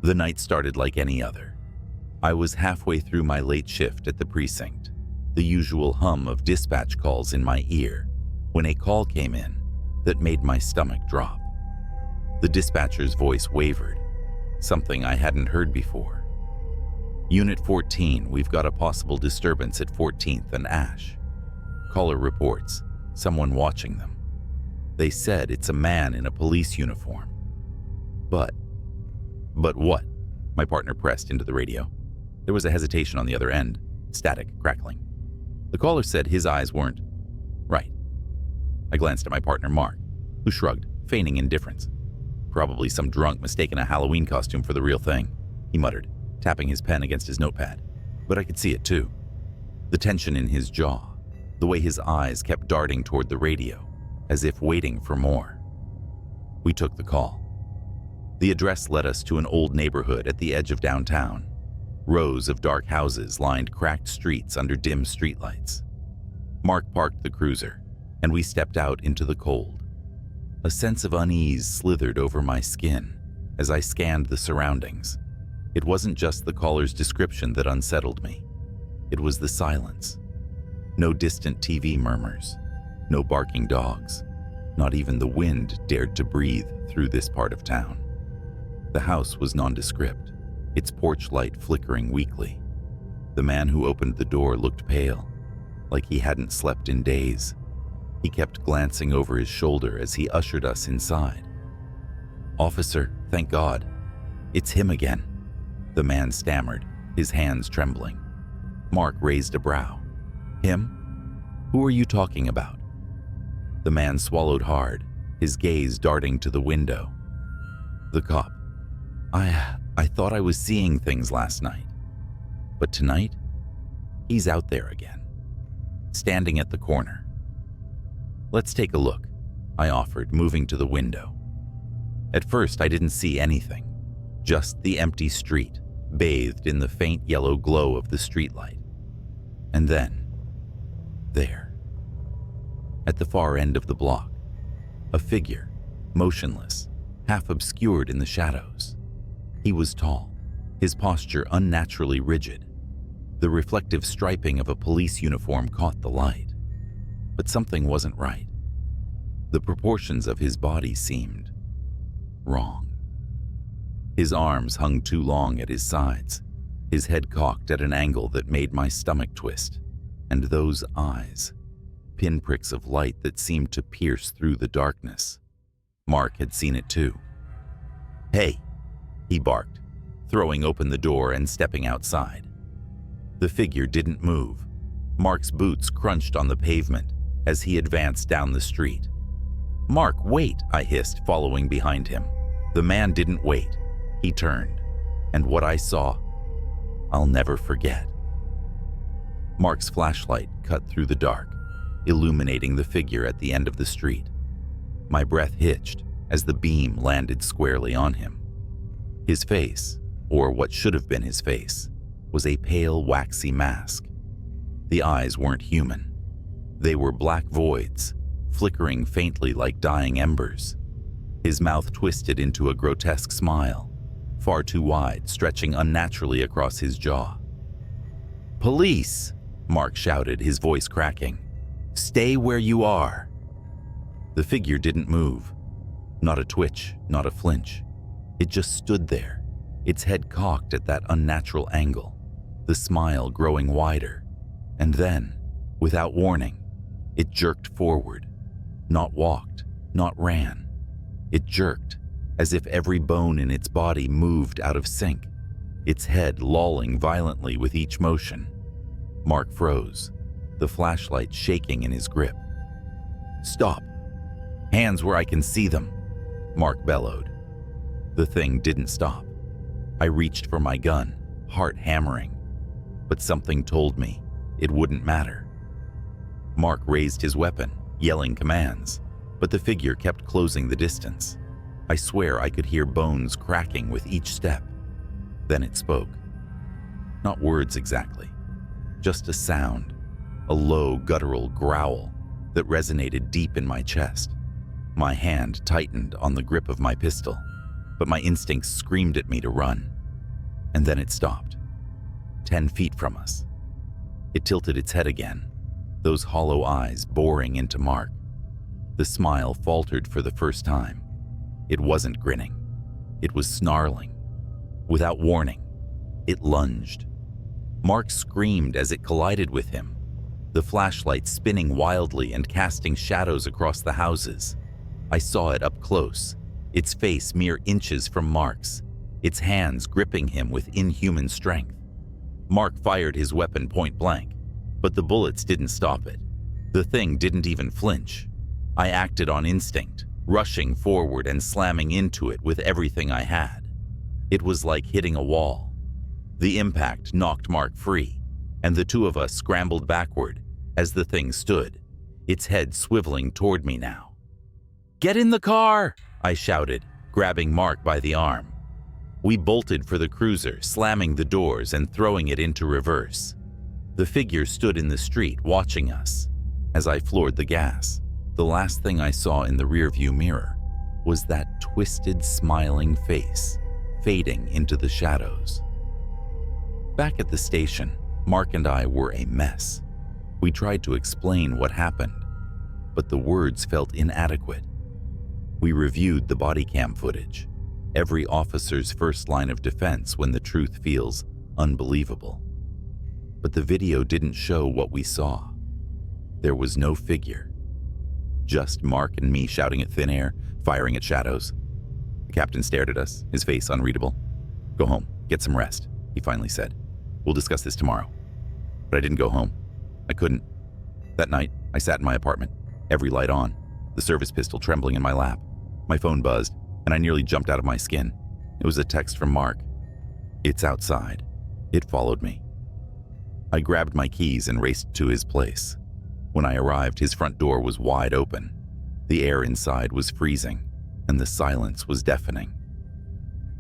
The night started like any other. I was halfway through my late shift at the precinct, the usual hum of dispatch calls in my ear, when a call came in that made my stomach drop. The dispatcher's voice wavered, something I hadn't heard before. Unit 14, we've got a possible disturbance at 14th and Ash. Caller reports, someone watching them. They said it's a man in a police uniform. But what? My partner pressed into the radio. There was a hesitation on the other end, static, crackling. The caller said his eyes weren't right. I glanced at my partner, Mark, who shrugged, feigning indifference. Probably some drunk mistaken a Halloween costume for the real thing, he muttered, tapping his pen against his notepad. But I could see it too. The tension in his jaw, the way his eyes kept darting toward the radio, as if waiting for more. We took the call. The address led us to an old neighborhood at the edge of downtown. Rows of dark houses lined cracked streets under dim streetlights. Mark parked the cruiser, and we stepped out into the cold. A sense of unease slithered over my skin as I scanned the surroundings. It wasn't just the caller's description that unsettled me. It was the silence. No distant TV murmurs, no barking dogs. Not even the wind dared to breathe through this part of town. The house was nondescript, its porch light flickering weakly. The man who opened the door looked pale, like he hadn't slept in days. He kept glancing over his shoulder as he ushered us inside. "Officer, thank God. It's him again," the man stammered, his hands trembling. Mark raised a brow. "Him? Who are you talking about?" The man swallowed hard, his gaze darting to the window. "The cop. I thought I was seeing things last night. But tonight, he's out there again, standing at the corner." "Let's take a look," I offered, moving to the window. At first, I didn't see anything, just the empty street, bathed in the faint yellow glow of the streetlight. And then, there, at the far end of the block, a figure, motionless, half obscured in the shadows. He was tall, his posture unnaturally rigid. The reflective striping of a police uniform caught the light. But something wasn't right. The proportions of his body seemed wrong. His arms hung too long at his sides, his head cocked at an angle that made my stomach twist. And those eyes, pinpricks of light that seemed to pierce through the darkness. Mark had seen it too. "Hey!" he barked, throwing open the door and stepping outside. The figure didn't move. Mark's boots crunched on the pavement as he advanced down the street. "Mark, wait!" I hissed, following behind him. The man didn't wait. He turned, and what I saw, I'll never forget. Mark's flashlight cut through the dark, illuminating the figure at the end of the street. My breath hitched as the beam landed squarely on him. His face, or what should have been his face, was a pale, waxy mask. The eyes weren't human. They were black voids, flickering faintly like dying embers. His mouth twisted into a grotesque smile, far too wide, stretching unnaturally across his jaw. "Police!" Mark shouted, his voice cracking. "Stay where you are!" The figure didn't move. Not a twitch, not a flinch. It just stood there, its head cocked at that unnatural angle, the smile growing wider. And then, without warning, it jerked forward. Not walked, not ran. It jerked, as if every bone in its body moved out of sync, its head lolling violently with each motion. Mark froze, the flashlight shaking in his grip. "Stop! Hands where I can see them!" Mark bellowed. The thing didn't stop. I reached for my gun, heart hammering, but something told me it wouldn't matter. Mark raised his weapon, yelling commands, but the figure kept closing the distance. I swear I could hear bones cracking with each step. Then it spoke. Not words exactly, just a sound, a low, guttural growl that resonated deep in my chest. My hand tightened on the grip of my pistol, but my instincts screamed at me to run. and then it stopped. 10 feet from us. It tilted its head again, those hollow eyes boring into Mark. The smile faltered for the first time. It wasn't grinning. It was snarling. Without warning, it lunged. Mark screamed as it collided with him, the flashlight spinning wildly and casting shadows across the houses. I saw it up close, its face mere inches from Mark's, its hands gripping him with inhuman strength. Mark fired his weapon point blank, but the bullets didn't stop it. The thing didn't even flinch. I acted on instinct, rushing forward and slamming into it with everything I had. It was like hitting a wall. The impact knocked Mark free, and the two of us scrambled backward as the thing stood, its head swiveling toward me now. "Get in the car!" I shouted, grabbing Mark by the arm. We bolted for the cruiser, slamming the doors and throwing it into reverse. The figure stood in the street watching us. As I floored the gas, the last thing I saw in the rearview mirror was that twisted, smiling face fading into the shadows. Back at the station, Mark and I were a mess. We tried to explain what happened, but the words felt inadequate. We reviewed the body cam footage, every officer's first line of defense when the truth feels unbelievable. But the video didn't show what we saw. There was no figure. Just Mark and me shouting at thin air, firing at shadows. The captain stared at us, his face unreadable. "Go home, get some rest," he finally said. "We'll discuss this tomorrow." But I didn't go home. I couldn't. That night, I sat in my apartment, every light on, the service pistol trembling in my lap. My phone buzzed, and I nearly jumped out of my skin. It was a text from Mark. "It's outside." It followed me. I grabbed my keys and raced to his place. When I arrived, his front door was wide open. The air inside was freezing, and the silence was deafening.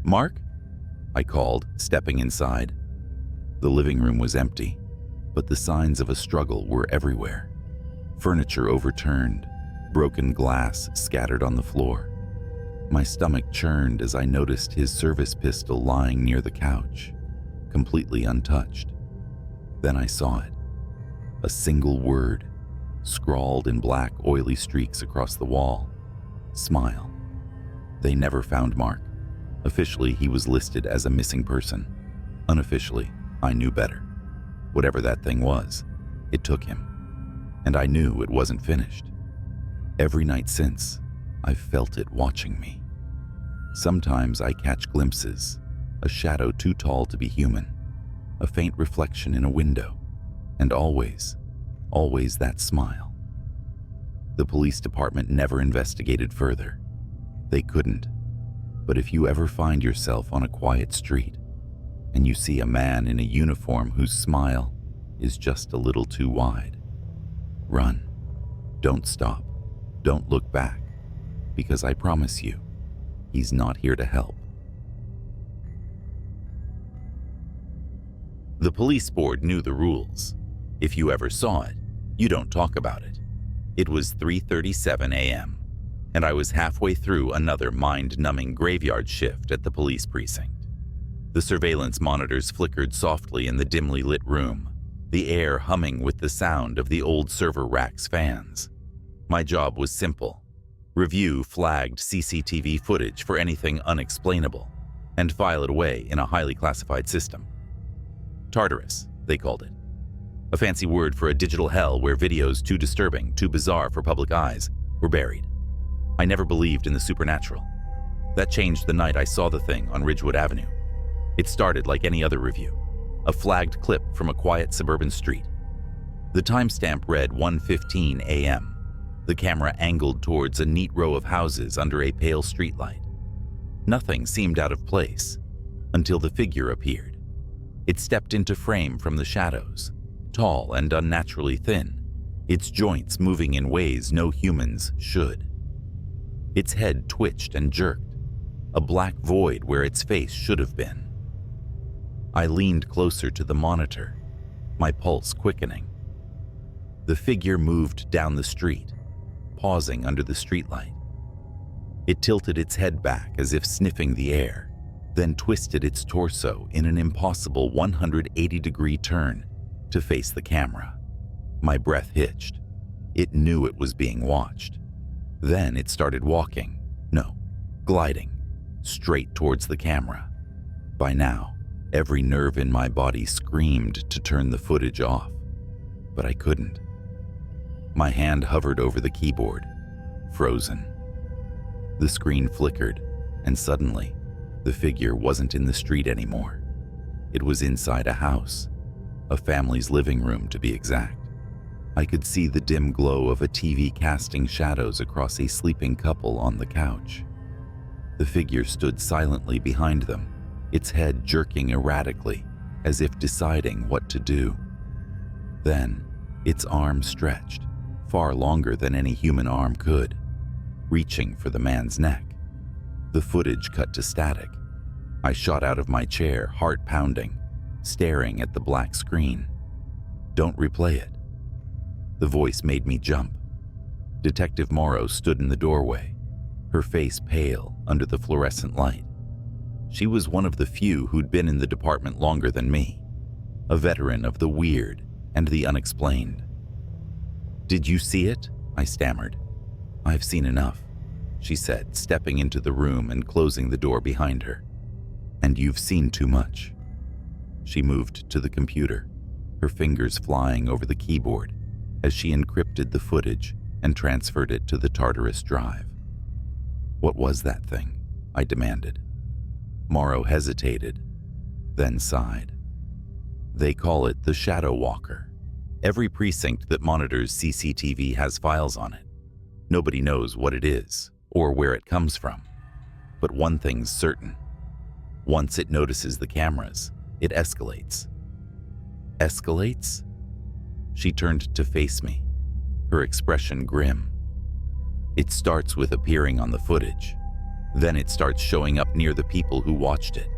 "Mark?" I called, stepping inside. The living room was empty, but the signs of a struggle were everywhere. Furniture overturned, broken glass scattered on the floor. My stomach churned as I noticed his service pistol lying near the couch, completely untouched. Then I saw it. A single word, scrawled in black, oily streaks across the wall. "Smile." They never found Mark. Officially, he was listed as a missing person. Unofficially, I knew better. Whatever that thing was, it took him. And I knew it wasn't finished. Every night since, I've felt it watching me. Sometimes I catch glimpses, a shadow too tall to be human, a faint reflection in a window, and always that smile. The police department never investigated further. They couldn't. But if you ever find yourself on a quiet street, and you see a man in a uniform whose smile is just a little too wide, run. Don't stop. Don't look back, because I promise you, he's not here to help. The police board knew the rules. If you ever saw it, you don't talk about it. It was 3:37 a.m., and I was halfway through another mind-numbing graveyard shift at the police precinct. The surveillance monitors flickered softly in the dimly lit room, the air humming with the sound of the old server rack's fans. My job was simple. Review flagged CCTV footage for anything unexplainable, and file it away in a highly classified system. Tartarus, they called it. A fancy word for a digital hell where videos too disturbing, too bizarre for public eyes were buried. I never believed in the supernatural. That changed the night I saw the thing on Ridgewood Avenue. It started like any other review, a flagged clip from a quiet suburban street. The timestamp read 1:15 a.m. The camera angled towards a neat row of houses under a pale streetlight. Nothing seemed out of place until the figure appeared. It stepped into frame from the shadows, tall and unnaturally thin, its joints moving in ways no humans should. Its head twitched and jerked, a black void where its face should have been. I leaned closer to the monitor, my pulse quickening. The figure moved down the street, pausing under the streetlight. It tilted its head back as if sniffing the air, then twisted its torso in an impossible 180-degree turn to face the camera. My breath hitched. It knew it was being watched. Then it started walking, gliding, straight towards the camera. By now, every nerve in my body screamed to turn the footage off, but I couldn't. My hand hovered over the keyboard, frozen. The screen flickered, and suddenly, the figure wasn't in the street anymore. It was inside a house, a family's living room to be exact. I could see the dim glow of a TV casting shadows across a sleeping couple on the couch. The figure stood silently behind them, its head jerking erratically, as if deciding what to do. Then, its arm stretched, far longer than any human arm could, reaching for the man's neck. The footage cut to static. I shot out of my chair, heart pounding, staring at the black screen. "Don't replay it." The voice made me jump. Detective Morrow stood in the doorway, her face pale under the fluorescent light. She was one of the few who'd been in the department longer than me, a veteran of the weird and the unexplained. "Did you see it?" I stammered. "I've seen enough," she said, stepping into the room and closing the door behind her. "And you've seen too much." She moved to the computer, her fingers flying over the keyboard as she encrypted the footage and transferred it to the Tartarus drive. "What was that thing?" I demanded. Morrow hesitated, then sighed. "They call it the Shadow Walker. Every precinct that monitors CCTV has files on it. Nobody knows what it is or where it comes from. But one thing's certain. Once it notices the cameras, it escalates." "Escalates?" She turned to face me, her expression grim. "It starts with appearing on the footage. Then it starts showing up near the people who watched it.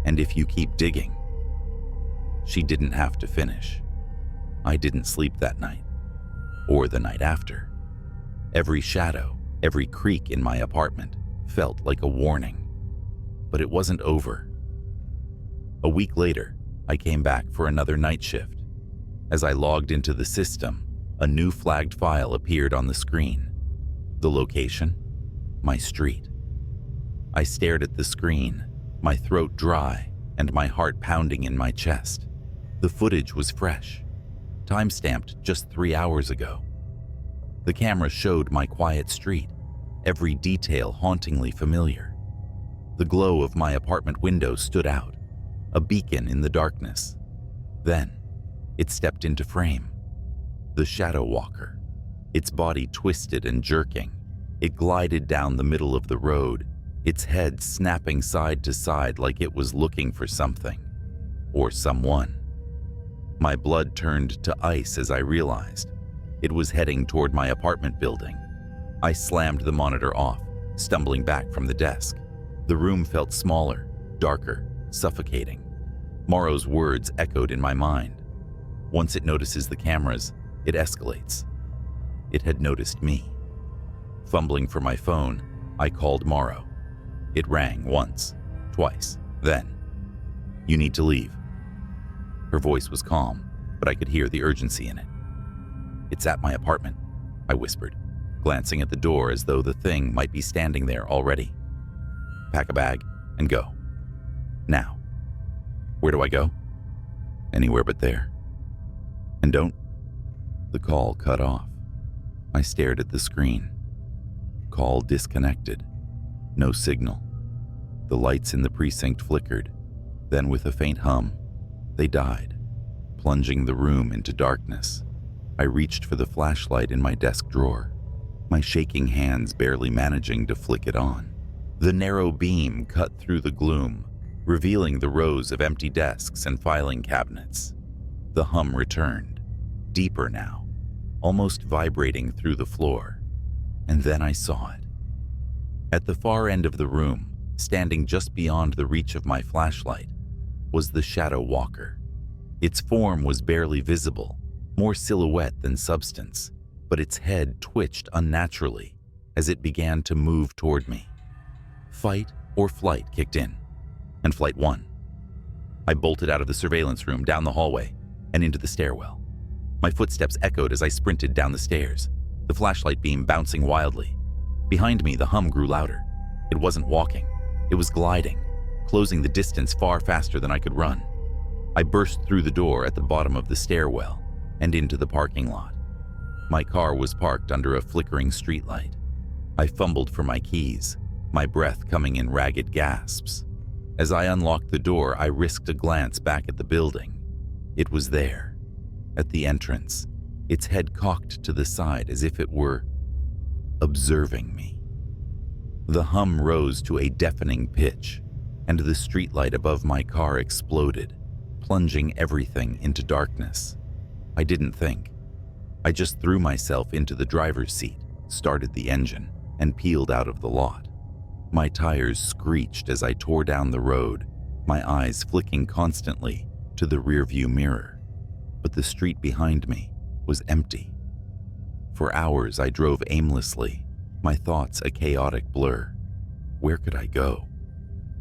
And if you keep digging..." She didn't have to finish. I didn't sleep that night, or the night after. Every shadow, every creak in my apartment felt like a warning. But it wasn't over. A week later, I came back for another night shift. As I logged into the system, a new flagged file appeared on the screen. The location? My street. I stared at the screen, my throat dry and my heart pounding in my chest. The footage was fresh, time-stamped just 3 hours ago. The camera showed my quiet street, every detail hauntingly familiar. The glow of my apartment window stood out, a beacon in the darkness. Then, it stepped into frame. The Shadow Walker. Its body twisted and jerking. It glided down the middle of the road, its head snapping side to side like it was looking for something. Or someone. My blood turned to ice as I realized it was heading toward my apartment building. I slammed the monitor off, stumbling back from the desk. The room felt smaller, darker, suffocating. Morrow's words echoed in my mind. Once it notices the cameras, it escalates. It had noticed me. Fumbling for my phone, I called Morrow. It rang once, twice, then, "You need to leave." Her voice was calm, but I could hear the urgency in it. "It's at my apartment," I whispered, glancing at the door as though the thing might be standing there already. "Pack a bag and go. Now." "Where do I go?" "Anywhere but there. And don't..." The call cut off. I stared at the screen. Call disconnected. No signal. The lights in the precinct flickered. Then with a faint hum, they died, plunging the room into darkness. I reached for the flashlight in my desk drawer, my shaking hands barely managing to flick it on. The narrow beam cut through the gloom, revealing the rows of empty desks and filing cabinets. The hum returned, deeper now, almost vibrating through the floor. And then I saw it. At the far end of the room, standing just beyond the reach of my flashlight, was the Shadow Walker. Its form was barely visible, more silhouette than substance, but its head twitched unnaturally as it began to move toward me. Fight or flight kicked in. and Flight 1. I bolted out of the surveillance room, down the hallway, and into the stairwell. My footsteps echoed as I sprinted down the stairs, the flashlight beam bouncing wildly. Behind me, the hum grew louder. It wasn't walking. It was gliding, closing the distance far faster than I could run. I burst through the door at the bottom of the stairwell and into the parking lot. My car was parked under a flickering streetlight. I fumbled for my keys, my breath coming in ragged gasps. As I unlocked the door, I risked a glance back at the building. It was there, at the entrance, its head cocked to the side as if it were observing me. The hum rose to a deafening pitch, and the streetlight above my car exploded, plunging everything into darkness. I didn't think. I just threw myself into the driver's seat, started the engine, and peeled out of the lot. My tires screeched as I tore down the road, my eyes flicking constantly to the rearview mirror. But the street behind me was empty. For hours I drove aimlessly, my thoughts a chaotic blur. Where could I go?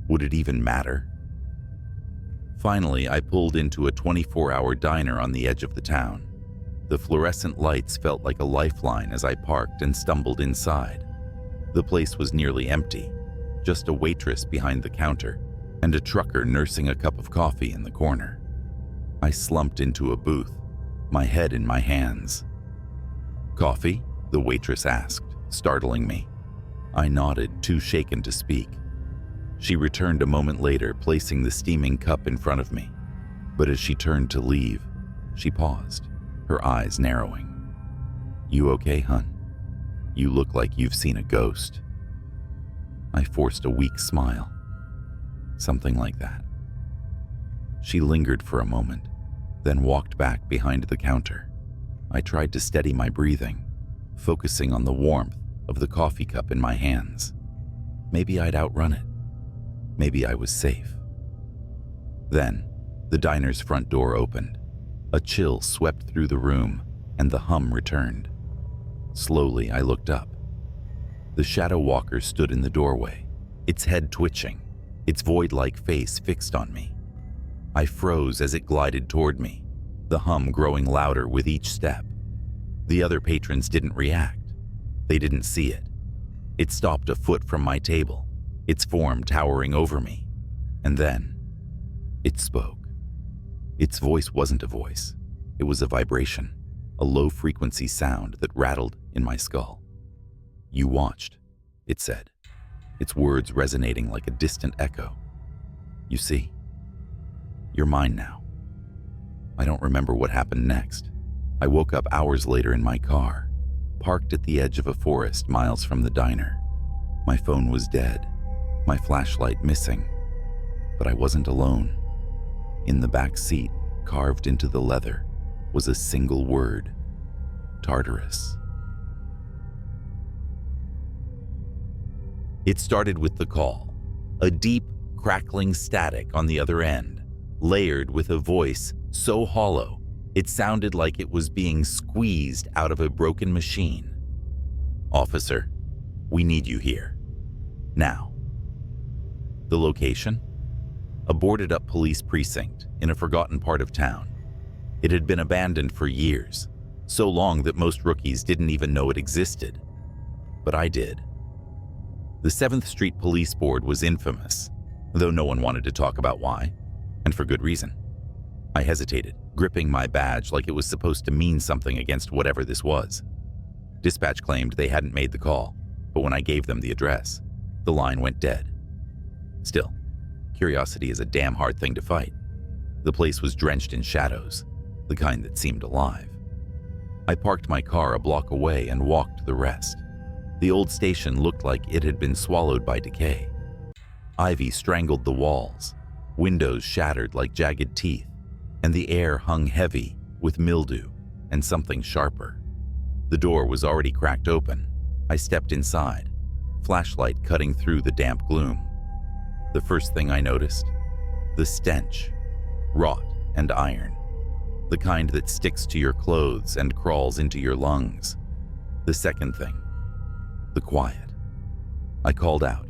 Would it even matter? Finally, I pulled into a 24-hour diner on the edge of the town. The fluorescent lights felt like a lifeline as I parked and stumbled inside. The place was nearly empty, just a waitress behind the counter and a trucker nursing a cup of coffee in the corner. I slumped into a booth, my head in my hands. "Coffee?" the waitress asked, startling me. I nodded, too shaken to speak. She returned a moment later, placing the steaming cup in front of me. But as she turned to leave, she paused, her eyes narrowing. "You okay, hun? You look like you've seen a ghost." I forced a weak smile. Something like that. She lingered for a moment, then walked back behind the counter. I tried to steady my breathing, focusing on the warmth of the coffee cup in my hands. Maybe I'd outrun it. Maybe I was safe. Then, the diner's front door opened. A chill swept through the room, and the hum returned. Slowly, I looked up. The shadow walker stood in the doorway, its head twitching, its void-like face fixed on me. I froze as it glided toward me, the hum growing louder with each step. The other patrons didn't react. They didn't see it. It stopped a foot from my table, its form towering over me. And then, it spoke. Its voice wasn't a voice. It was a vibration, a low-frequency sound that rattled in my skull. "You watched," it said, its words resonating like a distant echo. "You see? You're mine now." I don't remember what happened next. I woke up hours later in my car, parked at the edge of a forest miles from the diner. My phone was dead, my flashlight missing, but I wasn't alone. In the back seat, carved into the leather, was a single word: Tartarus. It started with the call, a deep, crackling static on the other end, layered with a voice so hollow it sounded like it was being squeezed out of a broken machine. "Officer, we need you here. Now." The location? A boarded-up police precinct in a forgotten part of town. It had been abandoned for years, so long that most rookies didn't even know it existed. But I did. The 7th Street Police Board was infamous, though no one wanted to talk about why, and for good reason. I hesitated, gripping my badge like it was supposed to mean something against whatever this was. Dispatch claimed they hadn't made the call, but when I gave them the address, the line went dead. Still, curiosity is a damn hard thing to fight. The place was drenched in shadows, the kind that seemed alive. I parked my car a block away and walked the rest. The old station looked like it had been swallowed by decay. Ivy strangled the walls, windows shattered like jagged teeth, and the air hung heavy with mildew and something sharper. The door was already cracked open. I stepped inside, flashlight cutting through the damp gloom. The first thing I noticed? The stench, wrought and iron, the kind that sticks to your clothes and crawls into your lungs. The second thing, the quiet. I called out,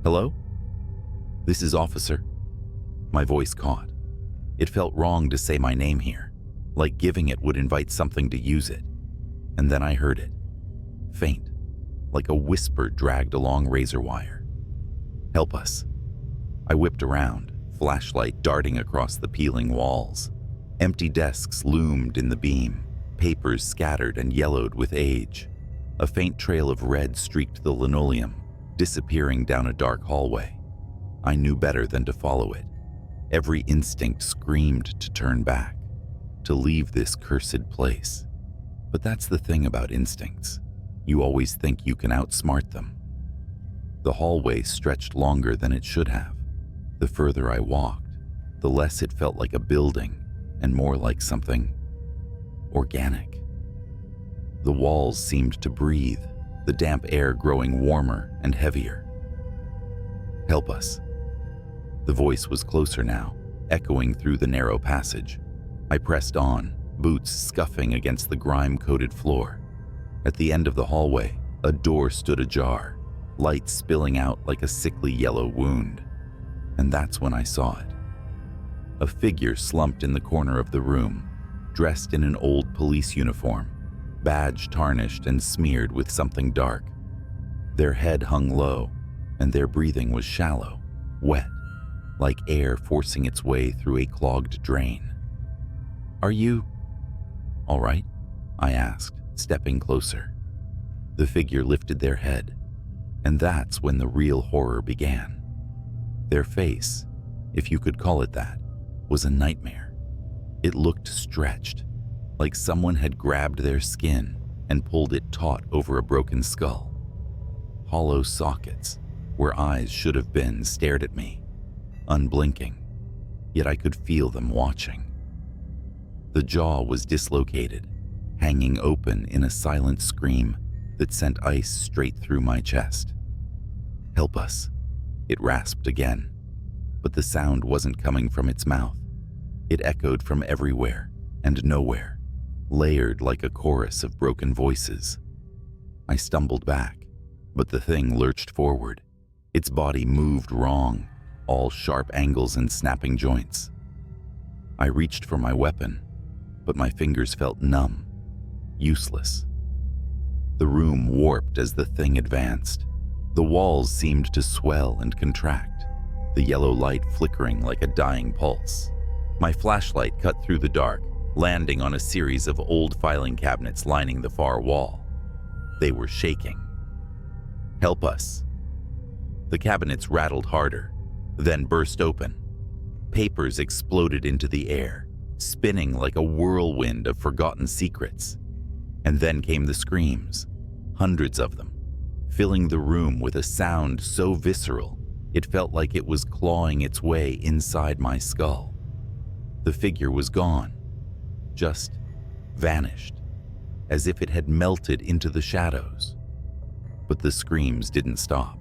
"Hello?" "This is Officer." My voice caught. It felt wrong to say my name here, like giving it would invite something to use it. And then I heard it. Faint, like a whisper dragged along razor wire. "Help us." I whipped around, flashlight darting across the peeling walls. Empty desks loomed in the beam, papers scattered and yellowed with age. A faint trail of red streaked the linoleum, disappearing down a dark hallway. I knew better than to follow it. Every instinct screamed to turn back, to leave this cursed place. But that's the thing about instincts. You always think you can outsmart them. The hallway stretched longer than it should have. The further I walked, the less it felt like a building and more like something organic. The walls seemed to breathe, the damp air growing warmer and heavier. "Help us." The voice was closer now, echoing through the narrow passage. I pressed on, boots scuffing against the grime-coated floor. At the end of the hallway, a door stood ajar, light spilling out like a sickly yellow wound. And that's when I saw it. A figure slumped in the corner of the room, dressed in an old police uniform, badge tarnished and smeared with something dark. Their head hung low, and their breathing was shallow, wet, like air forcing its way through a clogged drain. "Are you all right?" I asked, stepping closer. The figure lifted their head, and that's when the real horror began. Their face, if you could call it that, was a nightmare. It looked stretched, like someone had grabbed their skin and pulled it taut over a broken skull. Hollow sockets, where eyes should have been, stared at me, unblinking, yet I could feel them watching. The jaw was dislocated, hanging open in a silent scream that sent ice straight through my chest. "Help us," it rasped again, but the sound wasn't coming from its mouth. It echoed from everywhere and nowhere, layered like a chorus of broken voices. I stumbled back, but the thing lurched forward. Its body moved wrong, all sharp angles and snapping joints. I reached for my weapon, but my fingers felt numb, useless. The room warped as the thing advanced. The walls seemed to swell and contract, the yellow light flickering like a dying pulse. My flashlight cut through the dark, landing on a series of old filing cabinets lining the far wall. They were shaking. "Help us." The cabinets rattled harder, then burst open. Papers exploded into the air, spinning like a whirlwind of forgotten secrets. And then came the screams, hundreds of them, filling the room with a sound so visceral it felt like it was clawing its way inside my skull. The figure was gone, just vanished, as if it had melted into the shadows. But the screams didn't stop.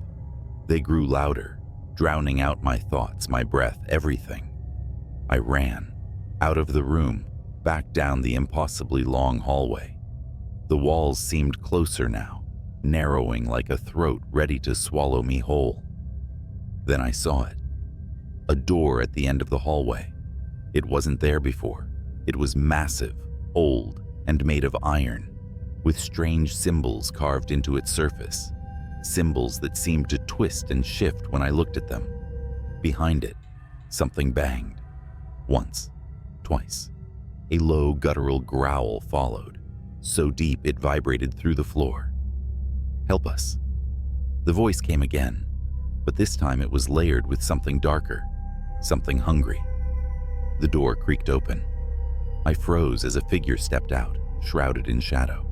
They grew louder, drowning out my thoughts, my breath, everything. I ran, out of the room, back down the impossibly long hallway. The walls seemed closer now, narrowing like a throat ready to swallow me whole. Then I saw it. A door at the end of the hallway. It wasn't there before. It was massive, old, and made of iron, with strange symbols carved into its surface. Symbols that seemed to twist and shift when I looked at them. Behind it, something banged. Once, twice. A low, guttural growl followed, so deep it vibrated through the floor. "Help us." The voice came again, but this time it was layered with something darker, something hungry. The door creaked open. I froze as a figure stepped out, shrouded in shadow.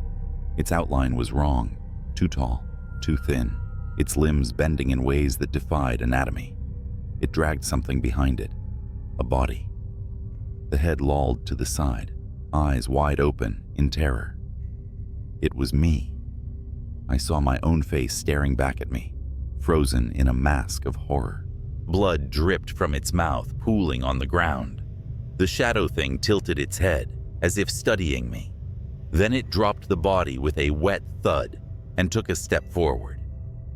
Its outline was wrong, too tall, too thin, its limbs bending in ways that defied anatomy. It dragged something behind it, a body. The head lolled to the side, eyes wide open in terror. It was me. I saw my own face staring back at me, frozen in a mask of horror. Blood dripped from its mouth, pooling on the ground. The shadow thing tilted its head, as if studying me. Then it dropped the body with a wet thud and took a step forward.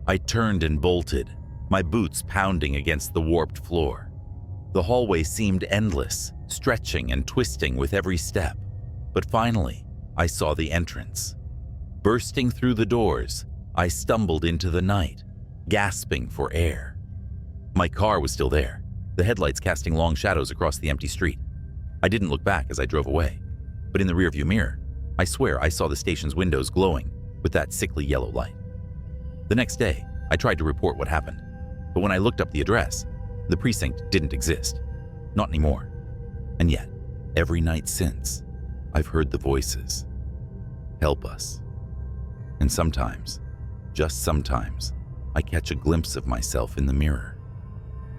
I turned and bolted, my boots pounding against the warped floor. The hallway seemed endless, stretching and twisting with every step. But finally, I saw the entrance. Bursting through the doors, I stumbled into the night, gasping for air. My car was still there, the headlights casting long shadows across the empty street. I didn't look back as I drove away, but in the rearview mirror, I swear I saw the station's windows glowing with that sickly yellow light. The next day, I tried to report what happened, but when I looked up the address, the precinct didn't exist. Not anymore. And yet, every night since, I've heard the voices. Help us. And sometimes, just sometimes, I catch a glimpse of myself in the mirror.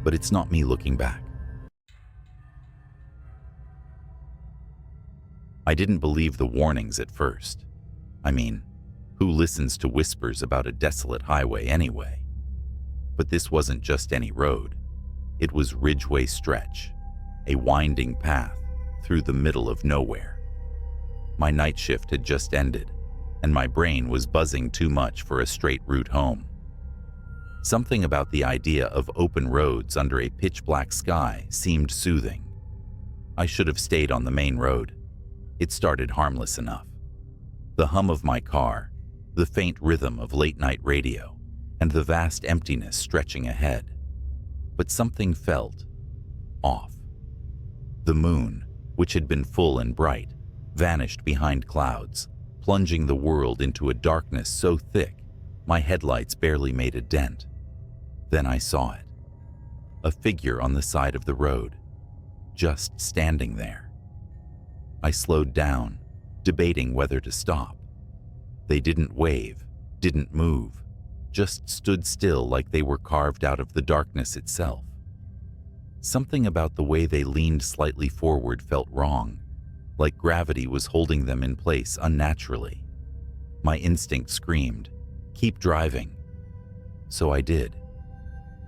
But it's not me looking back. I didn't believe the warnings at first. I mean, who listens to whispers about a desolate highway anyway? But this wasn't just any road. It was Ridgeway Stretch, a winding path through the middle of nowhere. My night shift had just ended, and my brain was buzzing too much for a straight route home. Something about the idea of open roads under a pitch-black sky seemed soothing. I should have stayed on the main road. It started harmless enough. The hum of my car, the faint rhythm of late-night radio, and the vast emptiness stretching ahead. But something felt off. The moon, which had been full and bright, vanished behind clouds, plunging the world into a darkness so thick my headlights barely made a dent. Then I saw it. A figure on the side of the road, just standing there. I slowed down, debating whether to stop. They didn't wave, didn't move, just stood still like they were carved out of the darkness itself. Something about the way they leaned slightly forward felt wrong, like gravity was holding them in place unnaturally. My instinct screamed, "Keep driving." So I did.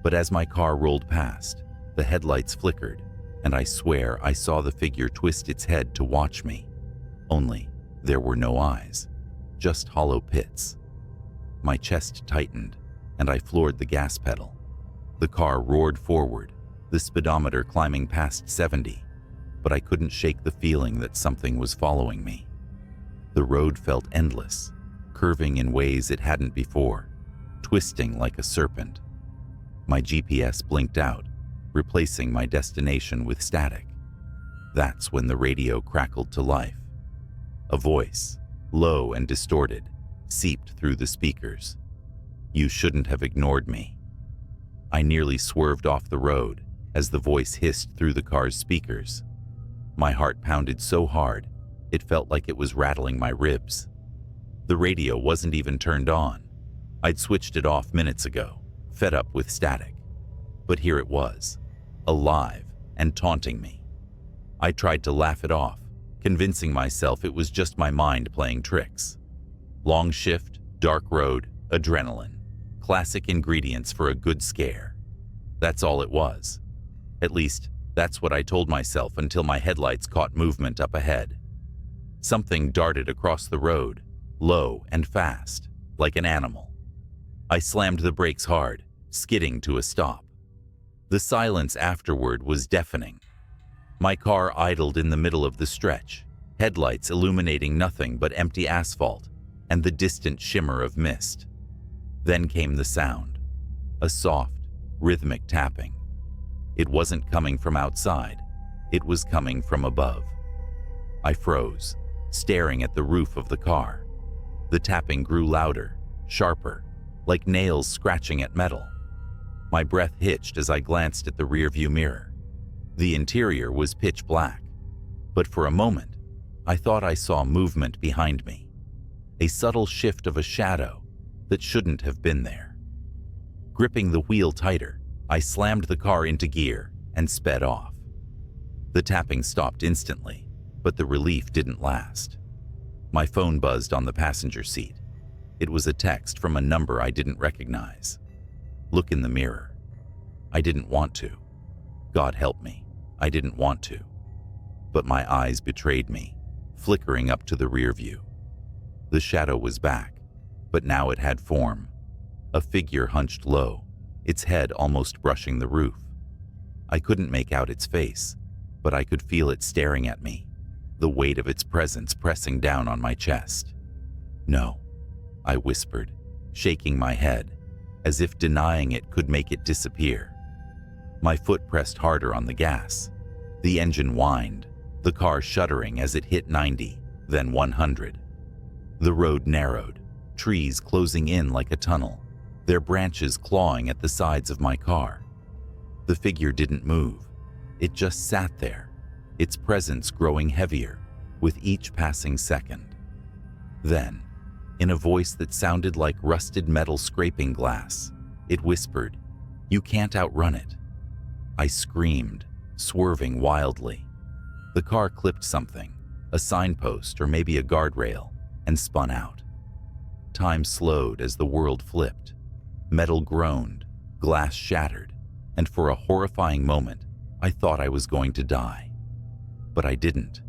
But as my car rolled past, the headlights flickered, and I swear I saw the figure twist its head to watch me. Only there were no eyes, just hollow pits. My chest tightened, and I floored the gas pedal. The car roared forward, the speedometer climbing past 70, but I couldn't shake the feeling that something was following me. The road felt endless, curving in ways it hadn't before, twisting like a serpent. My GPS blinked out, replacing my destination with static. That's when the radio crackled to life. A voice, low and distorted, seeped through the speakers. "You shouldn't have ignored me." I nearly swerved off the road as the voice hissed through the car's speakers. My heart pounded so hard, it felt like it was rattling my ribs. The radio wasn't even turned on. I'd switched it off minutes ago, fed up with static. But here it was, alive and taunting me. I tried to laugh it off, convincing myself it was just my mind playing tricks. Long shift, dark road, adrenaline. Classic ingredients for a good scare. That's all it was. At least, that's what I told myself until my headlights caught movement up ahead. Something darted across the road, low and fast, like an animal. I slammed the brakes hard, skidding to a stop. The silence afterward was deafening. My car idled in the middle of the stretch, headlights illuminating nothing but empty asphalt and the distant shimmer of mist. Then came the sound, a soft, rhythmic tapping. It wasn't coming from outside, it was coming from above. I froze, staring at the roof of the car. The tapping grew louder, sharper, like nails scratching at metal. My breath hitched as I glanced at the rearview mirror. The interior was pitch black, but for a moment, I thought I saw movement behind me, a subtle shift of a shadow that shouldn't have been there. Gripping the wheel tighter, I slammed the car into gear and sped off. The tapping stopped instantly, but the relief didn't last. My phone buzzed on the passenger seat. It was a text from a number I didn't recognize. Look in the mirror. I didn't want to. God help me, I didn't want to. But my eyes betrayed me, flickering up to the rear view. The shadow was back, but now it had form. A figure hunched low, its head almost brushing the roof. I couldn't make out its face, but I could feel it staring at me, the weight of its presence pressing down on my chest. "No," I whispered, shaking my head, as if denying it could make it disappear. My foot pressed harder on the gas. The engine whined, the car shuddering as it hit 90, then 100. The road narrowed, trees closing in like a tunnel, their branches clawing at the sides of my car. The figure didn't move. It just sat there, its presence growing heavier with each passing second. Then, in a voice that sounded like rusted metal scraping glass, it whispered, "You can't outrun it." I screamed, swerving wildly. The car clipped something, a signpost or maybe a guardrail, and spun out. Time slowed as the world flipped. Metal groaned, glass shattered, and for a horrifying moment, I thought I was going to die. But I didn't.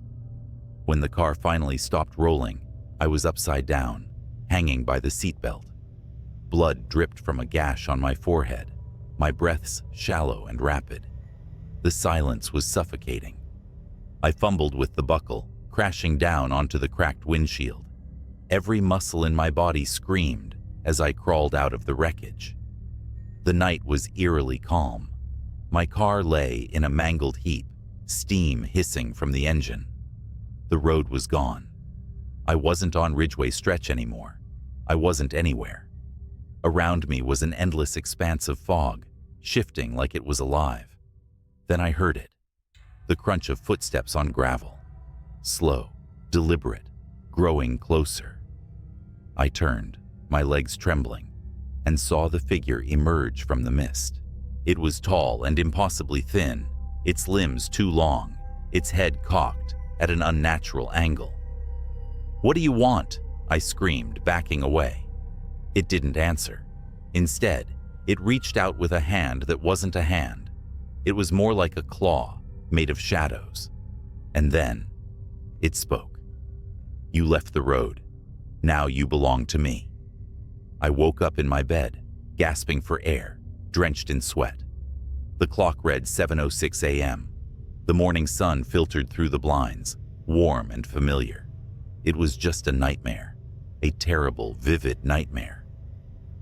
When the car finally stopped rolling, I was upside down, hanging by the seatbelt. Blood dripped from a gash on my forehead, my breaths shallow and rapid. The silence was suffocating. I fumbled with the buckle, crashing down onto the cracked windshield. Every muscle in my body screamed as I crawled out of the wreckage. The night was eerily calm. My car lay in a mangled heap, steam hissing from the engine. The road was gone. I wasn't on Ridgway Stretch anymore. I wasn't anywhere. Around me was an endless expanse of fog, shifting like it was alive. Then I heard it, the crunch of footsteps on gravel. Slow, deliberate, growing closer. I turned, my legs trembling, and saw the figure emerge from the mist. It was tall and impossibly thin, its limbs too long, its head cocked at an unnatural angle. "What do you want?" I screamed, backing away. It didn't answer. Instead, it reached out with a hand that wasn't a hand. It was more like a claw, made of shadows. And then, it spoke. "You left the road. Now you belong to me." I woke up in my bed, gasping for air, drenched in sweat. The clock read 7:06 a.m. The morning sun filtered through the blinds, warm and familiar. It was just a nightmare, a terrible, vivid nightmare.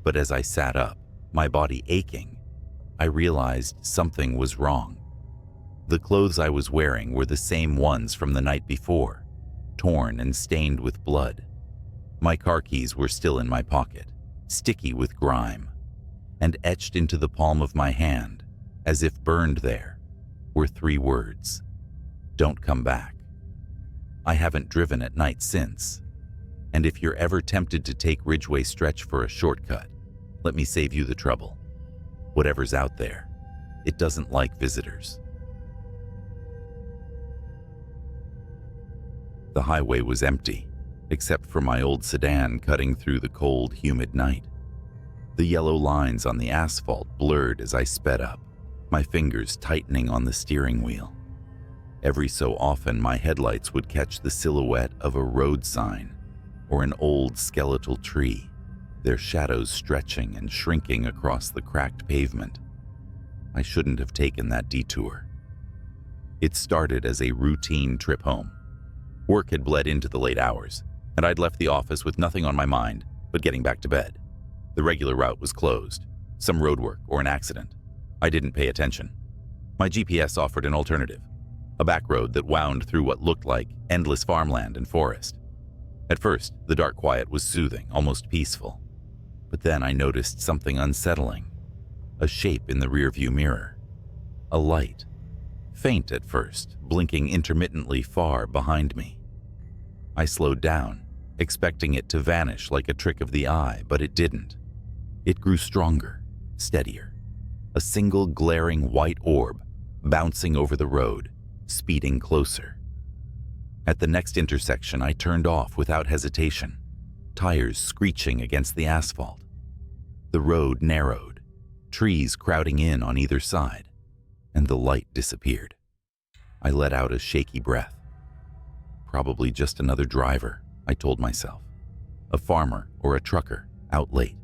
But as I sat up, my body aching, I realized something was wrong. The clothes I was wearing were the same ones from the night before, torn and stained with blood. My car keys were still in my pocket, sticky with grime, and etched into the palm of my hand, as if burned there, were 3 words: "Don't come back." I haven't driven at night since, and if you're ever tempted to take Ridgway Stretch for a shortcut, let me save you the trouble. Whatever's out there, it doesn't like visitors. The highway was empty, except for my old sedan cutting through the cold, humid night. The yellow lines on the asphalt blurred as I sped up, my fingers tightening on the steering wheel. Every so often, my headlights would catch the silhouette of a road sign or an old skeletal tree, their shadows stretching and shrinking across the cracked pavement. I shouldn't have taken that detour. It started as a routine trip home. Work had bled into the late hours, and I'd left the office with nothing on my mind but getting back to bed. The regular route was closed, some roadwork or an accident. I didn't pay attention. My GPS offered an alternative, a back road that wound through what looked like endless farmland and forest. At first, the dark quiet was soothing, almost peaceful. But then I noticed something unsettling, a shape in the rearview mirror, a light, faint at first, blinking intermittently far behind me. I slowed down, expecting it to vanish like a trick of the eye, but it didn't. It grew stronger, steadier, a single glaring white orb bouncing over the road, speeding closer. At the next intersection, I turned off without hesitation, tires screeching against the asphalt. The road narrowed, trees crowding in on either side, and the light disappeared. I let out a shaky breath. Probably just another driver, I told myself. A farmer or a trucker, out late.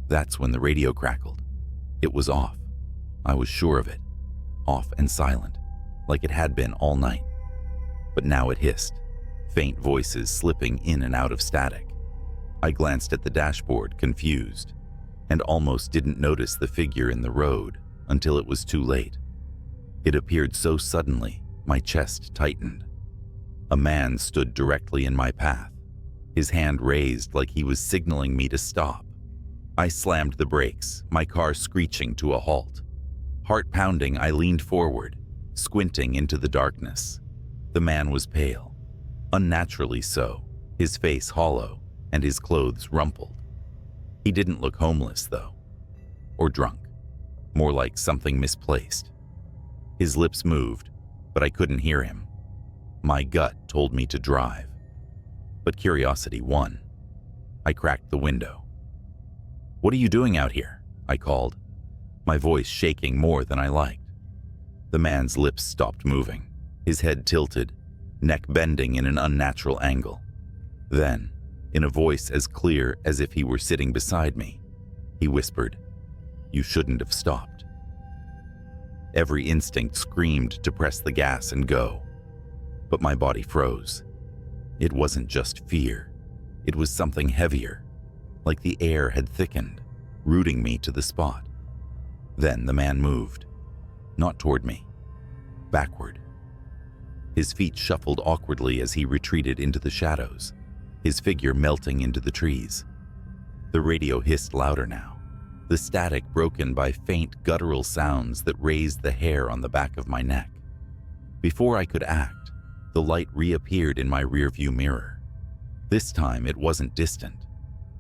That's when the radio crackled. It was off. I was sure of it. Off and silent, like it had been all night. But now it hissed, faint voices slipping in and out of static. I glanced at the dashboard, confused, and almost didn't notice the figure in the road until it was too late. It appeared so suddenly, my chest tightened. A man stood directly in my path, his hand raised like he was signaling me to stop. I slammed the brakes, my car screeching to a halt. Heart pounding, I leaned forward, squinting into the darkness. The man was pale, unnaturally so, his face hollow and his clothes rumpled. He didn't look homeless, though, or drunk, more like something misplaced. His lips moved, but I couldn't hear him. My gut told me to drive, but curiosity won. I cracked the window. "What are you doing out here?" I called, my voice shaking more than I liked. The man's lips stopped moving, his head tilted, neck bending in an unnatural angle. Then, in a voice as clear as if he were sitting beside me, he whispered, "You shouldn't have stopped." Every instinct screamed to press the gas and go, but my body froze. It wasn't just fear. It was something heavier, like the air had thickened, rooting me to the spot. Then the man moved, not toward me, backward. His feet shuffled awkwardly as he retreated into the shadows, his figure melting into the trees. The radio hissed louder now, the static broken by faint guttural sounds that raised the hair on the back of my neck. Before I could act, the light reappeared in my rearview mirror. This time it wasn't distant.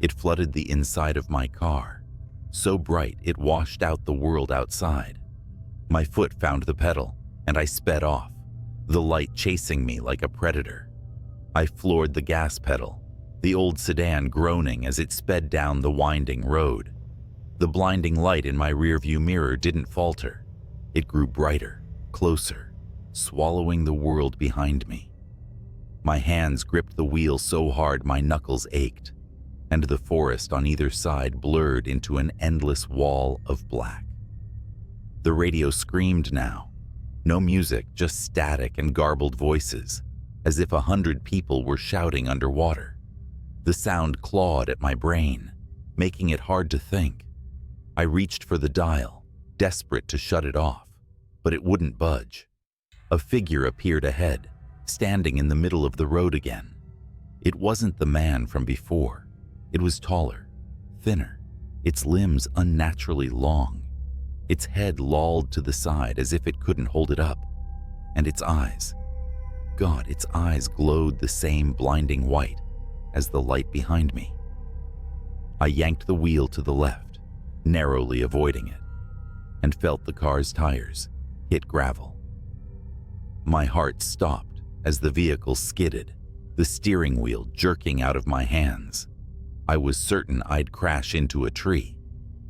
It flooded the inside of my car, so bright it washed out the world outside. My foot found the pedal, and I sped off, the light chasing me like a predator. I floored the gas pedal, the old sedan groaning as it sped down the winding road. The blinding light in my rearview mirror didn't falter. It grew brighter, closer, swallowing the world behind me. My hands gripped the wheel so hard my knuckles ached, and the forest on either side blurred into an endless wall of black. The radio screamed now. No music, just static and garbled voices, as if 100 people were shouting underwater. The sound clawed at my brain, making it hard to think. I reached for the dial, desperate to shut it off, but it wouldn't budge. A figure appeared ahead, standing in the middle of the road again. It wasn't the man from before. It was taller, thinner, its limbs unnaturally long. Its head lolled to the side as if it couldn't hold it up. And its eyes, God, its eyes glowed the same blinding white as the light behind me. I yanked the wheel to the left, narrowly avoiding it, and felt the car's tires hit gravel. My heart stopped as the vehicle skidded, the steering wheel jerking out of my hands. I was certain I'd crash into a tree,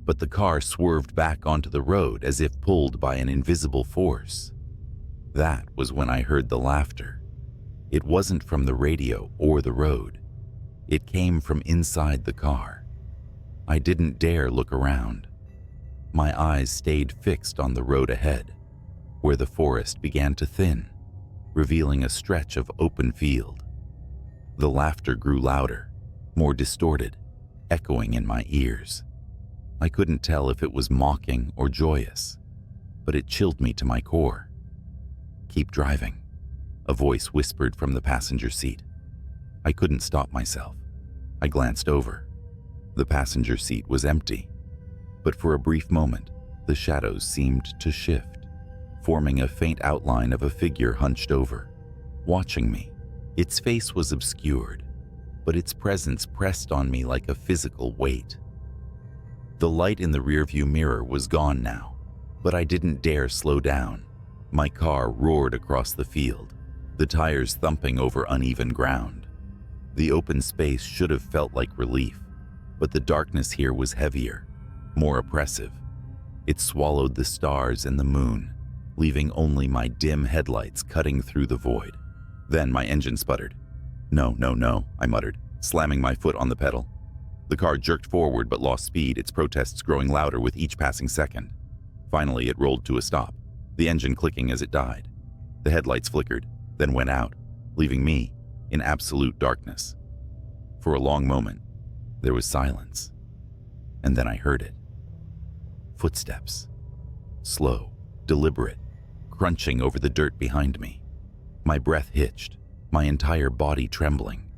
but the car swerved back onto the road as if pulled by an invisible force. That was when I heard the laughter. It wasn't from the radio or the road. It came from inside the car. I didn't dare look around. My eyes stayed fixed on the road ahead, where the forest began to thin, revealing a stretch of open field. The laughter grew louder, more distorted, echoing in my ears. I couldn't tell if it was mocking or joyous, but it chilled me to my core. "Keep driving," a voice whispered from the passenger seat. I couldn't stop myself. I glanced over. The passenger seat was empty, but for a brief moment, the shadows seemed to shift, forming a faint outline of a figure hunched over, watching me. Its face was obscured, but its presence pressed on me like a physical weight. The light in the rearview mirror was gone now, but I didn't dare slow down. My car roared across the field, the tires thumping over uneven ground. The open space should have felt like relief, but the darkness here was heavier, more oppressive. It swallowed the stars and the moon, leaving only my dim headlights cutting through the void. Then my engine sputtered. No, I muttered, slamming my foot on the pedal. The car jerked forward but lost speed, its protests growing louder with each passing second. Finally, it rolled to a stop, the engine clicking as it died. The headlights flickered, then went out, leaving me in absolute darkness. For a long moment, there was silence. And then I heard it. Footsteps. Slow, deliberate, crunching over the dirt behind me. My breath hitched, my entire body trembling.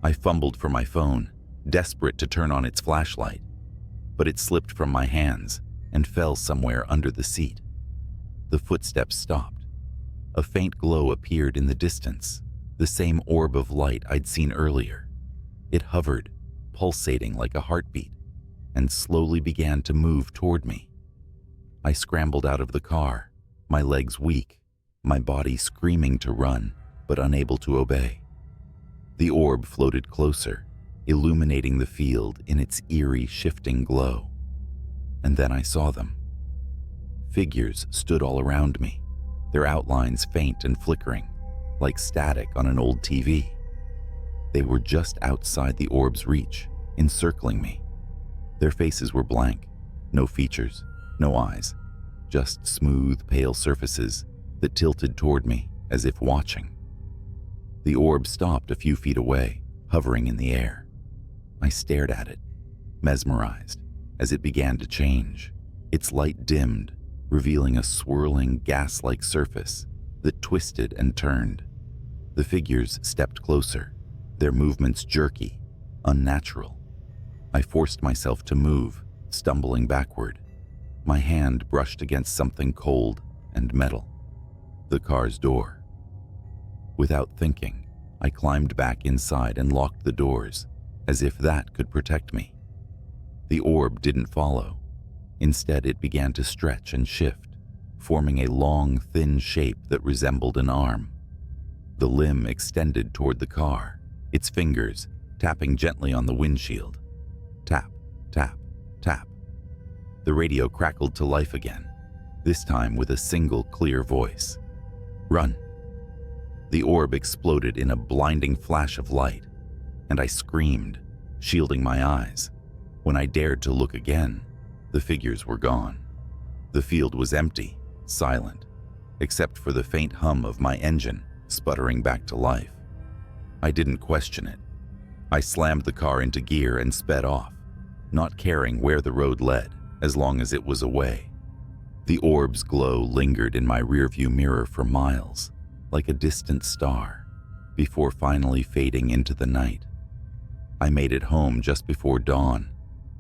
I fumbled for my phone, desperate to turn on its flashlight, but it slipped from my hands and fell somewhere under the seat. The footsteps stopped. A faint glow appeared in the distance, the same orb of light I'd seen earlier. It hovered, pulsating like a heartbeat, and slowly began to move toward me. I scrambled out of the car, my legs weak, my body screaming to run, but unable to obey. The orb floated closer, illuminating the field in its eerie, shifting glow. And then I saw them. Figures stood all around me, their outlines faint and flickering, like static on an old TV. They were just outside the orb's reach, encircling me. Their faces were blank, no features, no eyes, just smooth, pale surfaces that tilted toward me as if watching. The orb stopped a few feet away, hovering in the air. I stared at it, mesmerized, as it began to change. Its light dimmed, revealing a swirling, gas-like surface that twisted and turned. The figures stepped closer, their movements jerky, unnatural. I forced myself to move, stumbling backward. My hand brushed against something cold and metal. The car's door. Without thinking, I climbed back inside and locked the doors, as if that could protect me. The orb didn't follow. Instead, it began to stretch and shift, forming a long, thin shape that resembled an arm. The limb extended toward the car, its fingers tapping gently on the windshield. Tap, tap, tap. The radio crackled to life again, this time with a single clear voice. Run. The orb exploded in a blinding flash of light, and I screamed, shielding my eyes. When I dared to look again, the figures were gone. The field was empty, silent, except for the faint hum of my engine sputtering back to life. I didn't question it. I slammed the car into gear and sped off, not caring where the road led, as long as it was away. The orb's glow lingered in my rearview mirror for miles, like a distant star, before finally fading into the night. I made it home just before dawn,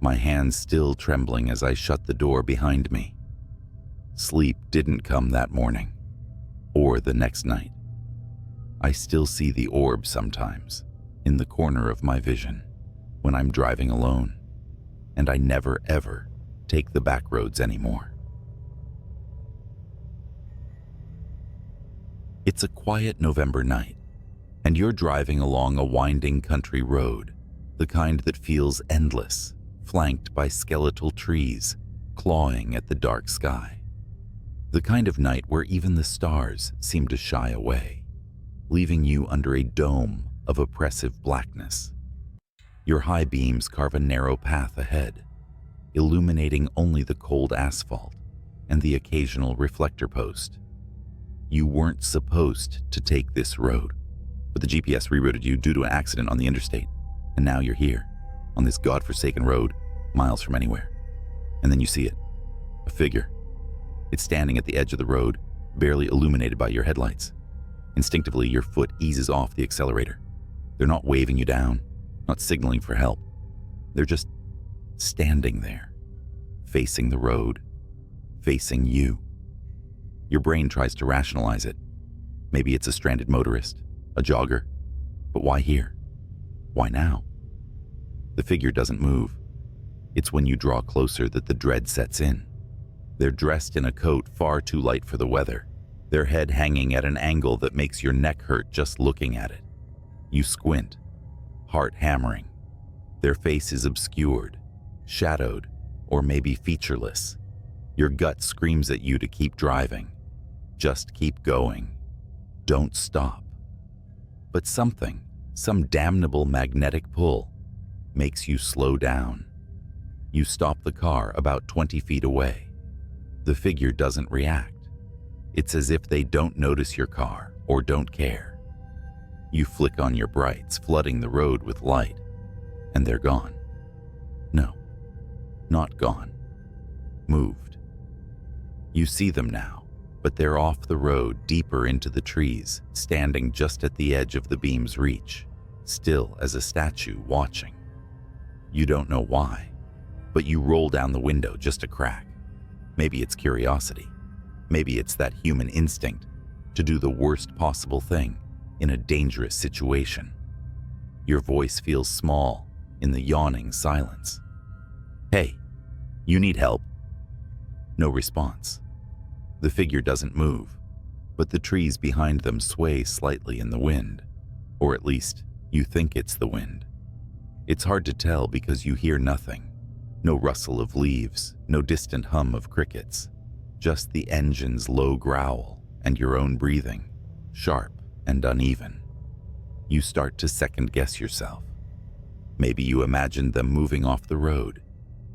my hands still trembling as I shut the door behind me. Sleep didn't come that morning, or the next night. I still see the orb sometimes, in the corner of my vision, when I'm driving alone, and I never ever take the back roads anymore. It's a quiet November night, and you're driving along a winding country road, the kind that feels endless, flanked by skeletal trees, clawing at the dark sky. The kind of night where even the stars seem to shy away, leaving you under a dome of oppressive blackness. Your high beams carve a narrow path ahead, illuminating only the cold asphalt and the occasional reflector post. You weren't supposed to take this road, but the GPS rerouted you due to an accident on the interstate, and now you're here, on this godforsaken road, miles from anywhere. And then you see it, a figure. It's standing at the edge of the road, barely illuminated by your headlights. Instinctively, your foot eases off the accelerator. They're not waving you down, not signaling for help. They're just standing there, facing the road, facing you. Your brain tries to rationalize it. Maybe it's a stranded motorist, a jogger. But why here? Why now? The figure doesn't move. It's when you draw closer that the dread sets in. They're dressed in a coat far too light for the weather, their head hanging at an angle that makes your neck hurt just looking at it. You squint, heart hammering. Their face is obscured, shadowed, or maybe featureless. Your gut screams at you to keep driving. Just keep going. Don't stop. But something, some damnable magnetic pull, makes you slow down. You stop the car about 20 feet away. The figure doesn't react. It's as if they don't notice your car or don't care. You flick on your brights, flooding the road with light, and they're gone. No, not gone. Moved. You see them now, but they're off the road, deeper into the trees, standing just at the edge of the beam's reach, still as a statue, watching. You don't know why, but you roll down the window just a crack. Maybe it's curiosity. Maybe it's that human instinct to do the worst possible thing in a dangerous situation. Your voice feels small in the yawning silence. "Hey, you need help?" No response. The figure doesn't move, but the trees behind them sway slightly in the wind, or at least you think it's the wind. It's hard to tell because you hear nothing. No rustle of leaves, no distant hum of crickets, just the engine's low growl and your own breathing, sharp and uneven. You start to second-guess yourself. Maybe you imagined them moving off the road.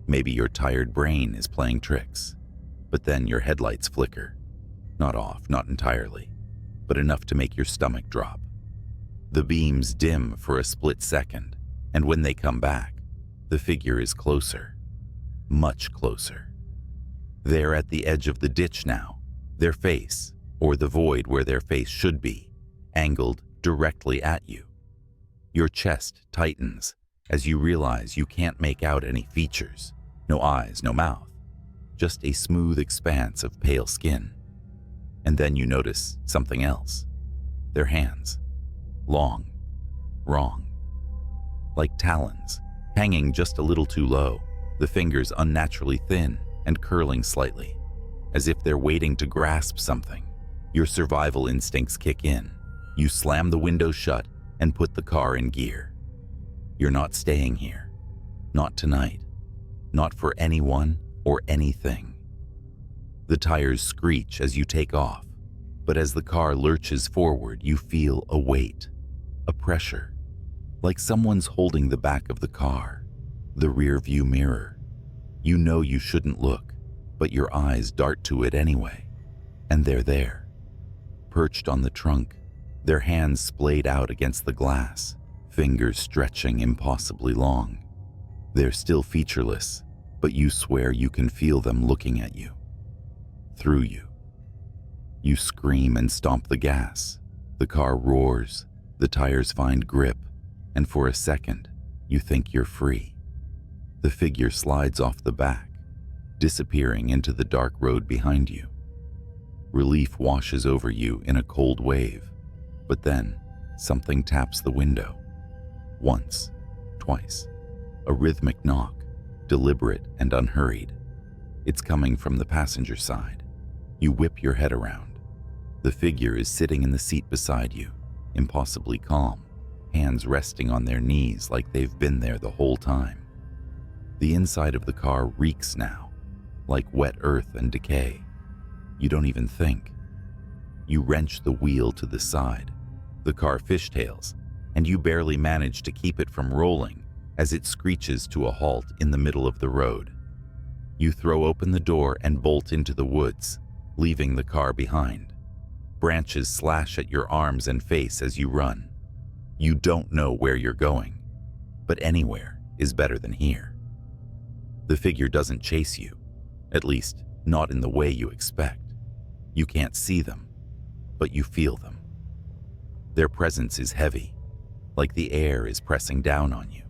Maybe your tired brain is playing tricks. But then your headlights flicker. Not off, not entirely, but enough to make your stomach drop. The beams dim for a split second, and when they come back, the figure is closer. Much closer. They're at the edge of the ditch now, their face, or the void where their face should be, angled directly at you. Your chest tightens as you realize you can't make out any features. No eyes, no mouth, just a smooth expanse of pale skin. And then you notice something else. Their hands. Long, wrong. Like talons, hanging just a little too low, the fingers unnaturally thin and curling slightly, as if they're waiting to grasp something. Your survival instincts kick in. You slam the window shut and put the car in gear. You're not staying here. Not tonight. Not for anyone or anything. The tires screech as you take off, but as the car lurches forward, you feel a weight, a pressure, like someone's holding the back of the car, the rear view mirror. You know you shouldn't look, but your eyes dart to it anyway, and they're there, perched on the trunk, their hands splayed out against the glass, fingers stretching impossibly long. They're still featureless, but you swear you can feel them looking at you. Through you. You scream and stomp the gas. The car roars, the tires find grip, and for a second, you think you're free. The figure slides off the back, disappearing into the dark road behind you. Relief washes over you in a cold wave, but then something taps the window. Once, twice, a rhythmic knock, deliberate and unhurried. It's coming from the passenger side. You whip your head around. The figure is sitting in the seat beside you, impossibly calm, hands resting on their knees like they've been there the whole time. The inside of the car reeks now, like wet earth and decay. You don't even think. You wrench the wheel to the side. The car fishtails, and you barely manage to keep it from rolling as it screeches to a halt in the middle of the road. You throw open the door and bolt into the woods, leaving the car behind. Branches slash at your arms and face as you run. You don't know where you're going, but anywhere is better than here. The figure doesn't chase you, at least not in the way you expect. You can't see them, but you feel them. Their presence is heavy, like the air is pressing down on you.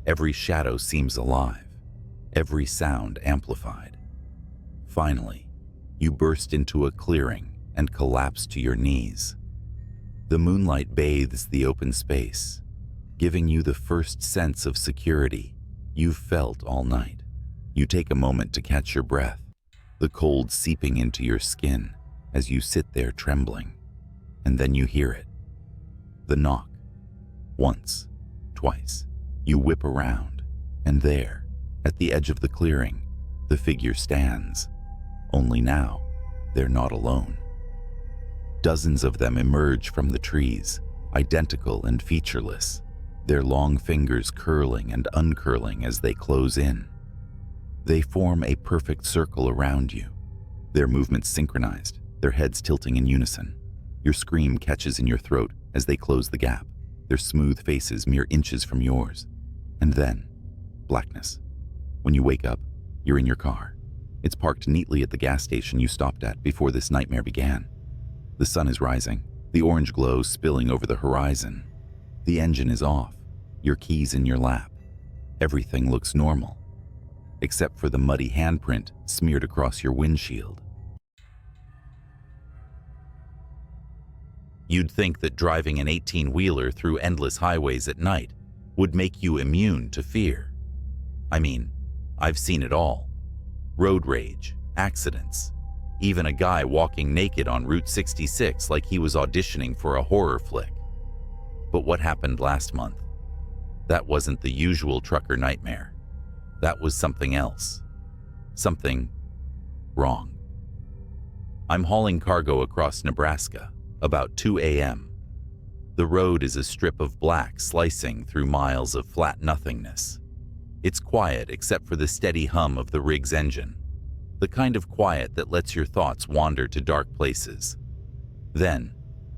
Every shadow seems alive, every sound amplified. Finally, you burst into a clearing and collapse to your knees. The moonlight bathes the open space, giving you the first sense of security you've felt all night. You take a moment to catch your breath, the cold seeping into your skin as you sit there trembling, and then you hear it. The knock. Once, twice. You whip around, and there, at the edge of the clearing, the figure stands. Only now, they're not alone. Dozens of them emerge from the trees, identical and featureless. their long fingers curling and uncurling as they close in. They form a perfect circle around you, their movements synchronized, their heads tilting in unison. Your scream catches in your throat as they close the gap, their smooth faces mere inches from yours. And then, blackness. When you wake up, you're in your car. It's parked neatly at the gas station you stopped at before this nightmare began. The sun is rising, the orange glow spilling over the horizon. The engine is off, your keys in your lap. Everything looks normal, except for the muddy handprint smeared across your windshield. You'd think that driving an 18-wheeler through endless highways at night would make you immune to fear. I mean, I've seen it all. Road rage, accidents, even a guy walking naked on Route 66 like he was auditioning for a horror flick. But what happened last month? That wasn't the usual trucker nightmare. That was something else. Something wrong. I'm hauling cargo across Nebraska, about 2 a.m. The road is a strip of black slicing through miles of flat nothingness. It's quiet except for the steady hum of the rig's engine, the kind of quiet that lets your thoughts wander to dark places. Then,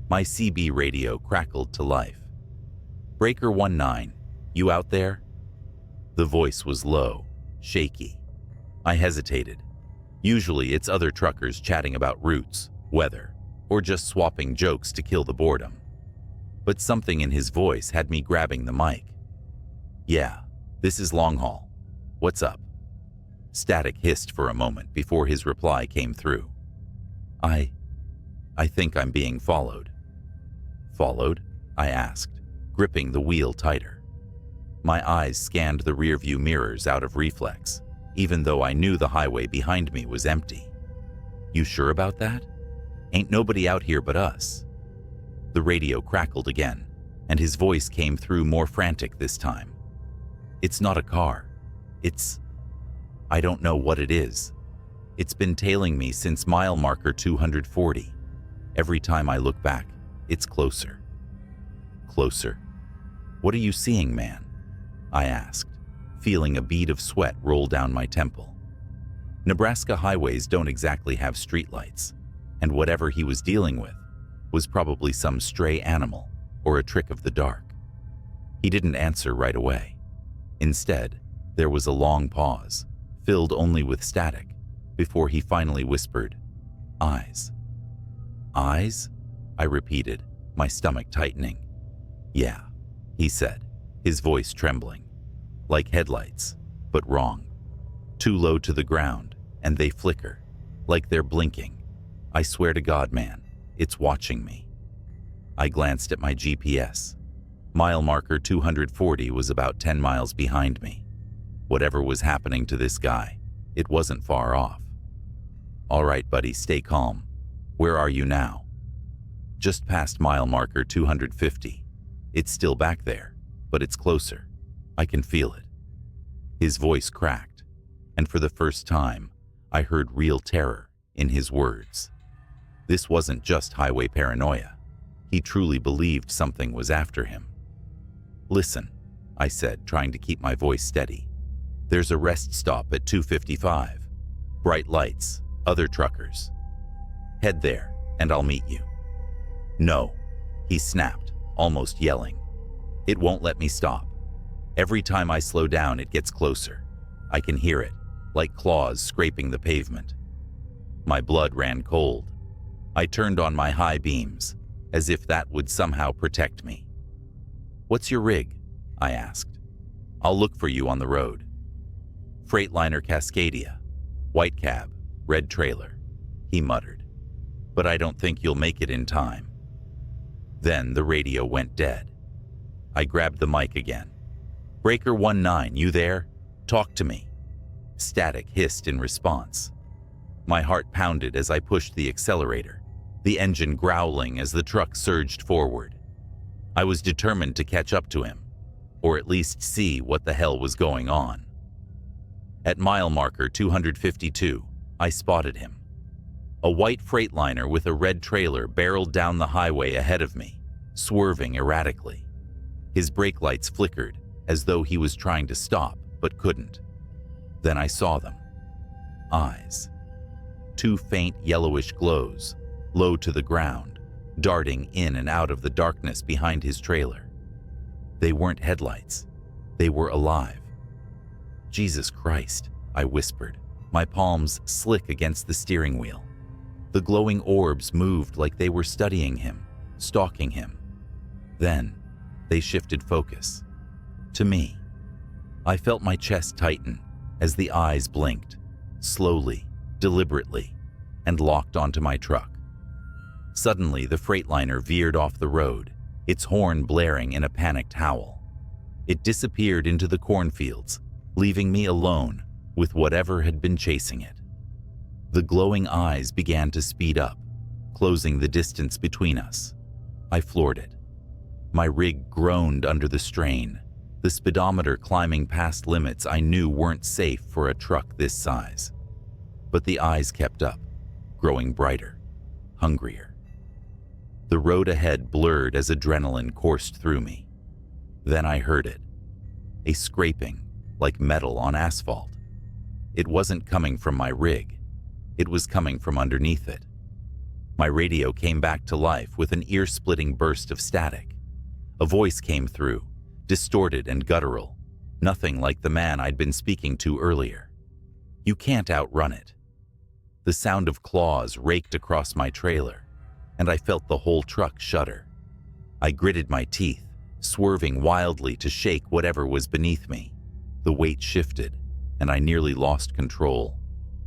my CB radio crackled to life. "Breaker 19, you out there?" The voice was low, shaky. I hesitated. Usually it's other truckers chatting about routes, weather, or just swapping jokes to kill the boredom. But something in his voice had me grabbing the mic. "Yeah, this is Long Haul. What's up?" Static hissed for a moment before his reply came through. I think I'm being followed." "Followed?" I asked, gripping the wheel tighter. My eyes scanned the rearview mirrors out of reflex, even though I knew the highway behind me was empty. "You sure about that? Ain't nobody out here but us." The radio crackled again, and his voice came through more frantic this time. "It's not a car. I don't know what it is. It's been tailing me since mile marker 240. Every time I look back, it's closer." "Closer? What are you seeing, man?" I asked, feeling a bead of sweat roll down my temple. Nebraska highways don't exactly have streetlights, and whatever he was dealing with was probably some stray animal or a trick of the dark. He didn't answer right away. Instead, there was a long pause, filled only with static, before he finally whispered, "Eyes." "Eyes?" I repeated, my stomach tightening. "Yeah," he said, his voice trembling. "Like headlights, but wrong. Too low to the ground, and they flicker, like they're blinking. I swear to God, man, it's watching me." I glanced at my GPS. Mile marker 240 was about 10 miles behind me. Whatever was happening to this guy, it wasn't far off. "All right, buddy, stay calm. Where are you now?" "Just past mile marker 250. It's still back there, but it's closer. I can feel it." His voice cracked, and for the first time, I heard real terror in his words. This wasn't just highway paranoia. He truly believed something was after him. "Listen," I said, trying to keep my voice steady. "There's a rest stop at 255. Bright lights, other truckers. Head there, and I'll meet you." "No," he snapped, almost yelling. "It won't let me stop. Every time I slow down, it gets closer. I can hear it, like claws scraping the pavement." My blood ran cold. I turned on my high beams, as if that would somehow protect me. "What's your rig?" I asked. "I'll look for you on the road." "Freightliner Cascadia. White cab, red trailer," he muttered. "But I don't think you'll make it in time." Then the radio went dead. I grabbed the mic again. "Breaker 19, you there? Talk to me." Static hissed in response. My heart pounded as I pushed the accelerator, the engine growling as the truck surged forward. I was determined to catch up to him, or at least see what the hell was going on. At mile marker 252, I spotted him. A white Freightliner with a red trailer barreled down the highway ahead of me, swerving erratically. His brake lights flickered as though he was trying to stop but couldn't. Then I saw them. Eyes. Two faint yellowish glows, low to the ground, darting in and out of the darkness behind his trailer. They weren't headlights. They were alive. "Jesus Christ," I whispered, my palms slick against the steering wheel. The glowing orbs moved like they were studying him, stalking him. Then, they shifted focus. To me. I felt my chest tighten as the eyes blinked, slowly, deliberately, and locked onto my truck. Suddenly, the Freightliner veered off the road, its horn blaring in a panicked howl. It disappeared into the cornfields, leaving me alone with whatever had been chasing it. The glowing eyes began to speed up, closing the distance between us. I floored it. My rig groaned under the strain, the speedometer climbing past limits I knew weren't safe for a truck this size. But the eyes kept up, growing brighter, hungrier. The road ahead blurred as adrenaline coursed through me. Then I heard it, a scraping like metal on asphalt. It wasn't coming from my rig. It was coming from underneath it. My radio came back to life with an ear-splitting burst of static. A voice came through, distorted and guttural, nothing like the man I'd been speaking to earlier. "You can't outrun it." The sound of claws raked across my trailer, and I felt the whole truck shudder. I gritted my teeth, swerving wildly to shake whatever was beneath me. The weight shifted, and I nearly lost control,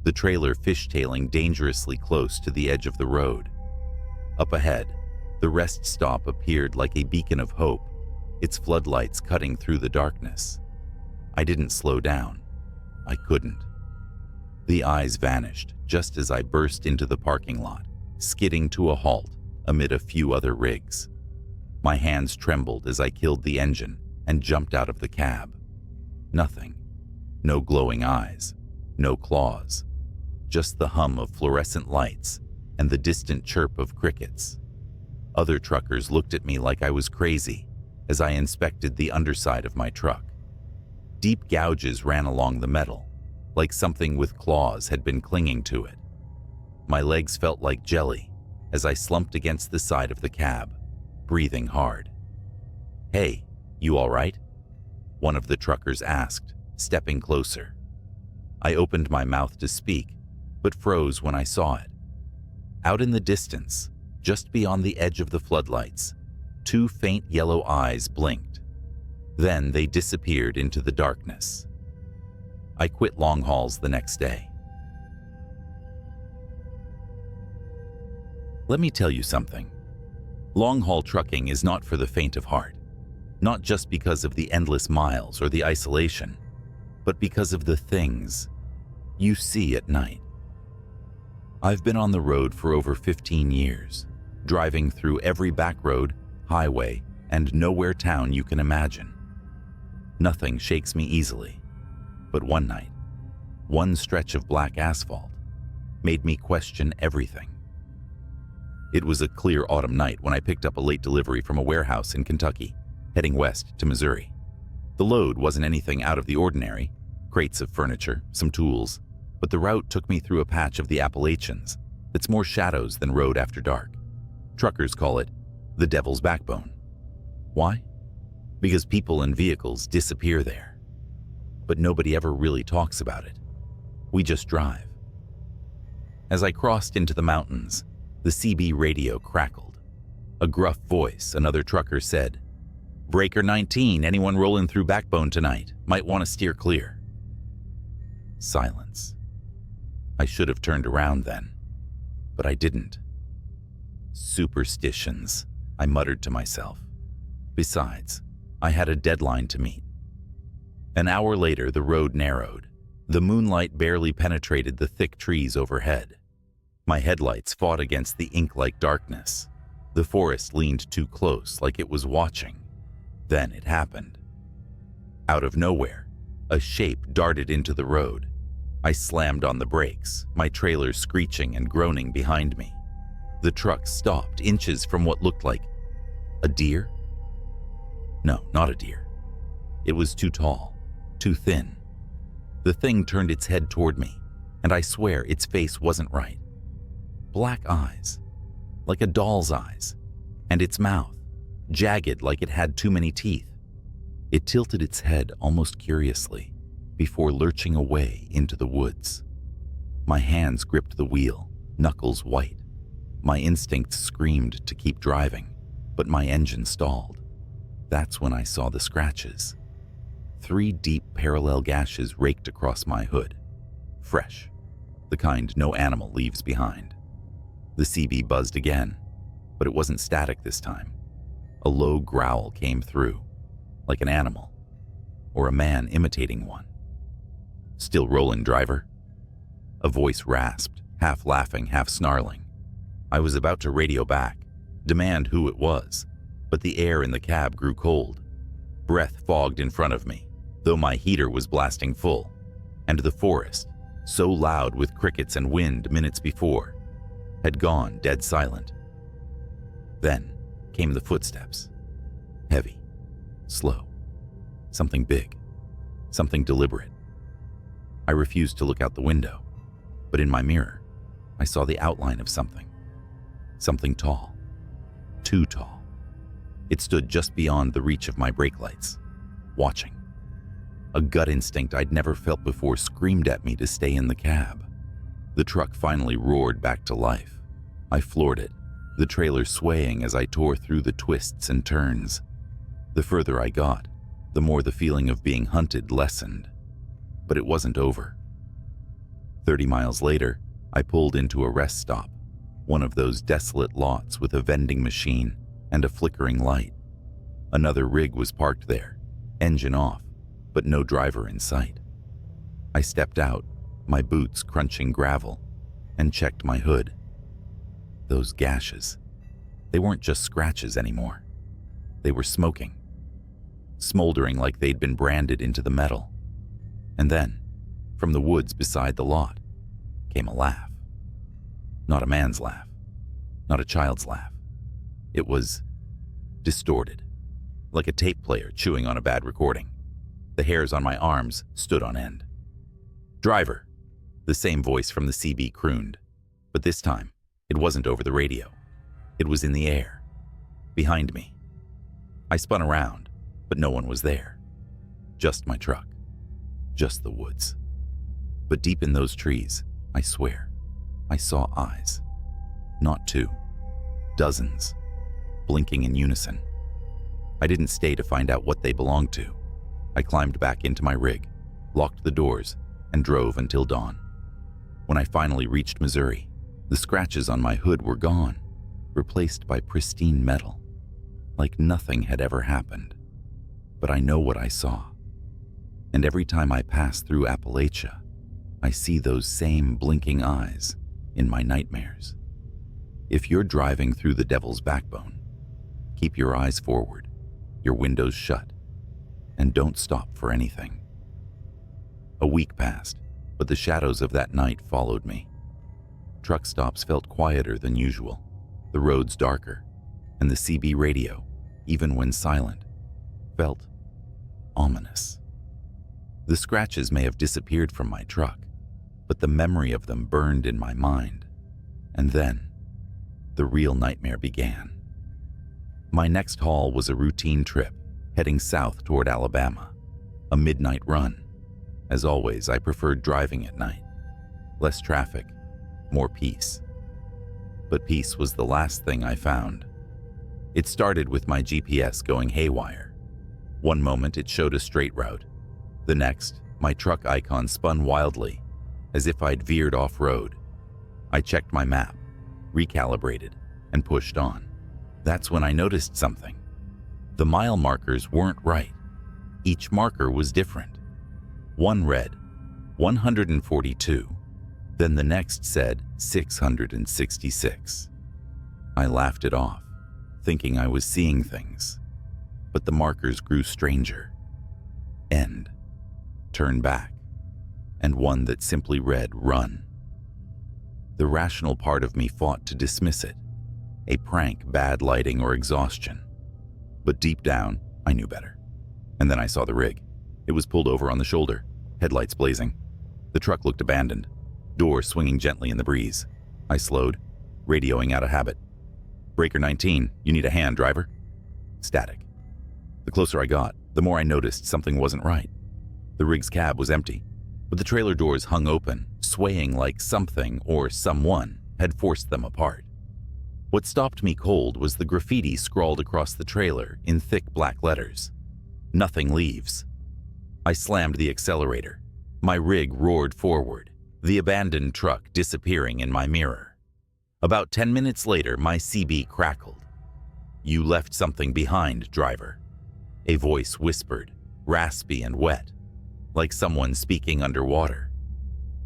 the trailer fishtailing dangerously close to the edge of the road. Up ahead, the rest stop appeared like a beacon of hope, its floodlights cutting through the darkness. I didn't slow down. I couldn't. The eyes vanished just as I burst into the parking lot, skidding to a halt amid a few other rigs. My hands trembled as I killed the engine and jumped out of the cab. Nothing. No glowing eyes. No claws. Just the hum of fluorescent lights and the distant chirp of crickets. Other truckers looked at me like I was crazy as I inspected the underside of my truck. Deep gouges ran along the metal, like something with claws had been clinging to it. My legs felt like jelly as I slumped against the side of the cab, breathing hard. "Hey, you all right?" one of the truckers asked, stepping closer. I opened my mouth to speak, but froze when I saw it. Out in the distance, just beyond the edge of the floodlights, two faint yellow eyes blinked. Then they disappeared into the darkness. I quit long hauls the next day. Let me tell you something. Long-haul trucking is not for the faint of heart, not just because of the endless miles or the isolation, but because of the things you see at night. I've been on the road for over 15 years, driving through every back road, highway, and nowhere town you can imagine. Nothing shakes me easily, but one night, one stretch of black asphalt made me question everything. It was a clear autumn night when I picked up a late delivery from a warehouse in Kentucky, heading west to Missouri. The load wasn't anything out of the ordinary, crates of furniture, some tools, but the route took me through a patch of the Appalachians that's more shadows than road after dark. Truckers call it the Devil's Backbone. Why? Because people and vehicles disappear there. But nobody ever really talks about it. We just drive. As I crossed into the mountains, the CB radio crackled. A gruff voice, another trucker said, "Breaker 19, anyone rolling through Backbone tonight might want to steer clear." Silence. I should have turned around then, but I didn't. Superstitions, I muttered to myself. Besides, I had a deadline to meet. An hour later, the road narrowed. The moonlight barely penetrated the thick trees overhead. My headlights fought against the ink-like darkness. The forest leaned too close, like it was watching. Then it happened. Out of nowhere, a shape darted into the road. I slammed on the brakes, my trailer screeching and groaning behind me. The truck stopped inches from what looked like a deer. No, not a deer. It was too tall, too thin. The thing turned its head toward me, and I swear its face wasn't right. Black eyes, like a doll's eyes, and its mouth, jagged like it had too many teeth. It tilted its head almost curiously before lurching away into the woods. My hands gripped the wheel, knuckles white. My instincts screamed to keep driving, but my engine stalled. That's when I saw the scratches. 3 deep parallel gashes raked across my hood. Fresh, the kind no animal leaves behind. The CB buzzed again, but it wasn't static this time. A low growl came through, like an animal, or a man imitating one. "Still rolling, driver?" A voice rasped, half laughing, half snarling. I was about to radio back, demand who it was, but the air in the cab grew cold. Breath fogged in front of me, though my heater was blasting full, and the forest, so loud with crickets and wind minutes before, had gone dead silent. Then came the footsteps. Heavy, slow, something big, something deliberate. I refused to look out the window, but in my mirror, I saw the outline of something. Something tall, too tall. It stood just beyond the reach of my brake lights, watching. A gut instinct I'd never felt before screamed at me to stay in the cab. The truck finally roared back to life. I floored it, the trailer swaying as I tore through the twists and turns. The further I got, the more the feeling of being hunted lessened. But it wasn't over. 30 miles later, I pulled into a rest stop, one of those desolate lots with a vending machine and a flickering light. Another rig was parked there, engine off, but no driver in sight. I stepped out, my boots crunching gravel, and checked my hood. Those gashes, they weren't just scratches anymore. They were smoking, smoldering like they'd been branded into the metal. And then, from the woods beside the lot, came a laugh. Not a man's laugh, not a child's laugh. It was distorted, like a tape player chewing on a bad recording. The hairs on my arms stood on end. "Driver," the same voice from the CB crooned, but this time it wasn't over the radio. It was in the air, behind me. I spun around, but no one was there. Just my truck, just the woods. But deep in those trees, I swear, I saw eyes. Not 2, dozens, blinking in unison. I didn't stay to find out what they belonged to. I climbed back into my rig, locked the doors, and drove until dawn. When I finally reached Missouri, the scratches on my hood were gone, replaced by pristine metal, like nothing had ever happened. But I know what I saw. And every time I pass through Appalachia, I see those same blinking eyes in my nightmares. If you're driving through the Devil's Backbone, keep your eyes forward, your windows shut, and don't stop for anything. A week passed, but the shadows of that night followed me. Truck stops felt quieter than usual, the roads darker, and the CB radio, even when silent, felt ominous. The scratches may have disappeared from my truck, but the memory of them burned in my mind. And then, the real nightmare began. My next haul was a routine trip, heading south toward Alabama, a midnight run. As always, I preferred driving at night. Less traffic, more peace. But peace was the last thing I found. It started with my GPS going haywire. One moment it showed a straight route. The next, my truck icon spun wildly, as if I'd veered off-road. I checked my map, recalibrated, and pushed on. That's when I noticed something. The mile markers weren't right. Each marker was different. One read 142, then the next said 666. I laughed it off, thinking I was seeing things. But the markers grew stranger. End, turn back, and one that simply read run. The rational part of me fought to dismiss it, a prank, bad lighting, or exhaustion. But deep down, I knew better. And then I saw the rig. It was pulled over on the shoulder, headlights blazing. The truck looked abandoned, doors swinging gently in the breeze. I slowed, radioing out of habit. "Breaker 19, you need a hand, driver." Static. The closer I got, the more I noticed something wasn't right. The rig's cab was empty, but the trailer doors hung open, swaying like something or someone had forced them apart. What stopped me cold was the graffiti scrawled across the trailer in thick black letters. "Nothing leaves." I slammed the accelerator. My rig roared forward, the abandoned truck disappearing in my mirror. About 10 minutes later, my CB crackled. "You left something behind, driver." A voice whispered, raspy and wet, like someone speaking underwater.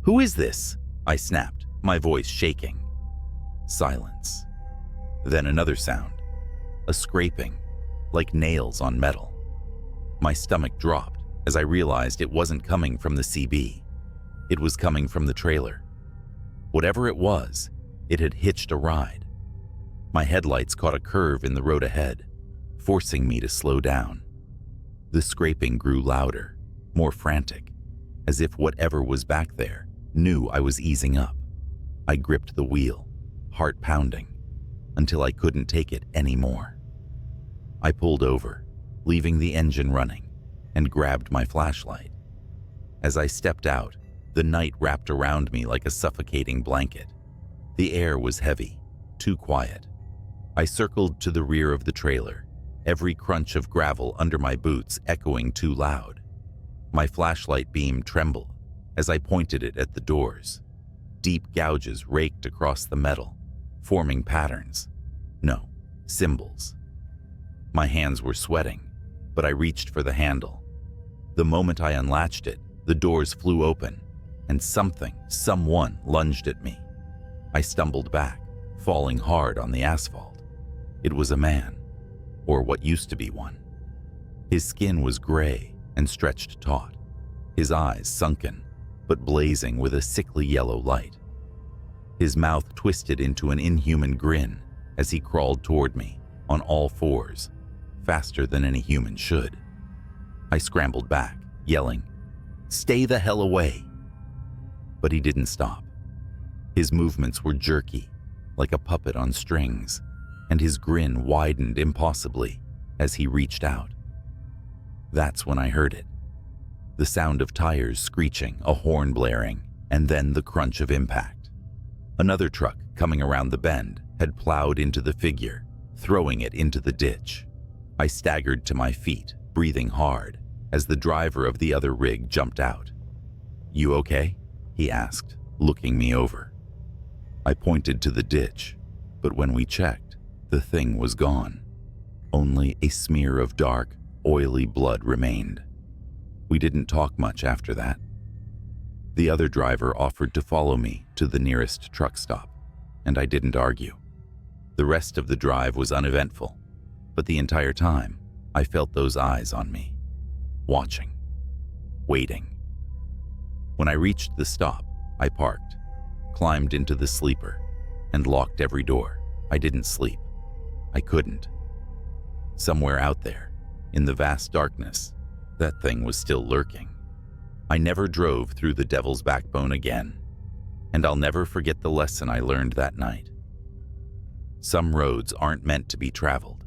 "Who is this?" I snapped, my voice shaking. Silence. Then another sound, a scraping, like nails on metal. My stomach dropped as I realized it wasn't coming from the CB. It was coming from the trailer. Whatever it was, it had hitched a ride. My headlights caught a curve in the road ahead, forcing me to slow down. The scraping grew louder, more frantic, as if whatever was back there knew I was easing up. I gripped the wheel, heart pounding, until I couldn't take it anymore. I pulled over, leaving the engine running, and grabbed my flashlight. As I stepped out, the night wrapped around me like a suffocating blanket. The air was heavy, too quiet. I circled to the rear of the trailer, every crunch of gravel under my boots echoing too loud. My flashlight beam trembled as I pointed it at the doors. Deep gouges raked across the metal, forming patterns. No, symbols. My hands were sweating, but I reached for the handle. The moment I unlatched it, the doors flew open, and someone lunged at me. I stumbled back, falling hard on the asphalt. It was a man, or what used to be one. His skin was gray and stretched taut, his eyes sunken, but blazing with a sickly yellow light. His mouth twisted into an inhuman grin as he crawled toward me on all fours, faster than any human should. I scrambled back, yelling, "Stay the hell away!" But he didn't stop. His movements were jerky, like a puppet on strings, and his grin widened impossibly as he reached out. That's when I heard it. The sound of tires screeching, a horn blaring, and then the crunch of impact. Another truck coming around the bend had plowed into the figure, throwing it into the ditch. I staggered to my feet, breathing hard, as the driver of the other rig jumped out. "You okay?" he asked, looking me over. I pointed to the ditch, but when we checked, the thing was gone. Only a smear of dark, oily blood remained. We didn't talk much after that. The other driver offered to follow me to the nearest truck stop, and I didn't argue. The rest of the drive was uneventful, but the entire time, I felt those eyes on me, watching, waiting. When I reached the stop, I parked, climbed into the sleeper, and locked every door. I didn't sleep. I couldn't. Somewhere out there, in the vast darkness, that thing was still lurking. I never drove through the Devil's Backbone again, and I'll never forget the lesson I learned that night. Some roads aren't meant to be traveled.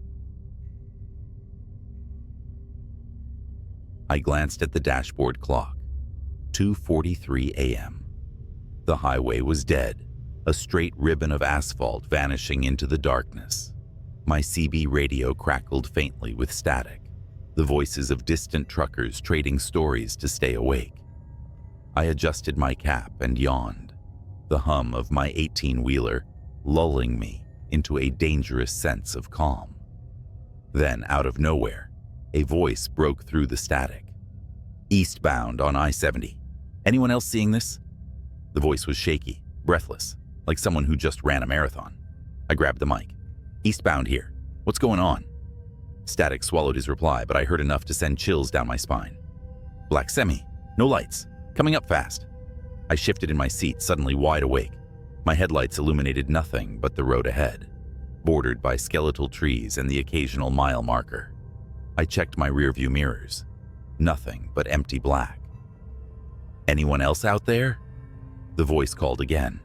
I glanced at the dashboard clock. 2:43 a.m. The highway was dead, a straight ribbon of asphalt vanishing into the darkness. My CB radio crackled faintly with static, the voices of distant truckers trading stories to stay awake. I adjusted my cap and yawned, the hum of my 18-wheeler lulling me into a dangerous sense of calm. Then, out of nowhere, a voice broke through the static. "Eastbound on I-70. Anyone else seeing this?" The voice was shaky, breathless, like someone who just ran a marathon. I grabbed the mic. "Eastbound here. What's going on?" Static swallowed his reply, but I heard enough to send chills down my spine. "Black semi. No lights. Coming up fast." I shifted in my seat, suddenly wide awake. My headlights illuminated nothing but the road ahead, bordered by skeletal trees and the occasional mile marker. I checked my rearview mirrors. Nothing but empty black. "Anyone else out there?" The voice called again,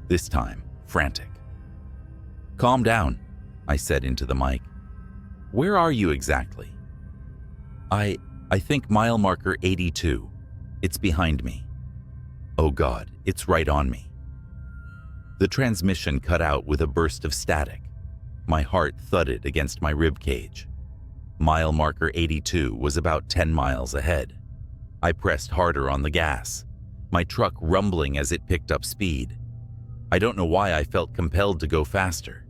this time frantic. "Calm down," I said into the mic. "Where are you exactly?" I think mile marker 82. It's behind me." "Oh God, it's right on me." The transmission cut out with a burst of static. My heart thudded against my rib cage. Mile marker 82 was about 10 miles ahead. I pressed harder on the gas, my truck rumbling as it picked up speed. I don't know why I felt compelled to go faster.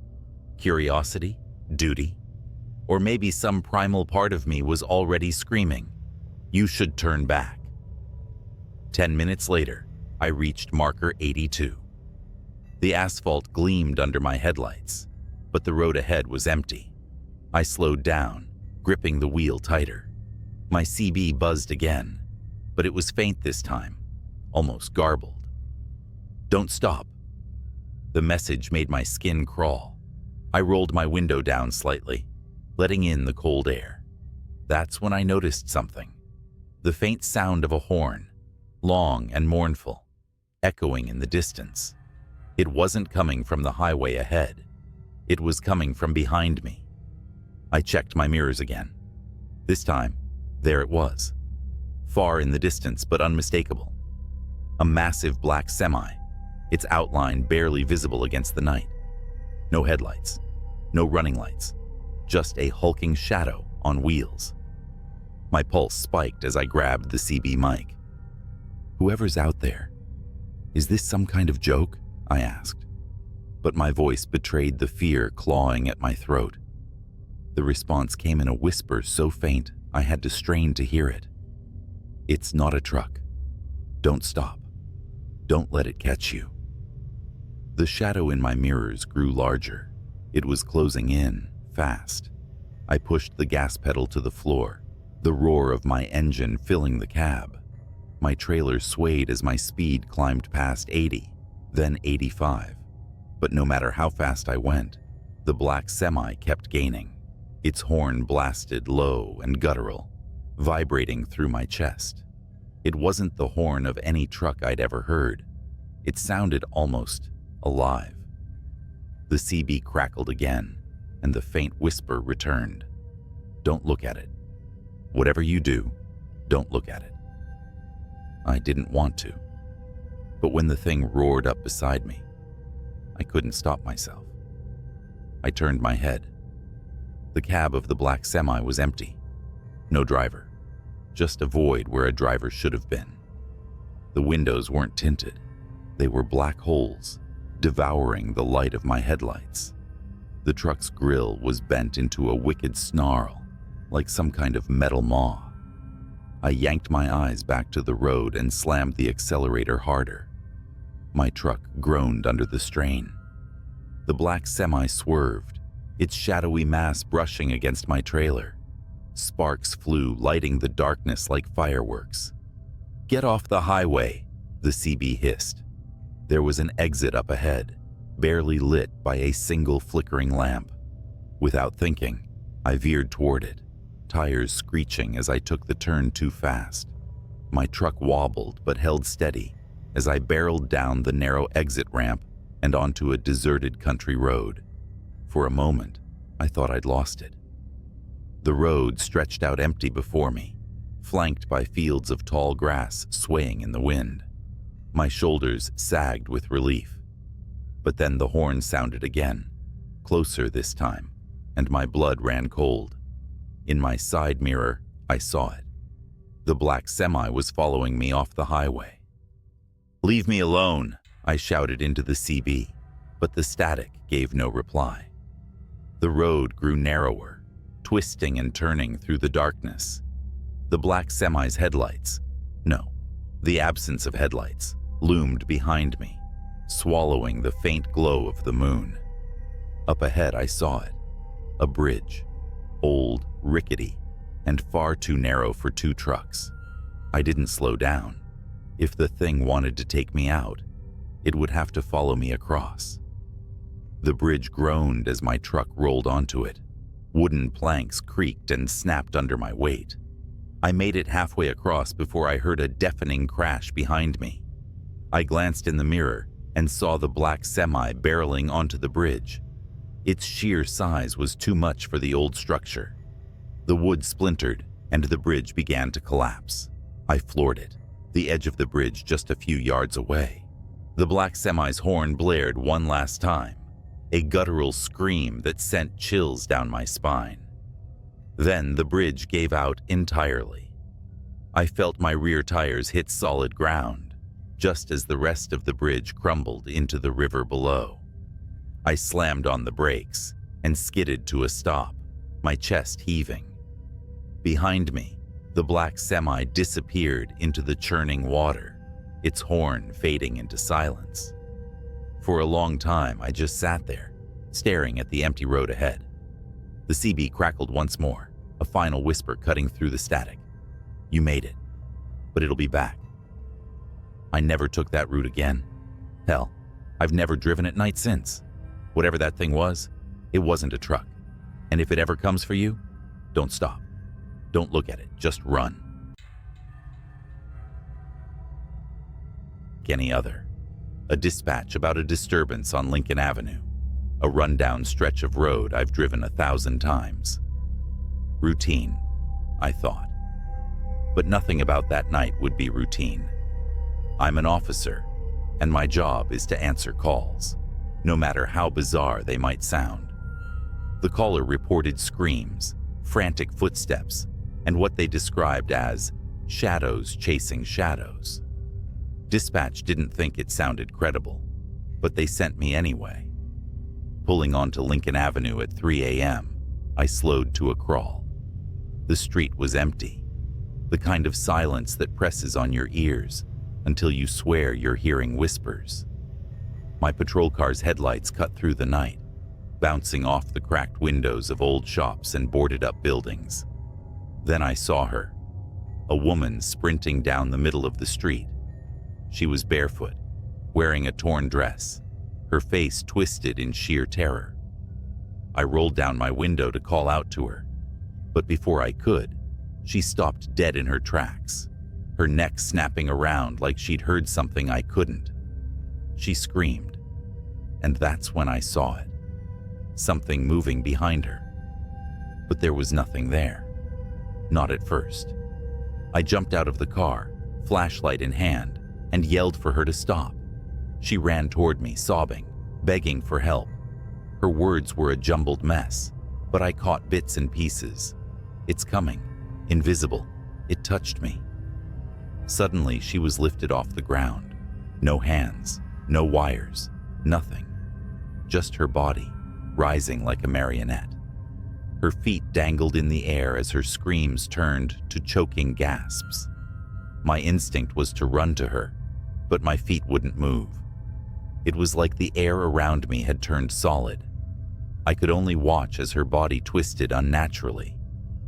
Curiosity? Duty? Or maybe some primal part of me was already screaming, "You should turn back." 10 minutes later, I reached marker 82. The asphalt gleamed under my headlights, but the road ahead was empty. I slowed down, gripping the wheel tighter. My CB buzzed again, but it was faint this time, almost garbled. "Don't stop." The message made my skin crawl. I rolled my window down slightly, letting in the cold air. That's when I noticed something. The faint sound of a horn, long and mournful, echoing in the distance. It wasn't coming from the highway ahead. It was coming from behind me. I checked my mirrors again. This time, there it was. Far in the distance, but unmistakable. A massive black semi, its outline barely visible against the night. No headlights, no running lights, just a hulking shadow on wheels. My pulse spiked as I grabbed the CB mic. "Whoever's out there, is this some kind of joke?" I asked. But my voice betrayed the fear clawing at my throat. The response came in a whisper so faint I had to strain to hear it. "It's not a truck. Don't stop. Don't let it catch you." The shadow in my mirrors grew larger. It was closing in, fast. I pushed the gas pedal to the floor, the roar of my engine filling the cab. My trailer swayed as my speed climbed past 80, then 85. But no matter how fast I went, the black semi kept gaining. Its horn blasted low and guttural, vibrating through my chest. It wasn't the horn of any truck I'd ever heard. It sounded almost alive. The CB crackled again, and the faint whisper returned. "Don't look at it. Whatever you do, don't look at it." I didn't want to, but when the thing roared up beside me, I couldn't stop myself. I turned my head. The cab of the black semi was empty. No driver, just a void where a driver should have been. The windows weren't tinted. They were black holes, devouring the light of my headlights. The truck's grille was bent into a wicked snarl, like some kind of metal maw. I yanked my eyes back to the road and slammed the accelerator harder. My truck groaned under the strain. The black semi swerved, its shadowy mass brushing against my trailer. Sparks flew, lighting the darkness like fireworks. "Get off the highway," the CB hissed. There was an exit up ahead, barely lit by a single flickering lamp. Without thinking, I veered toward it, tires screeching as I took the turn too fast. My truck wobbled but held steady as I barreled down the narrow exit ramp and onto a deserted country road. For a moment, I thought I'd lost it. The road stretched out empty before me, flanked by fields of tall grass swaying in the wind. My shoulders sagged with relief. But then the horn sounded again, closer this time, and my blood ran cold. In my side mirror, I saw it. The black semi was following me off the highway. "Leave me alone," I shouted into the CB, but the static gave no reply. The road grew narrower, twisting and turning through the darkness. The black semi's headlights, no, the absence of headlights, loomed behind me, swallowing the faint glow of the moon. Up ahead I saw it, a bridge, old, rickety, and far too narrow for two trucks. I didn't slow down. If the thing wanted to take me out, it would have to follow me across. The bridge groaned as my truck rolled onto it, Wooden planks creaked and snapped under my weight. I made it halfway across before I heard a deafening crash behind me. I glanced in the mirror and saw the black semi barreling onto the bridge. Its sheer size was too much for the old structure. The wood splintered and the bridge began to collapse. I floored it, the edge of the bridge just a few yards away. The black semi's horn blared one last time, a guttural scream that sent chills down my spine. Then the bridge gave out entirely. I felt my rear tires hit solid ground, just as the rest of the bridge crumbled into the river below. I slammed on the brakes and skidded to a stop, my chest heaving. Behind me, the black semi disappeared into the churning water, its horn fading into silence. For a long time, I just sat there, staring at the empty road ahead. The CB crackled once more, a final whisper cutting through the static. "You made it, but it'll be back." I never took that route again. Hell, I've never driven at night since. Whatever that thing was, it wasn't a truck. And if it ever comes for you, don't stop. Don't look at it, just run. Any other. A dispatch about a disturbance on Lincoln Avenue. A rundown stretch of road I've driven 1,000 times. Routine, I thought. But nothing about that night would be routine. I'm an officer, and my job is to answer calls, no matter how bizarre they might sound. The caller reported screams, frantic footsteps, and what they described as shadows chasing shadows. Dispatch didn't think it sounded credible, but they sent me anyway. Pulling onto Lincoln Avenue at 3 a.m., I slowed to a crawl. The street was empty, the kind of silence that presses on your ears until you swear you're hearing whispers. My patrol car's headlights cut through the night, bouncing off the cracked windows of old shops and boarded-up buildings. Then I saw her, a woman sprinting down the middle of the street. She was barefoot, wearing a torn dress, her face twisted in sheer terror. I rolled down my window to call out to her, but before I could, she stopped dead in her tracks, her neck snapping around like she'd heard something I couldn't. She screamed, and that's when I saw it. Something moving behind her. But there was nothing there. Not at first. I jumped out of the car, flashlight in hand, and yelled for her to stop. She ran toward me, sobbing, begging for help. Her words were a jumbled mess, but I caught bits and pieces. "It's coming. Invisible. It touched me." Suddenly, she was lifted off the ground. No hands, no wires, nothing. Just her body, rising like a marionette. Her feet dangled in the air as her screams turned to choking gasps. My instinct was to run to her, but my feet wouldn't move. It was like the air around me had turned solid. I could only watch as her body twisted unnaturally,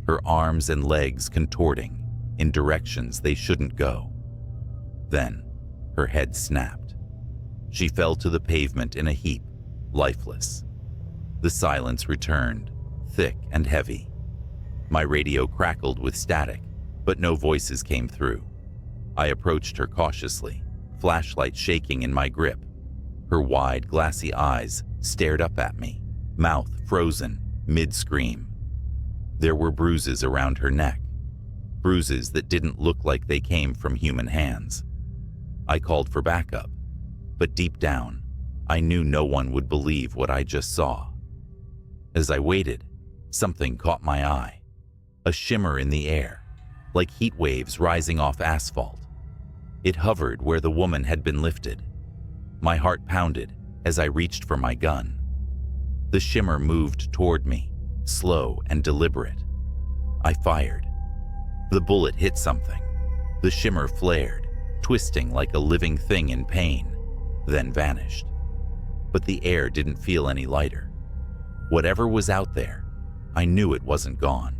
her arms and legs contorting in directions they shouldn't go. Then, her head snapped. She fell to the pavement in a heap, lifeless. The silence returned, thick and heavy. My radio crackled with static, but no voices came through. I approached her cautiously, flashlight shaking in my grip. Her wide, glassy eyes stared up at me, mouth frozen, mid-scream. There were bruises around her neck, bruises that didn't look like they came from human hands. I called for backup, but deep down, I knew no one would believe what I just saw. As I waited, something caught my eye, a shimmer in the air, like heat waves rising off asphalt. It hovered where the woman had been lifted. My heart pounded as I reached for my gun. The shimmer moved toward me, slow and deliberate. I fired. The bullet hit something. The shimmer flared, twisting like a living thing in pain, then vanished. But the air didn't feel any lighter. Whatever was out there, I knew it wasn't gone.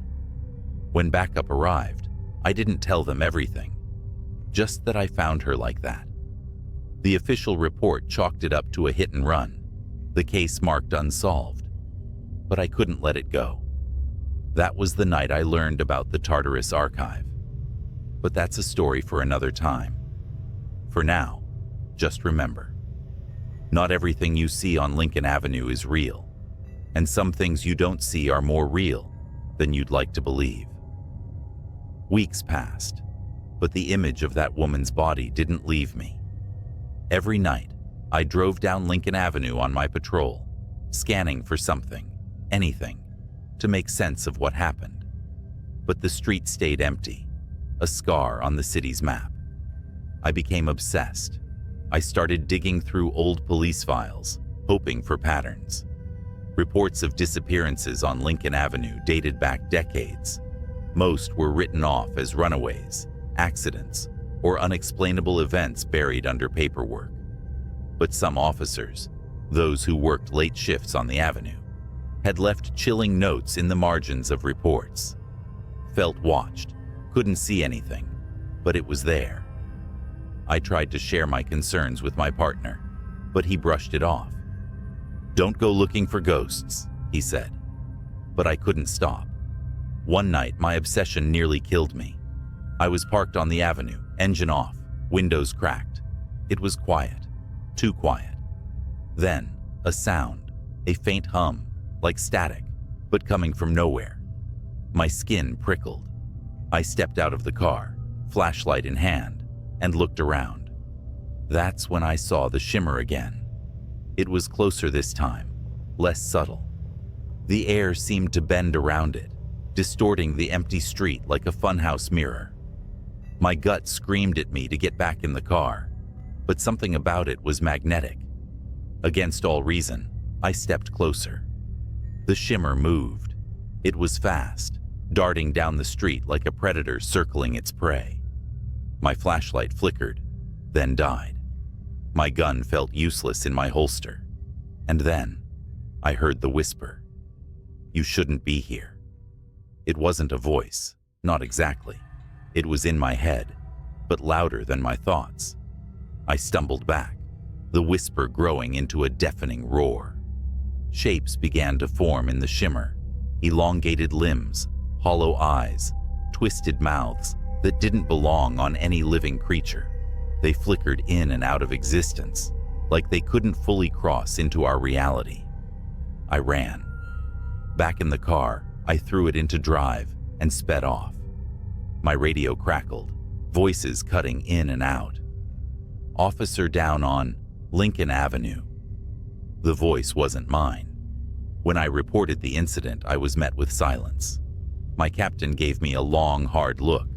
When backup arrived, I didn't tell them everything, just that I found her like that. The official report chalked it up to a hit and run, the case marked unsolved. But I couldn't let it go. That was the night I learned about the Tartarus Archive. But that's a story for another time. For now, just remember, not everything you see on Lincoln Avenue is real, and some things you don't see are more real than you'd like to believe. Weeks passed, but the image of that woman's body didn't leave me. Every night, I drove down Lincoln Avenue on my patrol, scanning for something, anything, to make sense of what happened. But the street stayed empty, a scar on the city's map. I became obsessed. I started digging through old police files, hoping for patterns. Reports of disappearances on Lincoln Avenue dated back decades. Most were written off as runaways, accidents, or unexplainable events buried under paperwork. But some officers, those who worked late shifts on the avenue, had left chilling notes in the margins of reports. Felt watched, couldn't see anything, but it was there. I tried to share my concerns with my partner, but he brushed it off. "Don't go looking for ghosts," he said. But I couldn't stop. One night, my obsession nearly killed me. I was parked on the avenue, engine off, windows cracked. It was quiet, too quiet. Then, a sound, a faint hum, like static, but coming from nowhere. My skin prickled. I stepped out of the car, flashlight in hand, and looked around. That's when I saw the shimmer again. It was closer this time, less subtle. The air seemed to bend around it, distorting the empty street like a funhouse mirror. My gut screamed at me to get back in the car, but something about it was magnetic. Against all reason, I stepped closer. The shimmer moved. It was fast, darting down the street like a predator circling its prey. My flashlight flickered, then died. My gun felt useless in my holster. And then, I heard the whisper. "You shouldn't be here." It wasn't a voice, not exactly. It was in my head, but louder than my thoughts. I stumbled back, the whisper growing into a deafening roar. Shapes began to form in the shimmer, elongated limbs, hollow eyes, twisted mouths that didn't belong on any living creature. They flickered in and out of existence, like they couldn't fully cross into our reality. I ran. Back in the car, I threw it into drive and sped off. My radio crackled, voices cutting in and out. "Officer down on Lincoln Avenue." The voice wasn't mine. When I reported the incident, I was met with silence. My captain gave me a long, hard look,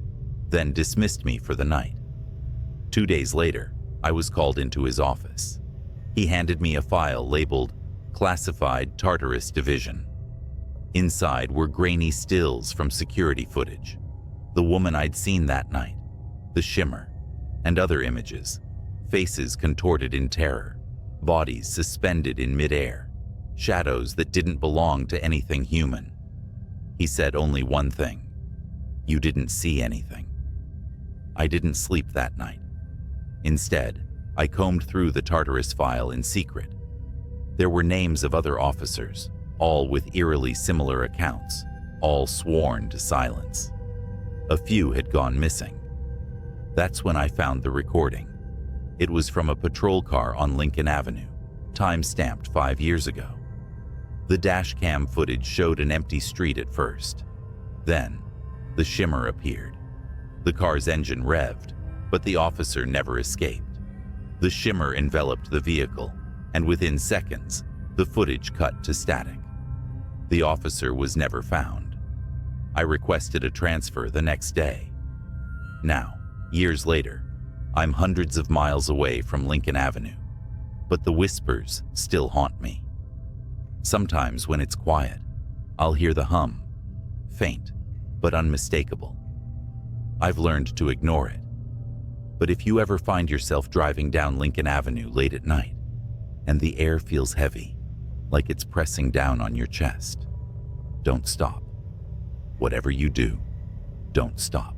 then dismissed me for the night. 2 days later, I was called into his office. He handed me a file labeled Classified Tartarus Division. Inside were grainy stills from security footage, the woman I'd seen that night, the shimmer, and other images, faces contorted in terror, bodies suspended in midair, shadows that didn't belong to anything human. He said only one thing: "You didn't see anything." I didn't sleep that night. Instead, I combed through the Tartarus file in secret. There were names of other officers, all with eerily similar accounts, all sworn to silence. A few had gone missing. That's when I found the recording. It was from a patrol car on Lincoln Avenue, time-stamped 5 years ago. The dash cam footage showed an empty street at first. Then, the shimmer appeared. The car's engine revved, but the officer never escaped. The shimmer enveloped the vehicle, and within seconds, the footage cut to static. The officer was never found. I requested a transfer the next day. Now, years later, I'm hundreds of miles away from Lincoln Avenue, but the whispers still haunt me. Sometimes when it's quiet, I'll hear the hum, faint but unmistakable. I've learned to ignore it. But if you ever find yourself driving down Lincoln Avenue late at night, and the air feels heavy, like it's pressing down on your chest, don't stop. Whatever you do, don't stop.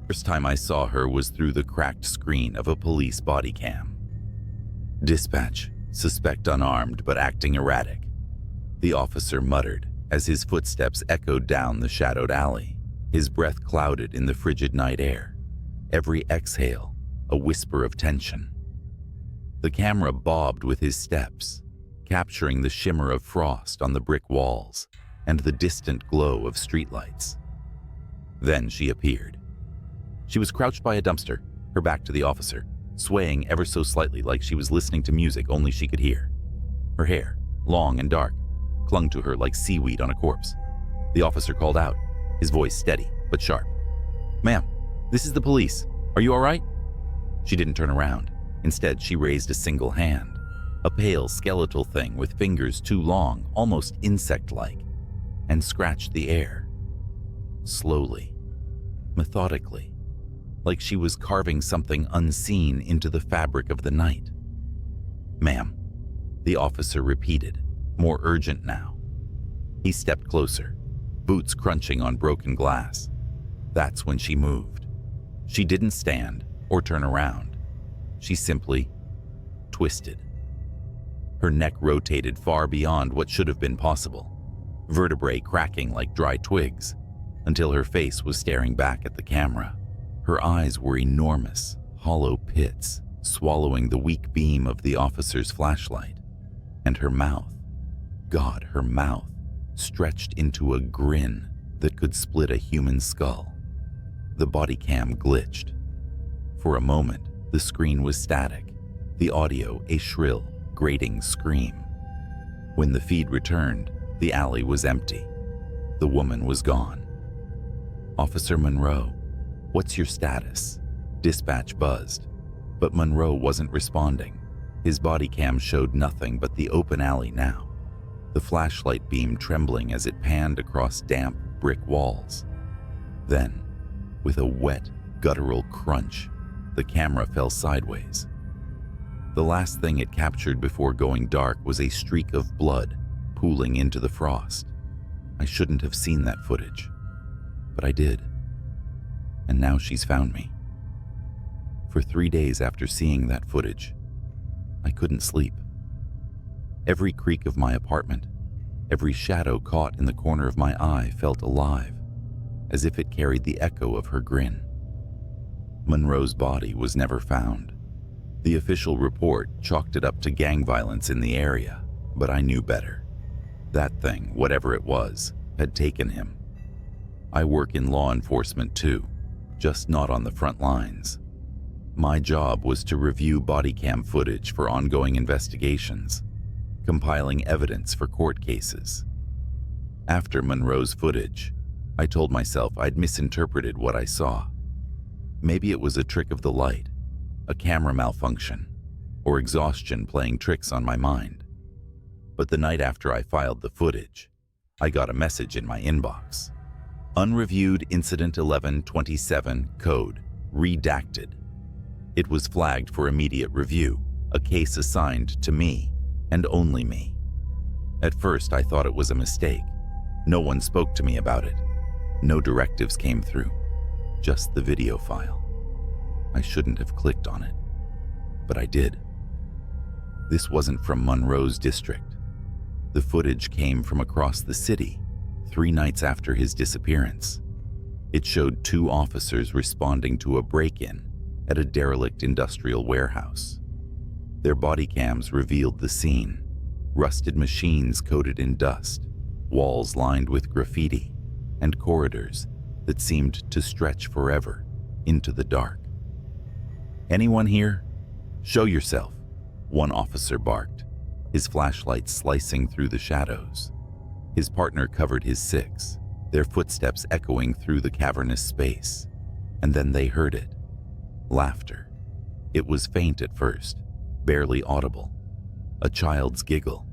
First time I saw her was through the cracked screen of a police body cam. Dispatch, suspect unarmed but acting erratic. the officer muttered as his footsteps echoed down the shadowed alley, his breath clouded in the frigid night air, every exhale a whisper of tension. The camera bobbed with his steps, capturing the shimmer of frost on the brick walls and the distant glow of streetlights. Then she appeared. She was crouched by a dumpster, her back to the officer, swaying ever so slightly like she was listening to music only she could hear. Her hair, long and dark, clung to her like seaweed on a corpse. The officer called out, his voice steady but sharp. "Ma'am, this is the police. Are you all right?" She didn't turn around. Instead, she raised a single hand, a pale skeletal thing with fingers too long, almost insect-like, and scratched the air. Slowly, methodically, like she was carving something unseen into the fabric of the night. "Ma'am," the officer repeated, more urgent now. He stepped closer, boots crunching on broken glass. That's when she moved. She didn't stand or turn around. She simply twisted. Her neck rotated far beyond what should have been possible, vertebrae cracking like dry twigs, until her face was staring back at the camera. Her eyes were enormous, hollow pits, swallowing the weak beam of the officer's flashlight. And her mouth, God, her mouth, stretched into a grin that could split a human skull. The body cam glitched. For a moment, the screen was static, the audio a shrill, grating scream. When the feed returned, the alley was empty. The woman was gone. "Officer Monroe, what's your status?" Dispatch buzzed, but Monroe wasn't responding. His body cam showed nothing but the open alley now, the flashlight beam trembling as it panned across damp brick walls. Then, with a wet, guttural crunch, the camera fell sideways. The last thing it captured before going dark was a streak of blood pooling into the frost. I shouldn't have seen that footage, but I did. And now she's found me. For 3 days after seeing that footage, I couldn't sleep. Every creak of my apartment, every shadow caught in the corner of my eye felt alive, as if it carried the echo of her grin. Monroe's body was never found. The official report chalked it up to gang violence in the area, but I knew better. That thing, whatever it was, had taken him. I work in law enforcement too, just not on the front lines. My job was to review body cam footage for ongoing investigations, compiling evidence for court cases. After Monroe's footage, I told myself I'd misinterpreted what I saw. Maybe it was a trick of the light, a camera malfunction, or exhaustion playing tricks on my mind. But the night after I filed the footage, I got a message in my inbox. Unreviewed Incident 1127 code, redacted. It was flagged for immediate review, a case assigned to me, and only me. At first, I thought it was a mistake. No one spoke to me about it. No directives came through, just the video file. I shouldn't have clicked on it, but I did. This wasn't from Monroe's district. The footage came from across the city, 3 nights after his disappearance. It showed 2 officers responding to a break-in at a derelict industrial warehouse. Their body cams revealed the scene, rusted machines coated in dust, walls lined with graffiti, and corridors that seemed to stretch forever into the dark. "Anyone here? Show yourself," one officer barked, his flashlight slicing through the shadows. His partner covered his 6, their footsteps echoing through the cavernous space. And then they heard it. Laughter. It was faint at first, barely audible. A child's giggle.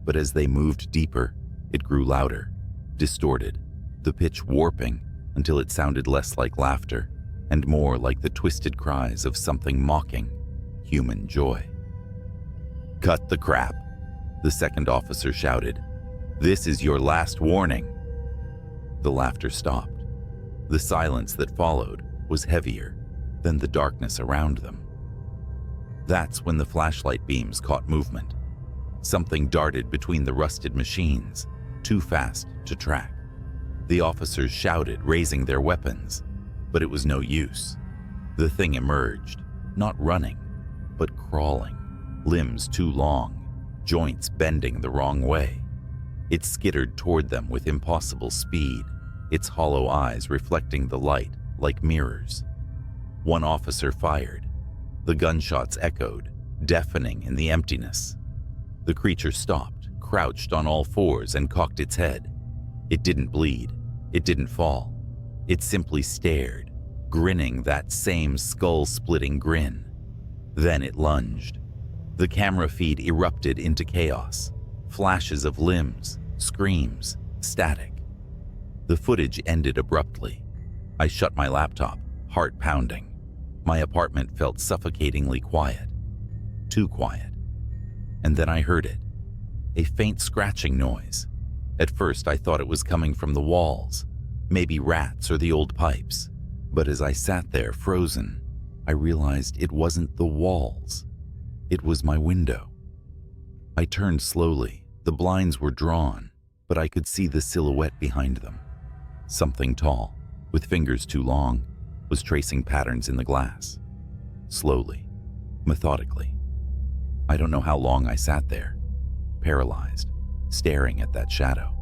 But as they moved deeper, it grew louder, distorted, the pitch warping until it sounded less like laughter and more like the twisted cries of something mocking human joy. "Cut the crap," the second officer shouted. "This is your last warning." The laughter stopped. The silence that followed was heavier than the darkness around them. That's when the flashlight beams caught movement. Something darted between the rusted machines, too fast to track. The officers shouted, raising their weapons, but it was no use. The thing emerged, not running, but crawling, limbs too long, joints bending the wrong way. It skittered toward them with impossible speed, its hollow eyes reflecting the light like mirrors. One officer fired. The gunshots echoed, deafening in the emptiness. The creature stopped, crouched on all fours, and cocked its head. It didn't bleed. It didn't fall. It simply stared, grinning that same skull-splitting grin. Then it lunged. The camera feed erupted into chaos. Flashes of limbs, screams, static. The footage ended abruptly. I shut my laptop, heart pounding. My apartment felt suffocatingly quiet. Too quiet. And then I heard it. A faint scratching noise. At first I thought it was coming from the walls, maybe rats or the old pipes. But as I sat there frozen, I realized it wasn't the walls. It was my window. I turned slowly. The blinds were drawn, but I could see the silhouette behind them. Something tall, with fingers too long, was tracing patterns in the glass. Slowly, methodically. I don't know how long I sat there, paralyzed, staring at that shadow.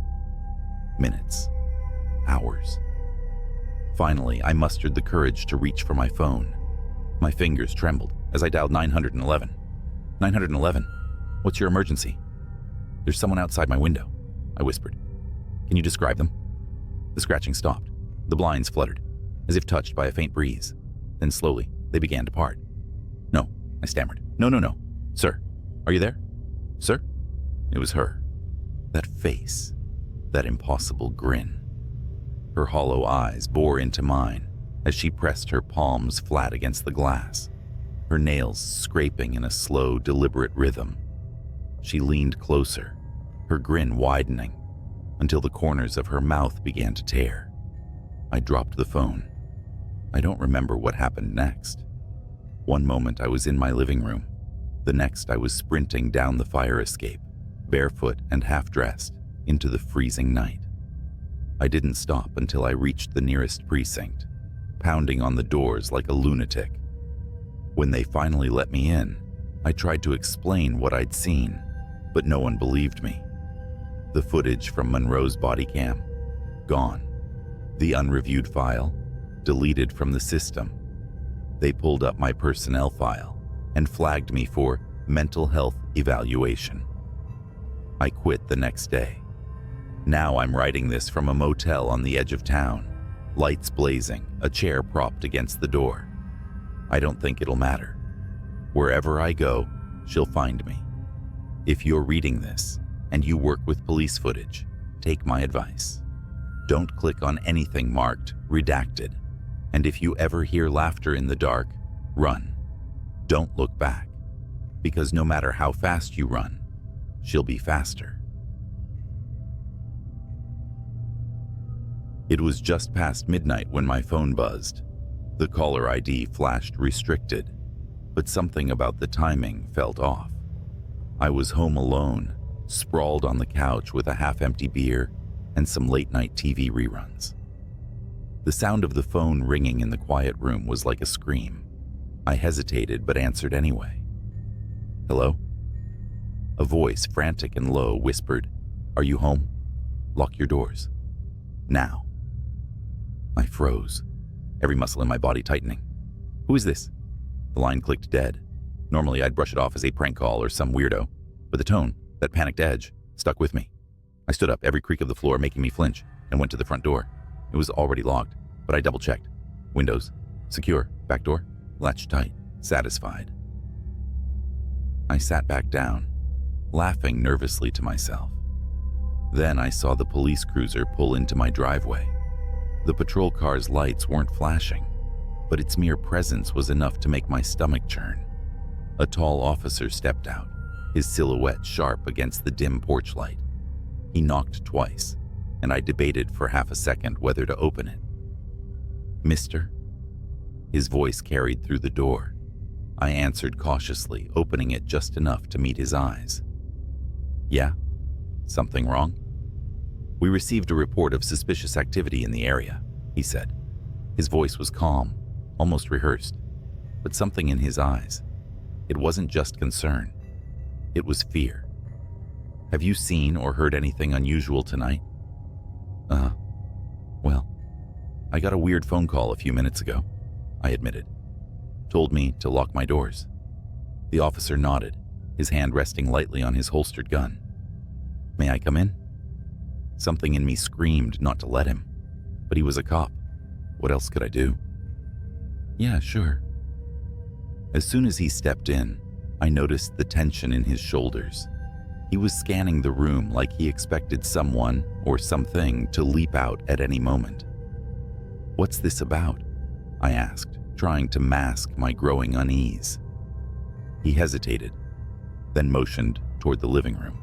Minutes, hours. Finally, I mustered the courage to reach for my phone. My fingers trembled as I dialed 911. 911, what's your emergency? There's someone outside my window, I whispered. Can you describe them? The scratching stopped. The blinds fluttered, as if touched by a faint breeze. Then slowly, they began to part. No, I stammered. No. Sir, are you there? Sir? It was her. That face, that impossible grin. Her hollow eyes bore into mine as she pressed her palms flat against the glass, her nails scraping in a slow, deliberate rhythm. She leaned closer, her grin widening, until the corners of her mouth began to tear. I dropped the phone. I don't remember what happened next. One moment I was in my living room. The next I was sprinting down the fire escape, barefoot and half-dressed, into the freezing night. I didn't stop until I reached the nearest precinct, pounding on the doors like a lunatic. When they finally let me in, I tried to explain what I'd seen, but no one believed me. The footage from Monroe's body cam, gone. The unreviewed file, deleted from the system. They pulled up my personnel file and flagged me for mental health evaluation. I quit the next day. Now I'm writing this from a motel on the edge of town, lights blazing, a chair propped against the door. I don't think it'll matter. Wherever I go, she'll find me. If you're reading this and you work with police footage, take my advice. Don't click on anything marked redacted. And if you ever hear laughter in the dark, run. Don't look back, because no matter how fast you run, she'll be faster. It was just past midnight when my phone buzzed. The caller ID flashed restricted, but something about the timing felt off. I was home alone, sprawled on the couch with a half-empty beer and some late-night TV reruns. The sound of the phone ringing in the quiet room was like a scream. I hesitated but answered anyway. Hello? A voice, frantic and low, whispered, "Are you home? Lock your doors. Now." I froze, every muscle in my body tightening. Who is this? The line clicked dead. Normally I'd brush it off as a prank call or some weirdo, but the tone, that panicked edge, stuck with me. I stood up, every creak of the floor making me flinch, and went to the front door. It was already locked, but I double-checked. Windows, secure, back door, latched tight, satisfied. I sat back down, laughing nervously to myself. Then I saw the police cruiser pull into my driveway. The patrol car's lights weren't flashing, but its mere presence was enough to make my stomach churn. A tall officer stepped out, his silhouette sharp against the dim porch light. He knocked twice, and I debated for half a second whether to open it. "Mister?" His voice carried through the door. I answered cautiously, opening it just enough to meet his eyes. Yeah? Something wrong? We received a report of suspicious activity in the area, he said. His voice was calm, almost rehearsed, but something in his eyes. It wasn't just concern. It was fear. Have you seen or heard anything unusual tonight? Well, I got a weird phone call a few minutes ago, I admitted. Told me to lock my doors. The officer nodded, his hand resting lightly on his holstered gun. May I come in? Something in me screamed not to let him, but he was a cop. What else could I do? Yeah, sure. As soon as he stepped in, I noticed the tension in his shoulders. He was scanning the room like he expected someone or something to leap out at any moment. What's this about? I asked, trying to mask my growing unease. He hesitated, then motioned toward the living room.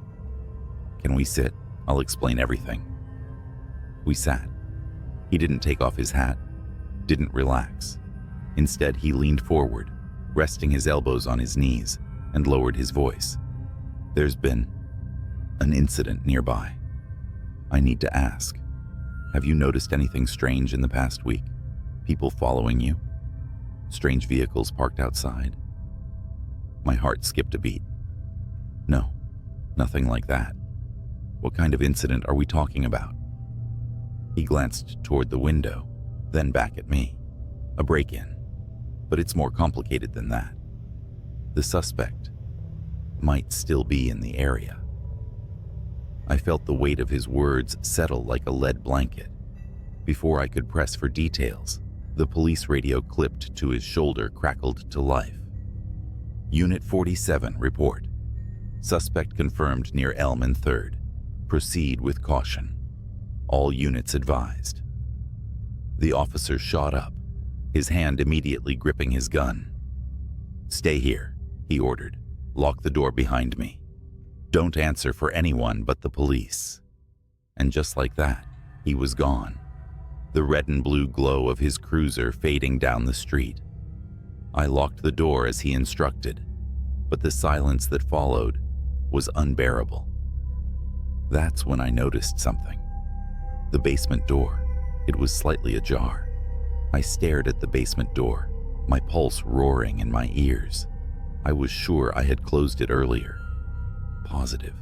Can we sit? I'll explain everything. We sat. He didn't take off his hat, didn't relax. Instead, he leaned forward, resting his elbows on his knees, and lowered his voice. There's been an incident nearby. I need to ask. Have you noticed anything strange in the past week? People following you? Strange vehicles parked outside? My heart skipped a beat. No, nothing like that. What kind of incident are we talking about? He glanced toward the window, then back at me. A break-in. But it's more complicated than that. The suspect might still be in the area. I felt the weight of his words settle like a lead blanket. Before I could press for details, the police radio clipped to his shoulder crackled to life. Unit 47 report. Suspect confirmed near Elm and 3rd. Proceed with caution. All units advised. The officer shot up, his hand immediately gripping his gun. Stay here, he ordered. Lock the door behind me. Don't answer for anyone but the police. And just like that, he was gone, the red and blue glow of his cruiser fading down the street. I locked the door as he instructed, but the silence that followed was unbearable. That's when I noticed something. The basement door. It was slightly ajar. I stared at the basement door, my pulse roaring in my ears. I was sure I had closed it earlier. Positive.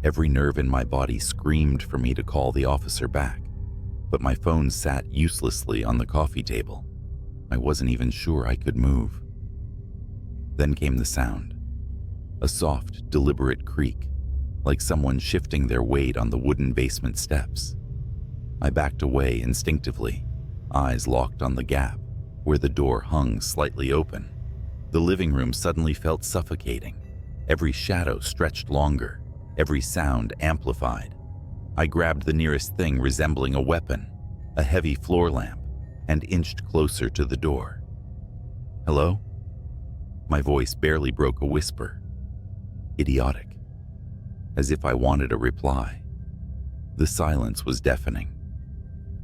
Every nerve in my body screamed for me to call the officer back, but my phone sat uselessly on the coffee table. I wasn't even sure I could move. Then came the sound. A soft, deliberate creak, like someone shifting their weight on the wooden basement steps. I backed away instinctively, eyes locked on the gap where the door hung slightly open. The living room suddenly felt suffocating. Every shadow stretched longer, every sound amplified. I grabbed the nearest thing resembling a weapon, a heavy floor lamp, and inched closer to the door. Hello? My voice barely broke a whisper. Idiotic. As if I wanted a reply. The silence was deafening.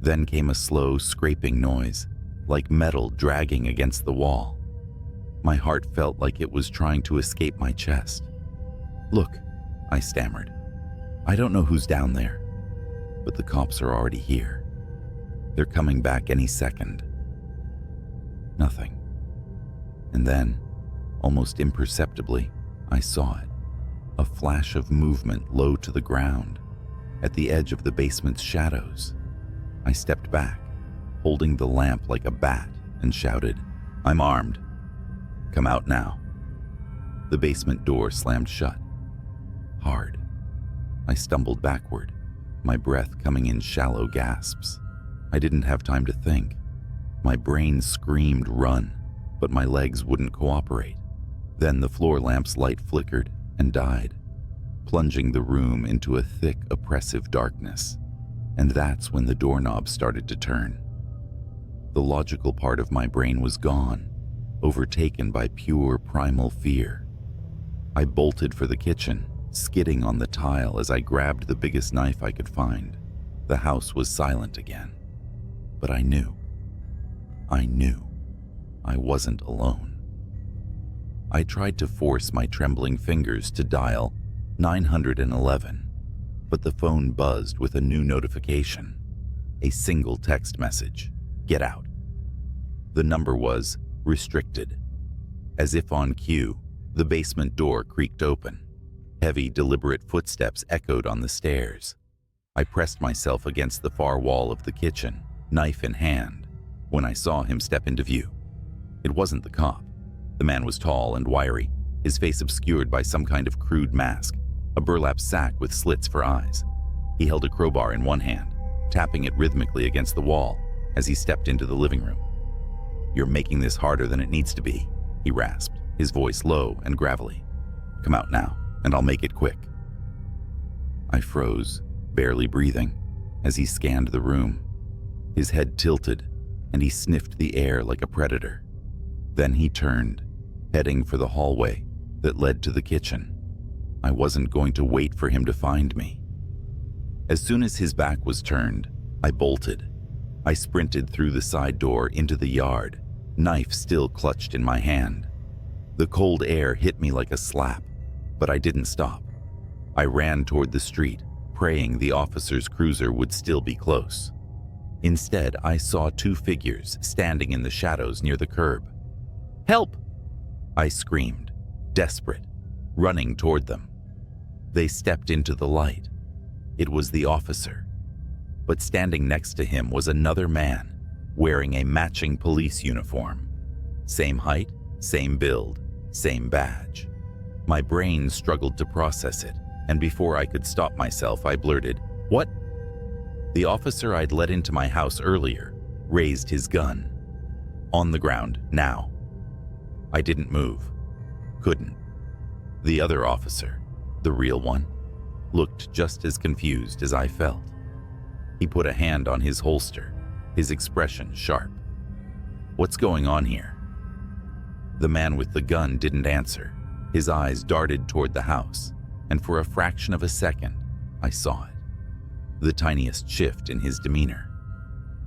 Then came a slow, scraping noise, like metal dragging against the wall. My heart felt like it was trying to escape my chest. Look, I stammered. I don't know who's down there, but the cops are already here. They're coming back any second. Nothing. And then, almost imperceptibly, I saw it. A flash of movement low to the ground, at the edge of the basement's shadows. I stepped back, holding the lamp like a bat, and shouted, I'm armed. Come out now. The basement door slammed shut. Hard. I stumbled backward, my breath coming in shallow gasps. I didn't have time to think. My brain screamed run, but my legs wouldn't cooperate. Then the floor lamp's light flickered and died, plunging the room into a thick, oppressive darkness. And that's when the doorknob started to turn. The logical part of my brain was gone, overtaken by pure primal fear. I bolted for the kitchen, skidding on the tile as I grabbed the biggest knife I could find. The house was silent again. But I knew I wasn't alone. I tried to force my trembling fingers to dial 911, but the phone buzzed with a new notification. A single text message, "Get out." The number was restricted. As if on cue, the basement door creaked open. Heavy, deliberate footsteps echoed on the stairs. I pressed myself against the far wall of the kitchen, knife in hand, when I saw him step into view. It wasn't the cop. The man was tall and wiry, his face obscured by some kind of crude mask, a burlap sack with slits for eyes. He held a crowbar in one hand, tapping it rhythmically against the wall as he stepped into the living room. "You're making this harder than it needs to be," he rasped, his voice low and gravelly. "Come out now, and I'll make it quick." I froze, barely breathing, as he scanned the room. His head tilted, and he sniffed the air like a predator. Then he turned, heading for the hallway that led to the kitchen. I wasn't going to wait for him to find me. As soon as his back was turned, I bolted. I sprinted through the side door into the yard, knife still clutched in my hand. The cold air hit me like a slap, but I didn't stop. I ran toward the street, praying the officer's cruiser would still be close. Instead, I saw two figures standing in the shadows near the curb. "Help!" I screamed, desperate, running toward them. They stepped into the light. It was the officer. But standing next to him was another man, wearing a matching police uniform. Same height, same build, same badge. My brain struggled to process it, and before I could stop myself, I blurted, "What?" The officer I'd let into my house earlier raised his gun. "On the ground, now." I didn't move. Couldn't. The other officer, the real one, looked just as confused as I felt. He put a hand on his holster, his expression sharp. "What's going on here?" The man with the gun didn't answer. His eyes darted toward the house, and for a fraction of a second, I saw it. The tiniest shift in his demeanor.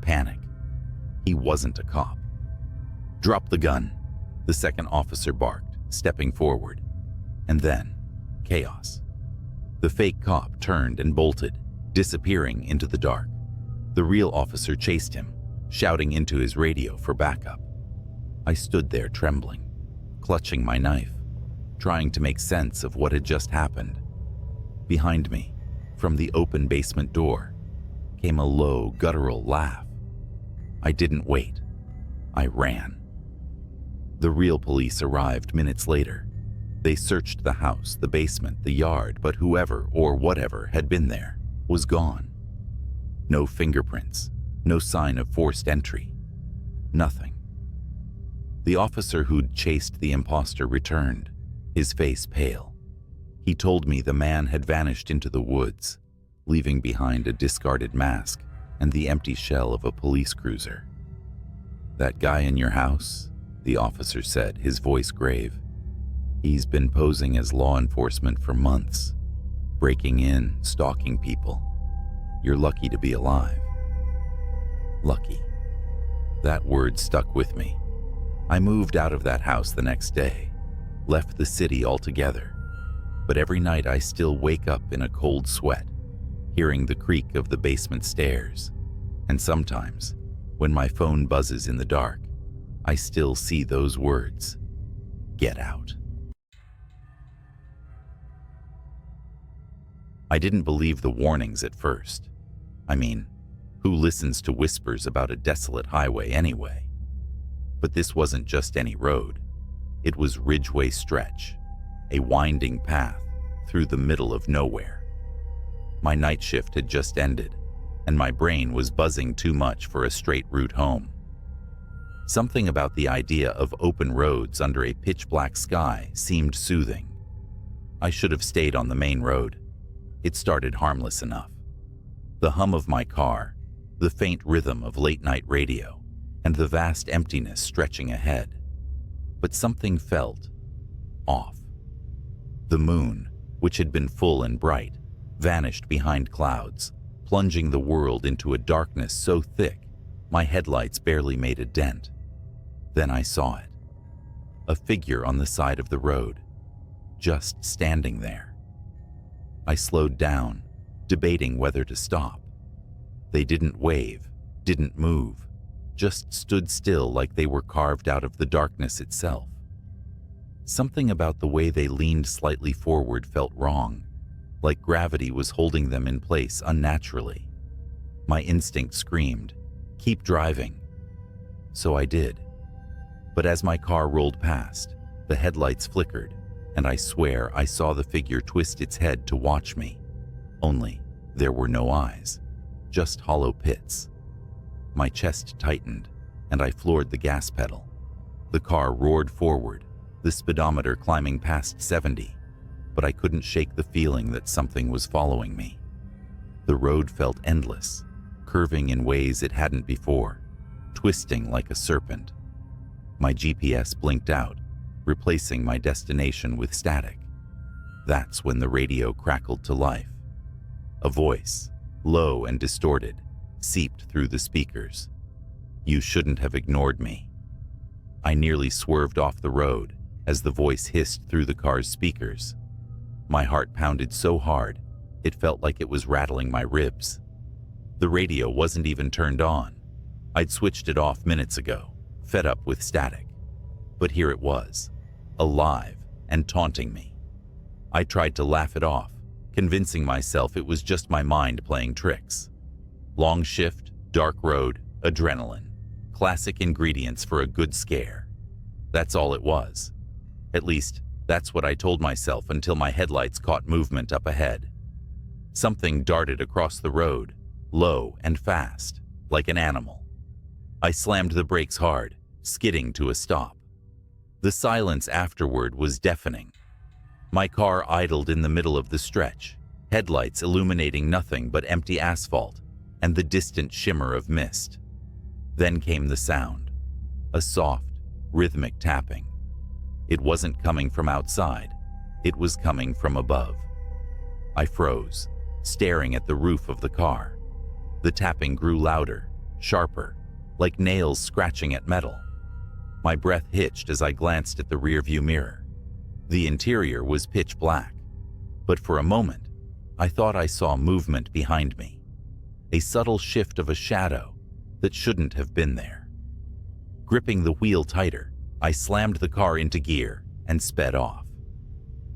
Panic. He wasn't a cop. "Drop the gun," the second officer barked, stepping forward. And then, chaos. The fake cop turned and bolted, disappearing into the dark. The real officer chased him, shouting into his radio for backup. I stood there trembling, clutching my knife, trying to make sense of what had just happened. Behind me, from the open basement door, came a low, guttural laugh. I didn't wait. I ran. The real police arrived minutes later. They searched the house, the basement, the yard, but whoever or whatever had been there was gone. No fingerprints, no sign of forced entry, nothing. The officer who'd chased the imposter returned, his face pale. He told me the man had vanished into the woods, leaving behind a discarded mask and the empty shell of a police cruiser. "That guy in your house?" the officer said, his voice grave. "He's been posing as law enforcement for months, breaking in, stalking people. You're lucky to be alive." Lucky. That word stuck with me. I moved out of that house the next day, left the city altogether. But every night I still wake up in a cold sweat, hearing the creak of the basement stairs. And sometimes, when my phone buzzes in the dark, I still see those words, "Get out." I didn't believe the warnings at first. I mean, who listens to whispers about a desolate highway anyway? But this wasn't just any road. It was Ridgeway Stretch, a winding path through the middle of nowhere. My night shift had just ended, and my brain was buzzing too much for a straight route home. Something about the idea of open roads under a pitch-black sky seemed soothing. I should have stayed on the main road. It started harmless enough. The hum of my car, the faint rhythm of late-night radio, and the vast emptiness stretching ahead. But something felt off. The moon, which had been full and bright, vanished behind clouds, plunging the world into a darkness so thick my headlights barely made a dent. Then I saw it. A figure on the side of the road, just standing there. I slowed down, debating whether to stop. They didn't wave, didn't move, just stood still like they were carved out of the darkness itself. Something about the way they leaned slightly forward felt wrong, like gravity was holding them in place unnaturally. My instinct screamed, "Keep driving." So I did. But as my car rolled past, the headlights flickered, and I swear I saw the figure twist its head to watch me. Only there were no eyes, just hollow pits. My chest tightened, and I floored the gas pedal. The car roared forward, the speedometer climbing past 70, but I couldn't shake the feeling that something was following me. The road felt endless, curving in ways it hadn't before, twisting like a serpent. My GPS blinked out, replacing my destination with static. That's when the radio crackled to life. A voice, low and distorted, seeped through the speakers. "You shouldn't have ignored me." I nearly swerved off the road as the voice hissed through the car's speakers. My heart pounded so hard, it felt like it was rattling my ribs. The radio wasn't even turned on. I'd switched it off minutes ago, fed up with static. But here it was, alive and taunting me. I tried to laugh it off, convincing myself it was just my mind playing tricks. Long shift, dark road, adrenaline. Classic ingredients for a good scare. That's all it was. At least, that's what I told myself until my headlights caught movement up ahead. Something darted across the road, low and fast, like an animal. I slammed the brakes hard, skidding to a stop. The silence afterward was deafening. My car idled in the middle of the stretch, headlights illuminating nothing but empty asphalt and the distant shimmer of mist. Then came the sound, a soft, rhythmic tapping. It wasn't coming from outside, it was coming from above. I froze, staring at the roof of the car. The tapping grew louder, sharper, like nails scratching at metal. My breath hitched as I glanced at the rearview mirror. The interior was pitch black, but for a moment, I thought I saw movement behind me, a subtle shift of a shadow that shouldn't have been there. Gripping the wheel tighter, I slammed the car into gear and sped off.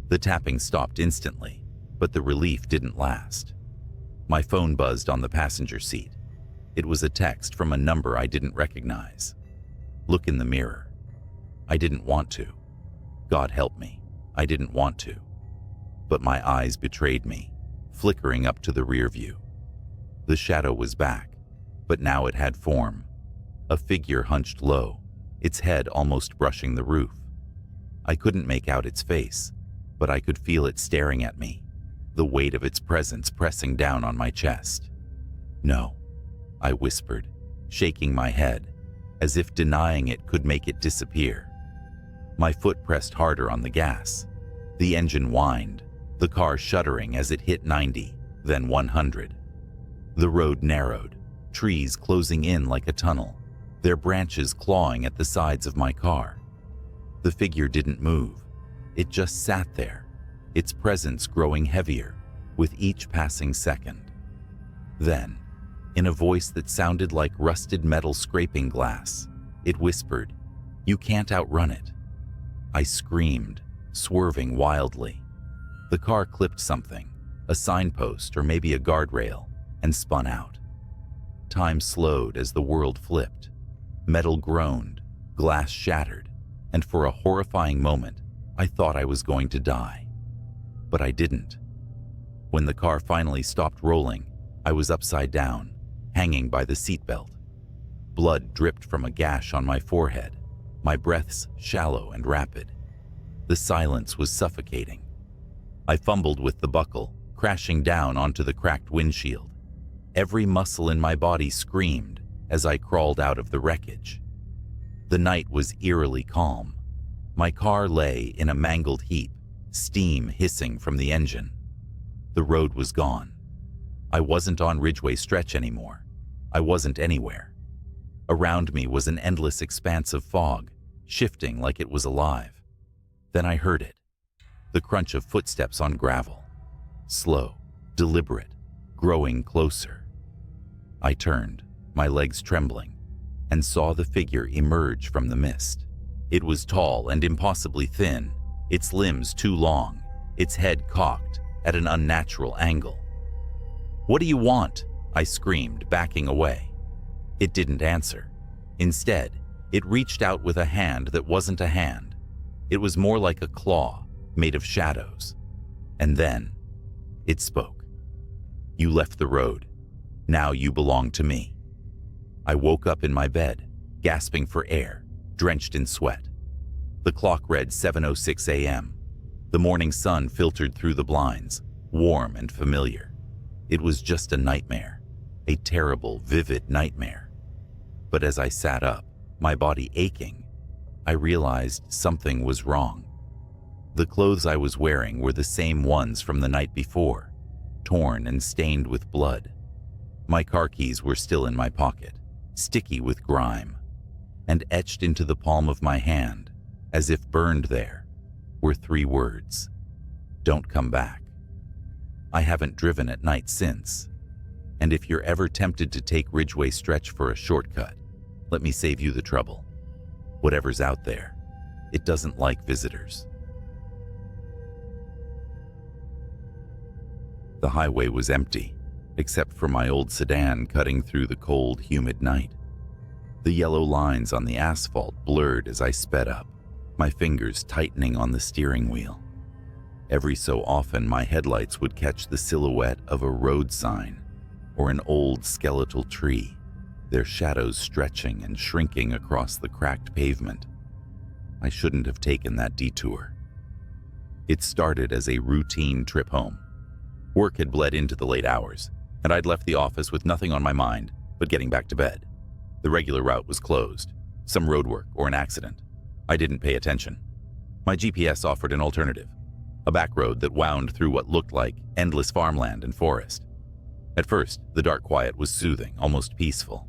The tapping stopped instantly, but the relief didn't last. My phone buzzed on the passenger seat. It was a text from a number I didn't recognize. Look in the mirror. I didn't want to. God help me, I didn't want to. But my eyes betrayed me, flickering up to the rear view. The shadow was back, but now it had form. A figure hunched low, its head almost brushing the roof. I couldn't make out its face, but I could feel it staring at me, the weight of its presence pressing down on my chest. "No," I whispered, shaking my head, as if denying it could make it disappear. My foot pressed harder on the gas. The engine whined, the car shuddering as it hit 90, then 100. The road narrowed, trees closing in like a tunnel, their branches clawing at the sides of my car. The figure didn't move. It just sat there, its presence growing heavier with each passing second. Then, in a voice that sounded like rusted metal scraping glass, it whispered, "You can't outrun it." I screamed, swerving wildly. The car clipped something, a signpost or maybe a guardrail, and spun out. Time slowed as the world flipped. Metal groaned, glass shattered, and for a horrifying moment, I thought I was going to die. But I didn't. When the car finally stopped rolling, I was upside down, hanging by the seatbelt. Blood dripped from a gash on my forehead, my breaths shallow and rapid. The silence was suffocating. I fumbled with the buckle, crashing down onto the cracked windshield. Every muscle in my body screamed as I crawled out of the wreckage. The night was eerily calm. My car lay in a mangled heap, steam hissing from the engine. The road was gone. I wasn't on Ridgeway Stretch anymore. I wasn't anywhere. Around me was an endless expanse of fog, shifting like it was alive. Then I heard it, the crunch of footsteps on gravel. slow, deliberate, growing closer. I turned, my legs trembling, and saw the figure emerge from the mist. It was tall and impossibly thin, its limbs too long, its head cocked at an unnatural angle. "What do you want?" I screamed, backing away. It didn't answer. Instead, it reached out with a hand that wasn't a hand. It was more like a claw, made of shadows. And then, it spoke. "You left the road. Now you belong to me." I woke up in my bed, gasping for air, drenched in sweat. The clock read 7:06 a.m. The morning sun filtered through the blinds, warm and familiar. It was just a nightmare, a terrible, vivid nightmare. But as I sat up, my body aching, I realized something was wrong. The clothes I was wearing were the same ones from the night before, torn and stained with blood. My car keys were still in my pocket, sticky with grime, and etched into the palm of my hand, as if burned there, were 3 words: "Don't come back." I haven't driven at night since, and if you're ever tempted to take Ridgeway Stretch for a shortcut, let me save you the trouble. Whatever's out there, it doesn't like visitors. The highway was empty, except for my old sedan cutting through the cold, humid night. The yellow lines on the asphalt blurred as I sped up, my fingers tightening on the steering wheel. Every so often, my headlights would catch the silhouette of a road sign or an old skeletal tree, their shadows stretching and shrinking across the cracked pavement. I shouldn't have taken that detour. It started as a routine trip home. Work had bled into the late hours, and I'd left the office with nothing on my mind but getting back to bed. The regular route was closed, some roadwork or an accident. I didn't pay attention. My GPS offered an alternative, a back road that wound through what looked like endless farmland and forest. At first, the dark quiet was soothing, almost peaceful.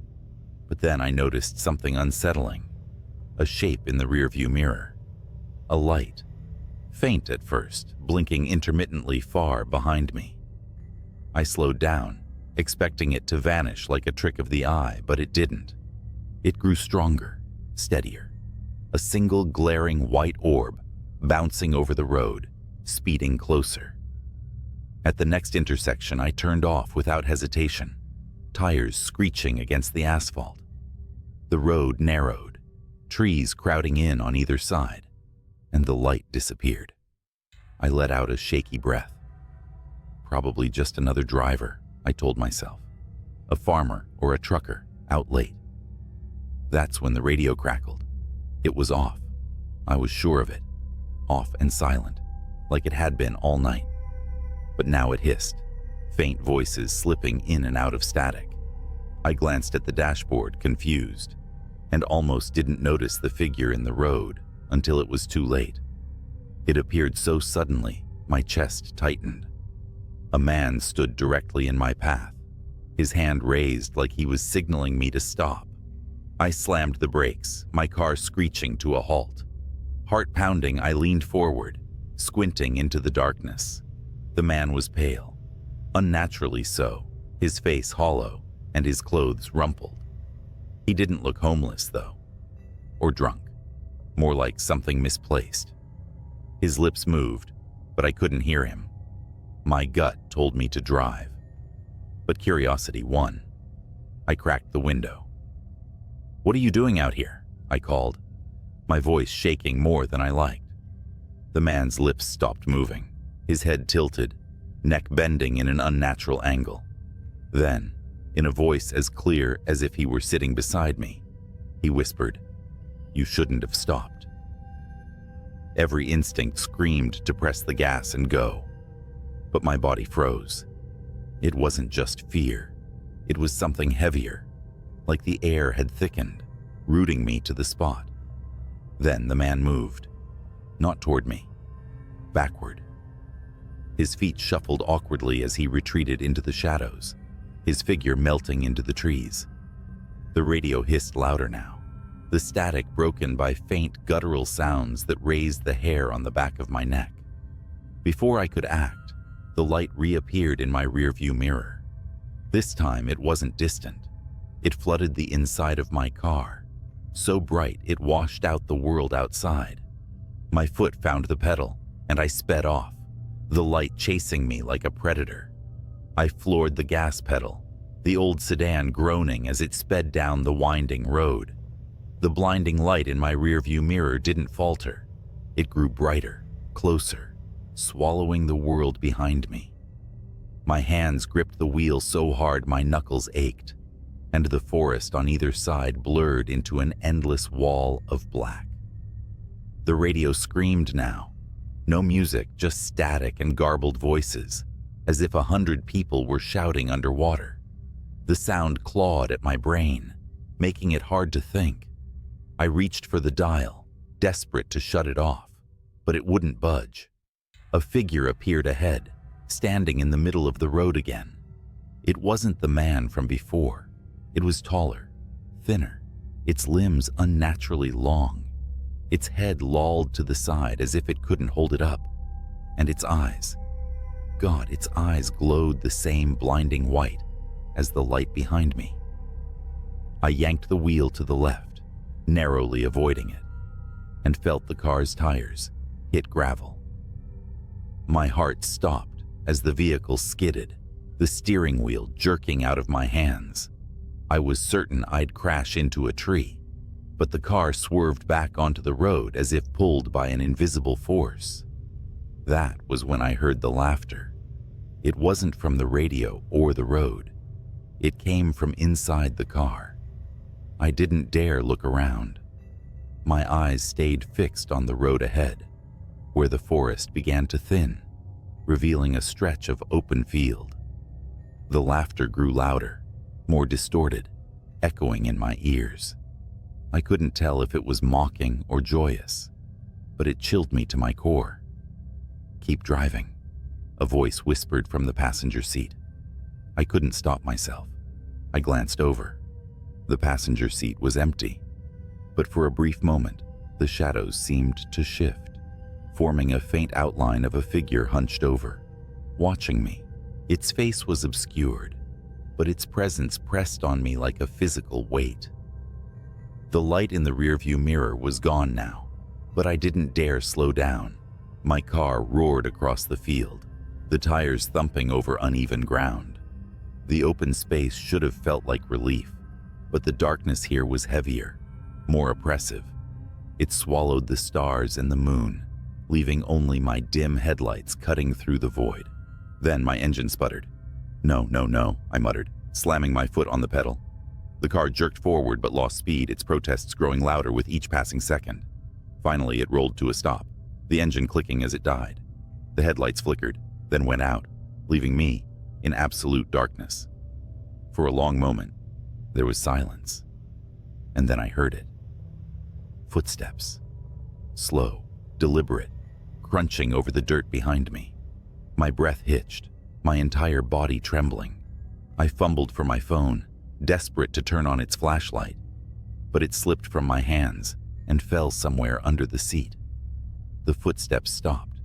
But then I noticed something unsettling, a shape in the rearview mirror, a light, faint at first, blinking intermittently far behind me. I slowed down, expecting it to vanish like a trick of the eye, but it didn't. It grew stronger, steadier, a single glaring white orb bouncing over the road, speeding closer. At the next intersection, I turned off without hesitation, tires screeching against the asphalt. The road narrowed, trees crowding in on either side, and the light disappeared. I let out a shaky breath. Probably just another driver, I told myself. A farmer or a trucker, out late. That's when the radio crackled. It was off. I was sure of it. Off and silent, like it had been all night. But now it hissed, faint voices slipping in and out of static. I glanced at the dashboard, confused, and almost didn't notice the figure in the road until it was too late. It appeared so suddenly, my chest tightened. A man stood directly in my path, his hand raised like he was signaling me to stop. I slammed the brakes, my car screeching to a halt. Heart pounding, I leaned forward, squinting into the darkness. The man was pale, unnaturally so, his face hollow and his clothes rumpled. He didn't look homeless, though, or drunk, more like something misplaced. His lips moved, but I couldn't hear him. My gut told me to drive, but curiosity won. I cracked the window. "What are you doing out here?" I called, my voice shaking more than I liked. The man's lips stopped moving, his head tilted, neck bending in an unnatural angle. Then, in a voice as clear as if he were sitting beside me, he whispered, "You shouldn't have stopped." Every instinct screamed to press the gas and go, but my body froze. It wasn't just fear. It was something heavier, like the air had thickened, rooting me to the spot. Then the man moved, not toward me, backward. His feet shuffled awkwardly as he retreated into the shadows, his figure melting into the trees. The radio hissed louder now, the static broken by faint guttural sounds that raised the hair on the back of my neck. Before I could act, the light reappeared in my rearview mirror. This time it wasn't distant. It flooded the inside of my car, so bright it washed out the world outside. My foot found the pedal, and I sped off, the light chasing me like a predator. I floored the gas pedal, the old sedan groaning as it sped down the winding road. The blinding light in my rearview mirror didn't falter. It grew brighter, closer, swallowing the world behind me. My hands gripped the wheel so hard my knuckles ached, and the forest on either side blurred into an endless wall of black. The radio screamed now. No music, just static and garbled voices, as if 100 people were shouting underwater. The sound clawed at my brain, making it hard to think. I reached for the dial, desperate to shut it off, but it wouldn't budge. A figure appeared ahead, standing in the middle of the road again. It wasn't the man from before. It was taller, thinner, its limbs unnaturally long. Its head lolled to the side as if it couldn't hold it up. And its eyes. God, its eyes glowed the same blinding white as the light behind me. I yanked the wheel to the left, narrowly avoiding it, and felt the car's tires hit gravel. My heart stopped as the vehicle skidded, the steering wheel jerking out of my hands. I was certain I'd crash into a tree, but the car swerved back onto the road as if pulled by an invisible force. That was when I heard the laughter. It wasn't from the radio or the road. It came from inside the car. I didn't dare look around. My eyes stayed fixed on the road ahead, where the forest began to thin, revealing a stretch of open field. The laughter grew louder, more distorted, echoing in my ears. I couldn't tell if it was mocking or joyous, but it chilled me to my core. "Keep driving," a voice whispered from the passenger seat. I couldn't stop myself. I glanced over. The passenger seat was empty, but for a brief moment, the shadows seemed to shift, forming a faint outline of a figure hunched over, watching me. Its face was obscured, but its presence pressed on me like a physical weight. The light in the rearview mirror was gone now, but I didn't dare slow down. My car roared across the field, the tires thumping over uneven ground. The open space should have felt like relief, but the darkness here was heavier, more oppressive. It swallowed the stars and the moon, leaving only my dim headlights cutting through the void. Then my engine sputtered. No, I muttered, slamming my foot on the pedal. The car jerked forward but lost speed, its protests growing louder with each passing second. Finally, it rolled to a stop, the engine clicking as it died. The headlights flickered, then went out, leaving me in absolute darkness. For a long moment, there was silence. And then I heard it. Footsteps. Slow, deliberate, crunching over the dirt behind me. My breath hitched, my entire body trembling. I fumbled for my phone, desperate to turn on its flashlight, but it slipped from my hands and fell somewhere under the seat. The footsteps stopped.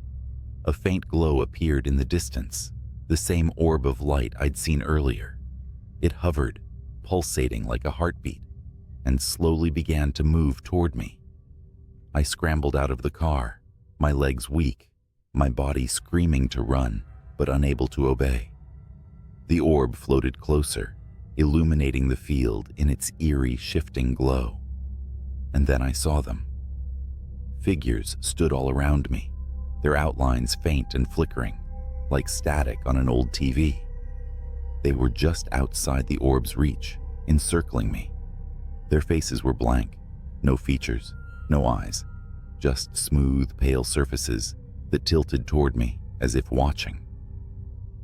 A faint glow appeared in the distance, the same orb of light I'd seen earlier. It hovered, pulsating like a heartbeat, and slowly began to move toward me. I scrambled out of the car, my legs weak, my body screaming to run, but unable to obey. The orb floated closer, illuminating the field in its eerie, shifting glow. And then I saw them. Figures stood all around me, their outlines faint and flickering, like static on an old TV. They were just outside the orb's reach, encircling me. Their faces were blank, no features, no eyes, just smooth, pale surfaces that tilted toward me as if watching.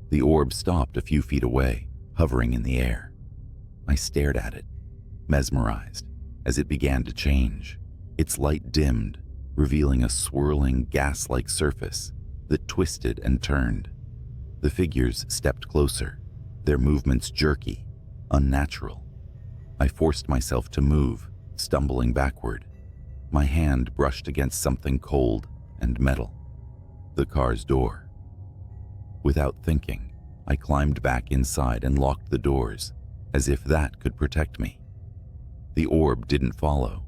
The orb stopped a few feet away, hovering in the air. I stared at it, mesmerized, as it began to change. Its light dimmed, revealing a swirling, gas-like surface that twisted and turned. The figures stepped closer, their movements jerky, unnatural. I forced myself to move, stumbling backward. My hand brushed against something cold and metal. The car's door. Without thinking, I climbed back inside and locked the doors, as if that could protect me. The orb didn't follow.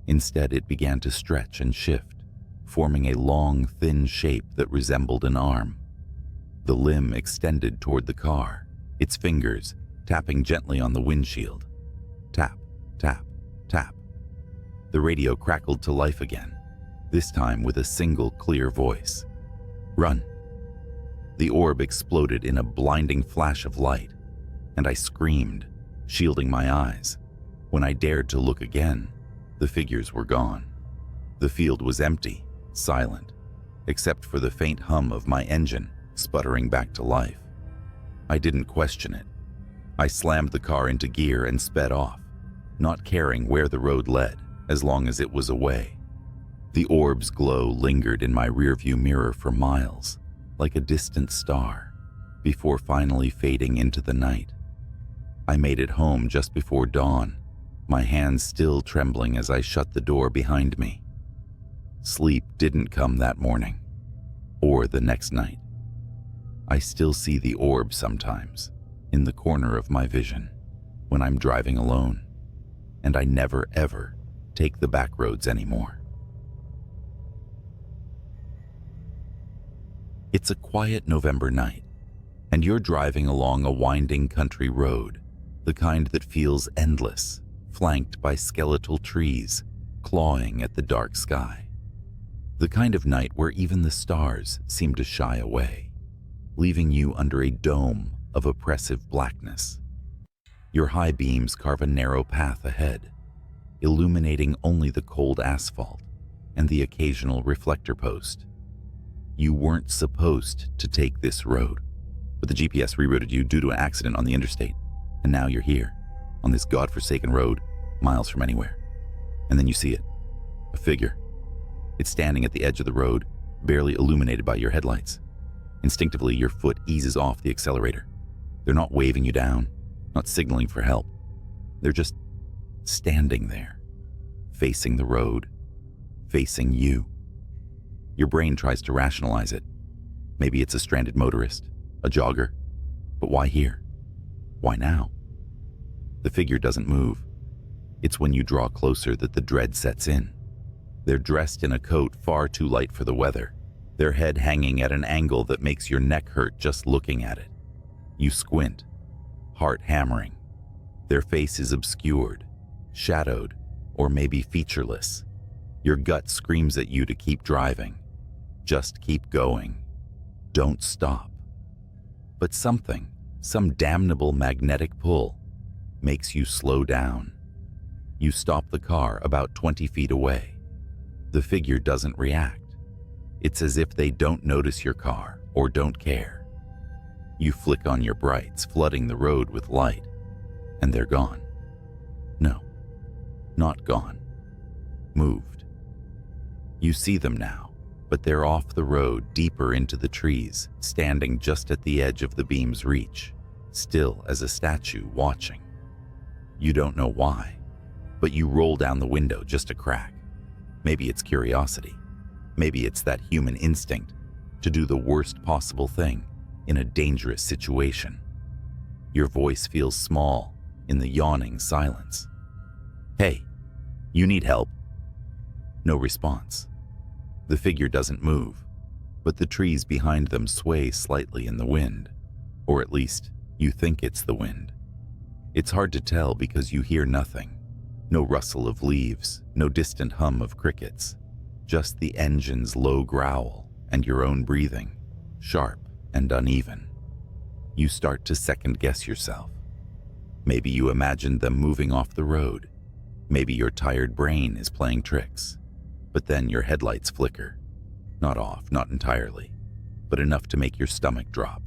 Instead, it began to stretch and shift, forming a long, thin shape that resembled an arm. The limb extended toward the car, its fingers tapping gently on the windshield. Tap, tap, tap. The radio crackled to life again, this time with a single clear voice. Run. The orb exploded in a blinding flash of light, and I screamed, shielding my eyes. When I dared to look again, the figures were gone. The field was empty, silent, except for the faint hum of my engine sputtering back to life. I didn't question it. I slammed the car into gear and sped off, not caring where the road led, as long as it was away. The orb's glow lingered in my rearview mirror for miles, like a distant star, before finally fading into the night. I made it home just before dawn, my hands still trembling as I shut the door behind me. Sleep didn't come that morning, or the next night. I still see the orb sometimes, in the corner of my vision, when I'm driving alone, and I never ever take the back roads anymore. It's a quiet November night, and you're driving along a winding country road, the kind that feels endless, flanked by skeletal trees clawing at the dark sky. The kind of night where even the stars seem to shy away, leaving you under a dome of oppressive blackness. Your high beams carve a narrow path ahead, illuminating only the cold asphalt and the occasional reflector post. You weren't supposed to take this road, but the GPS rerouted you due to an accident on the interstate, and now you're here, on this godforsaken road, miles from anywhere. And then you see it, a figure. It's standing at the edge of the road, barely illuminated by your headlights. Instinctively, your foot eases off the accelerator. They're not waving you down, not signaling for help. They're just standing there, facing the road, facing you. Your brain tries to rationalize it. Maybe it's a stranded motorist, a jogger. But why here? Why now? The figure doesn't move. It's when you draw closer that the dread sets in. They're dressed in a coat far too light for the weather, their head hanging at an angle that makes your neck hurt just looking at it. You squint, heart hammering. Their face is obscured, shadowed, or maybe featureless. Your gut screams at you to keep driving. Just keep going. Don't stop. But something, some damnable magnetic pull, makes you slow down. You stop the car about 20 feet away. The figure doesn't react. It's as if they don't notice your car or don't care. You flick on your brights, flooding the road with light, and they're gone. No, not gone. Moved. You see them now, but they're off the road, deeper into the trees, standing just at the edge of the beam's reach, still as a statue watching. You don't know why, but you roll down the window just a crack. Maybe it's curiosity. Maybe it's that human instinct to do the worst possible thing in a dangerous situation. Your voice feels small in the yawning silence. Hey, you need help? No response. The figure doesn't move, but the trees behind them sway slightly in the wind, or at least you think it's the wind. It's hard to tell because you hear nothing. No rustle of leaves, no distant hum of crickets, just the engine's low growl and your own breathing, sharp and uneven. You start to second-guess yourself. Maybe you imagined them moving off the road. Maybe your tired brain is playing tricks. But then your headlights flicker. Not off, not entirely, but enough to make your stomach drop.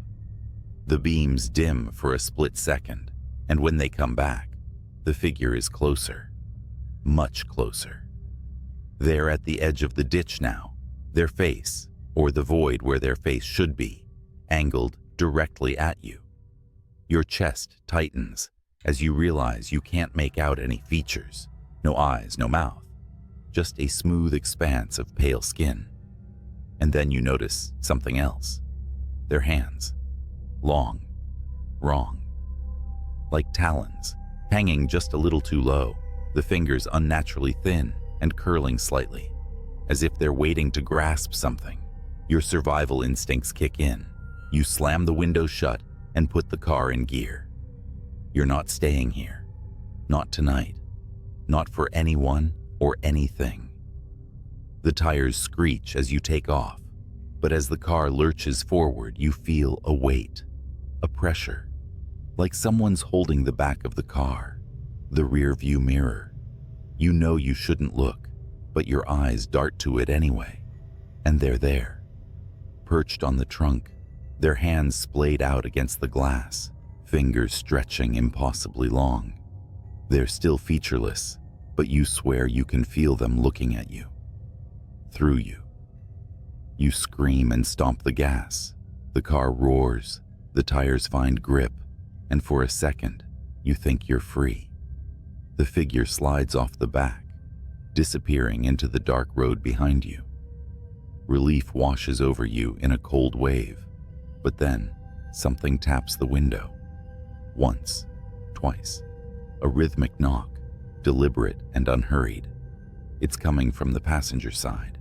The beams dim for a split second, and when they come back, the figure is closer. Much closer. They're at the edge of the ditch now, their face, or the void where their face should be, angled directly at you. Your chest tightens as you realize you can't make out any features. No eyes, no mouth, just a smooth expanse of pale skin. And then you notice something else. Their hands. Long. Wrong. Like talons, hanging just a little too low, the fingers unnaturally thin and curling slightly, as if they're waiting to grasp something. Your survival instincts kick in. You slam the window shut and put the car in gear. You're not staying here. Not tonight. Not for anyone or anything. The tires screech as you take off, but as the car lurches forward, you feel a weight, a pressure, like someone's holding the back of the car, the rear view mirror. You know you shouldn't look, but your eyes dart to it anyway, and they're there, perched on the trunk, their hands splayed out against the glass, fingers stretching impossibly long. They're still featureless, but you swear you can feel them looking at you, through you. You scream and stomp the gas. The car roars, the tires find grip, and for a second, you think you're free. The figure slides off the back, disappearing into the dark road behind you. Relief washes over you in a cold wave, but then something taps the window. Once, twice, a rhythmic knock, deliberate and unhurried. It's coming from the passenger side.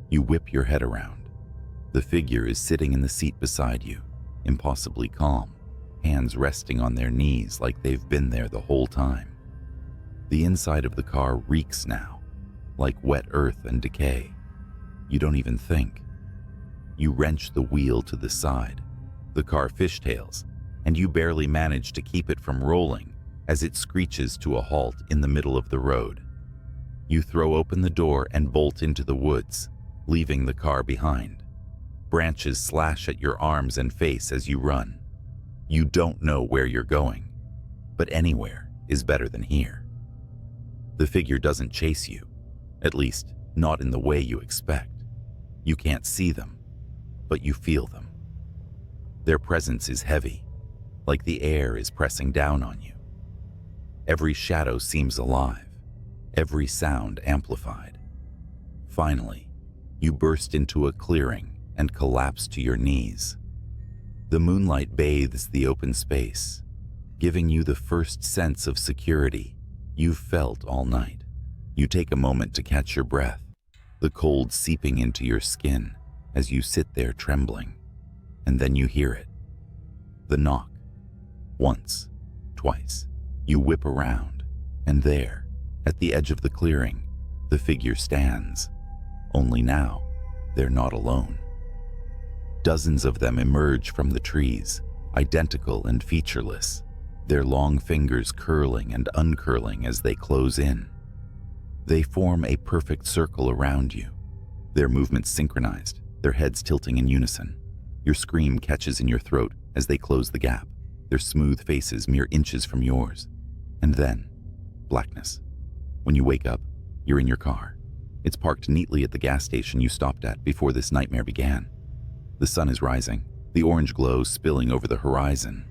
You whip your head around. The figure is sitting in the seat beside you, impossibly calm, hands resting on their knees like they've been there the whole time. The inside of the car reeks now, like wet earth and decay. You don't even think. You wrench the wheel to the side. The car fishtails, and you barely manage to keep it from rolling as it screeches to a halt in the middle of the road. You throw open the door and bolt into the woods, leaving the car behind. Branches slash at your arms and face as you run. You don't know where you're going, but anywhere is better than here. The figure doesn't chase you, at least not in the way you expect. You can't see them, but you feel them. Their presence is heavy, like the air is pressing down on you. Every shadow seems alive, every sound amplified. Finally, you burst into a clearing and collapse to your knees. The moonlight bathes the open space, giving you the first sense of security you've felt all night. You take a moment to catch your breath, the cold seeping into your skin as you sit there trembling, and then you hear it. The knock. Once, twice. You whip around, and there, at the edge of the clearing, the figure stands. Only now, they're not alone. Dozens of them emerge from the trees, identical and featureless, their long fingers curling and uncurling as they close in. They form a perfect circle around you, their movements synchronized, their heads tilting in unison. Your scream catches in your throat as they close the gap, their smooth faces mere inches from yours. And then, blackness. When you wake up, you're in your car. It's parked neatly at the gas station you stopped at before this nightmare began. The sun is rising, the orange glow spilling over the horizon.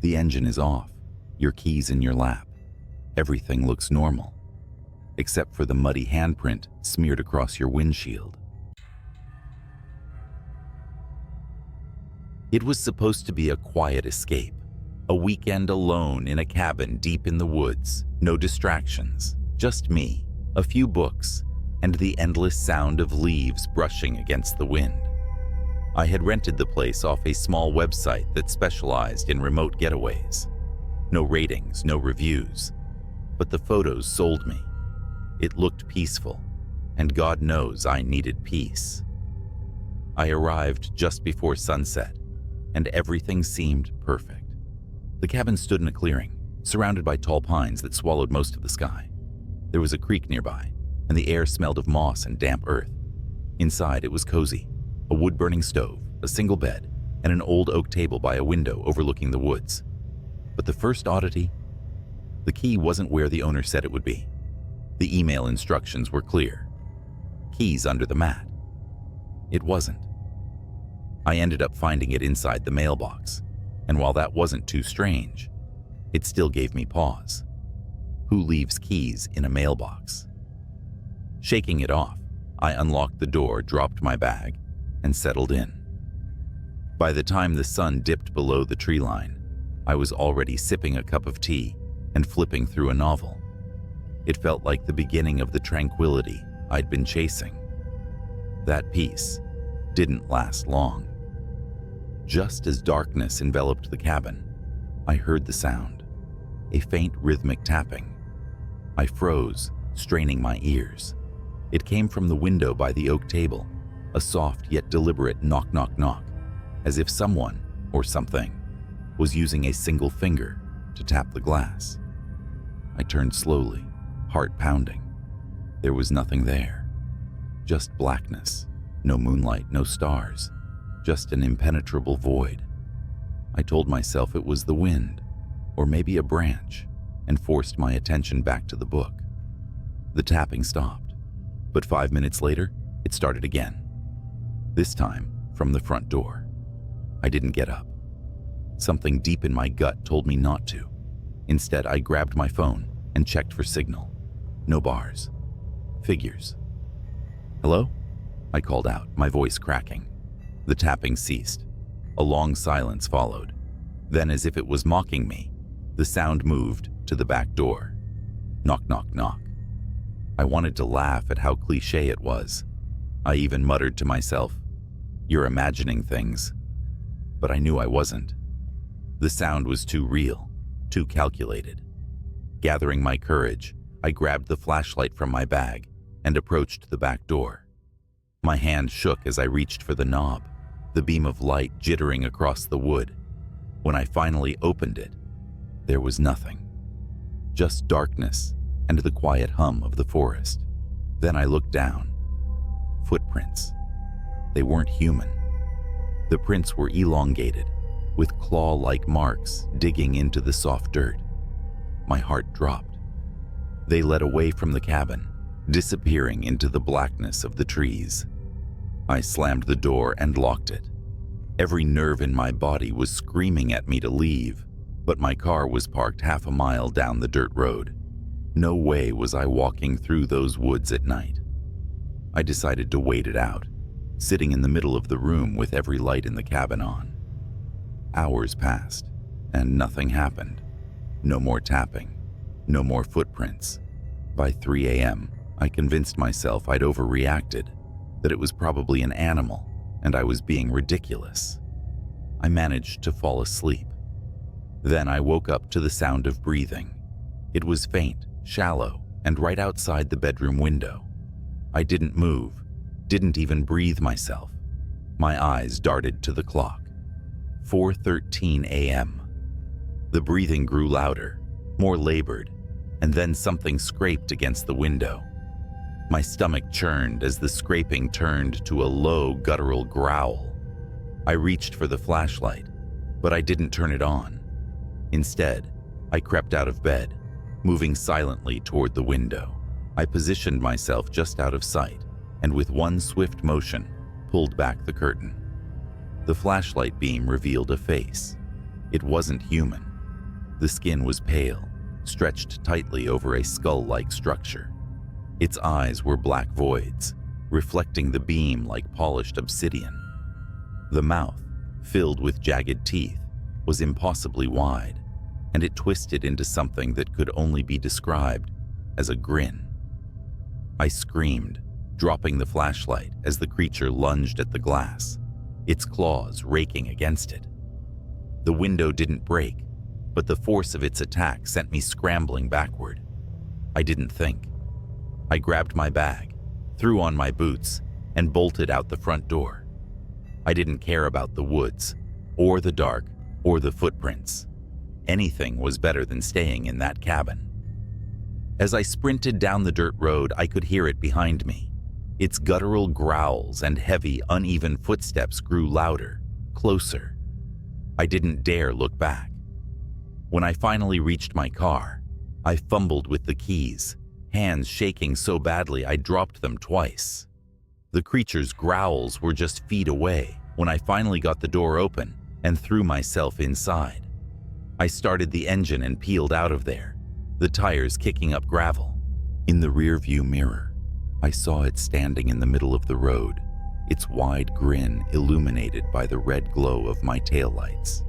The engine is off, your keys in your lap. Everything looks normal, except for the muddy handprint smeared across your windshield. It was supposed to be a quiet escape, a weekend alone in a cabin deep in the woods, no distractions, just me, a few books, and the endless sound of leaves brushing against the wind. I had rented the place off a small website that specialized in remote getaways. No ratings, no reviews, but the photos sold me. It looked peaceful, and God knows I needed peace. I arrived just before sunset, and everything seemed perfect. The cabin stood in a clearing, surrounded by tall pines that swallowed most of the sky. There was a creek nearby, and the air smelled of moss and damp earth. Inside, it was cozy. A wood-burning stove, a single bed, and an old oak table by a window overlooking the woods. But the first oddity? The key wasn't where the owner said it would be. The email instructions were clear. Keys under the mat. It wasn't. I ended up finding it inside the mailbox, and while that wasn't too strange, it still gave me pause. Who leaves keys in a mailbox? Shaking it off, I unlocked the door, dropped my bag, and settled in. By the time the sun dipped below the tree line, I was already sipping a cup of tea and flipping through a novel. It felt like the beginning of the tranquility I'd been chasing. That peace didn't last long. Just as darkness enveloped the cabin, I heard the sound, a faint rhythmic tapping. I froze, straining my ears. It came from the window by the oak table, a soft yet deliberate knock, knock, knock, as if someone, or something, was using a single finger to tap the glass. I turned slowly, heart pounding. There was nothing there. Just blackness, no moonlight, no stars, just an impenetrable void. I told myself it was the wind, or maybe a branch, and forced my attention back to the book. The tapping stopped, but 5 minutes later, it started again. This time, from the front door. I didn't get up. Something deep in my gut told me not to. Instead, I grabbed my phone and checked for signal. No bars. Figures. "Hello?" I called out, my voice cracking. The tapping ceased. A long silence followed. Then, as if it was mocking me, the sound moved to the back door. Knock, knock, knock. I wanted to laugh at how cliché it was. I even muttered to myself, "You're imagining things." But I knew I wasn't. The sound was too real, too calculated. Gathering my courage, I grabbed the flashlight from my bag and approached the back door. My hand shook as I reached for the knob, the beam of light jittering across the wood. When I finally opened it, there was nothing. Just darkness and the quiet hum of the forest. Then I looked down. Footprints. They weren't human. The prints were elongated, with claw-like marks digging into the soft dirt. My heart dropped. They led away from the cabin, disappearing into the blackness of the trees. I slammed the door and locked it. Every nerve in my body was screaming at me to leave, but my car was parked half a mile down the dirt road. No way was I walking through those woods at night. I decided to wait it out, sitting in the middle of the room with every light in the cabin on. Hours passed, and nothing happened. No more tapping, no more footprints. By 3 a.m., I convinced myself I'd overreacted, that it was probably an animal, and I was being ridiculous. I managed to fall asleep. Then I woke up to the sound of breathing. It was faint, shallow, and right outside the bedroom window. I didn't move, didn't even breathe myself. My eyes darted to the clock. 4:13 a.m. The breathing grew louder, more labored, and then something scraped against the window. My stomach churned as the scraping turned to a low, guttural growl. I reached for the flashlight, but I didn't turn it on. Instead, I crept out of bed, moving silently toward the window. I positioned myself just out of sight, and with one swift motion, pulled back the curtain. The flashlight beam revealed a face. It wasn't human. The skin was pale, stretched tightly over a skull-like structure. Its eyes were black voids, reflecting the beam like polished obsidian. The mouth, filled with jagged teeth, was impossibly wide, and it twisted into something that could only be described as a grin. I screamed, dropping the flashlight as the creature lunged at the glass, its claws raking against it. The window didn't break, but the force of its attack sent me scrambling backward. I didn't think. I grabbed my bag, threw on my boots, and bolted out the front door. I didn't care about the woods, or the dark, or the footprints. Anything was better than staying in that cabin. As I sprinted down the dirt road, I could hear it behind me. Its guttural growls and heavy, uneven footsteps grew louder, closer. I didn't dare look back. When I finally reached my car, I fumbled with the keys, hands shaking so badly I dropped them twice. The creature's growls were just feet away when I finally got the door open and threw myself inside. I started the engine and peeled out of there, the tires kicking up gravel. In the rearview mirror, I saw it standing in the middle of the road, its wide grin illuminated by the red glow of my taillights.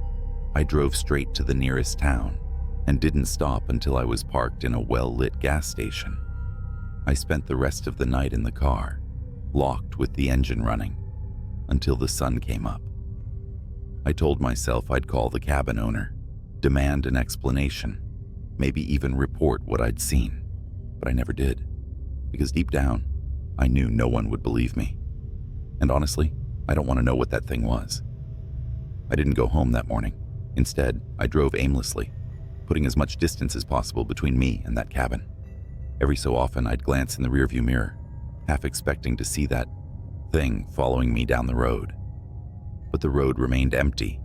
I drove straight to the nearest town and didn't stop until I was parked in a well-lit gas station. I spent the rest of the night in the car, locked with the engine running, until the sun came up. I told myself I'd call the cabin owner, demand an explanation, maybe even report what I'd seen, but I never did, because deep down, I knew no one would believe me. And honestly, I don't want to know what that thing was. I didn't go home that morning. Instead, I drove aimlessly, putting as much distance as possible between me and that cabin. Every so often, I'd glance in the rearview mirror, half expecting to see that thing following me down the road. But the road remained empty,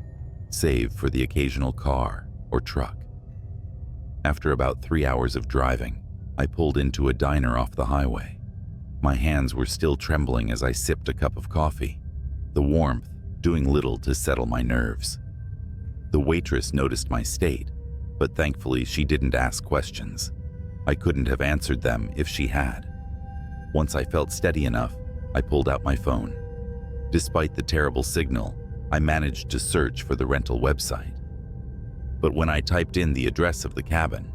save for the occasional car or truck. After about 3 hours of driving, I pulled into a diner off the highway. My hands were still trembling as I sipped a cup of coffee, the warmth doing little to settle my nerves. The waitress noticed my state, but thankfully she didn't ask questions. I couldn't have answered them if she had. Once I felt steady enough, I pulled out my phone. Despite the terrible signal, I managed to search for the rental website. But when I typed in the address of the cabin,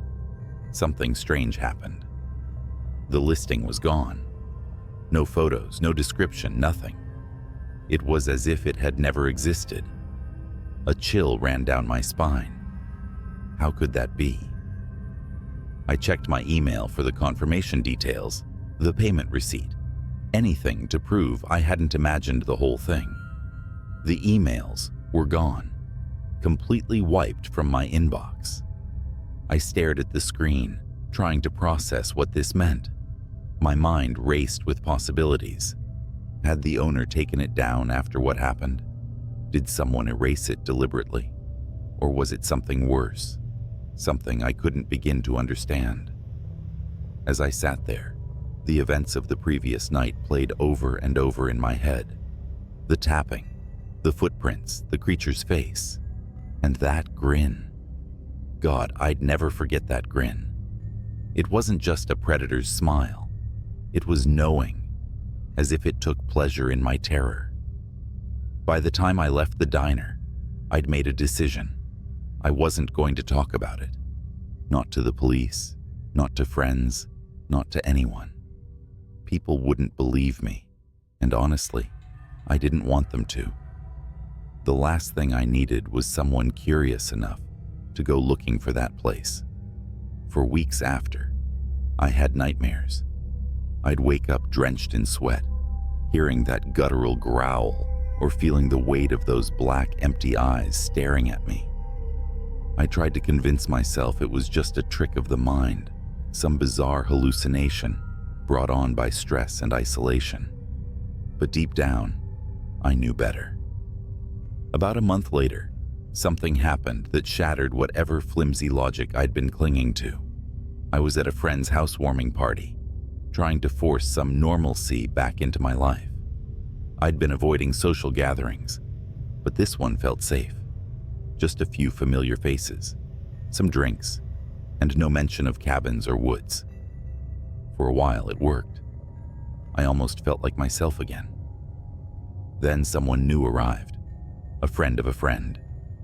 something strange happened. The listing was gone. No photos, no description, nothing. It was as if it had never existed. A chill ran down my spine. How could that be? I checked my email for the confirmation details, the payment receipt, anything to prove I hadn't imagined the whole thing. The emails were gone, completely wiped from my inbox. I stared at the screen, trying to process what this meant. My mind raced with possibilities. Had the owner taken it down after what happened? Did someone erase it deliberately? Or was it something worse? Something I couldn't begin to understand. As I sat there, the events of the previous night played over and over in my head. The tapping, the footprints, the creature's face, and that grin. God, I'd never forget that grin. It wasn't just a predator's smile. It was knowing, as if it took pleasure in my terror. By the time I left the diner, I'd made a decision. I wasn't going to talk about it. Not to the police, not to friends, not to anyone. People wouldn't believe me, and honestly, I didn't want them to. The last thing I needed was someone curious enough to go looking for that place. For weeks after, I had nightmares. I'd wake up drenched in sweat, hearing that guttural growl or feeling the weight of those black, empty eyes staring at me. I tried to convince myself it was just a trick of the mind, some bizarre hallucination brought on by stress and isolation. But deep down, I knew better. About a month later, something happened that shattered whatever flimsy logic I'd been clinging to. I was at a friend's housewarming party, trying to force some normalcy back into my life. I'd been avoiding social gatherings, but this one felt safe. Just a few familiar faces, some drinks, and no mention of cabins or woods. For a while, it worked. I almost felt like myself again. Then someone new arrived, a friend of a friend.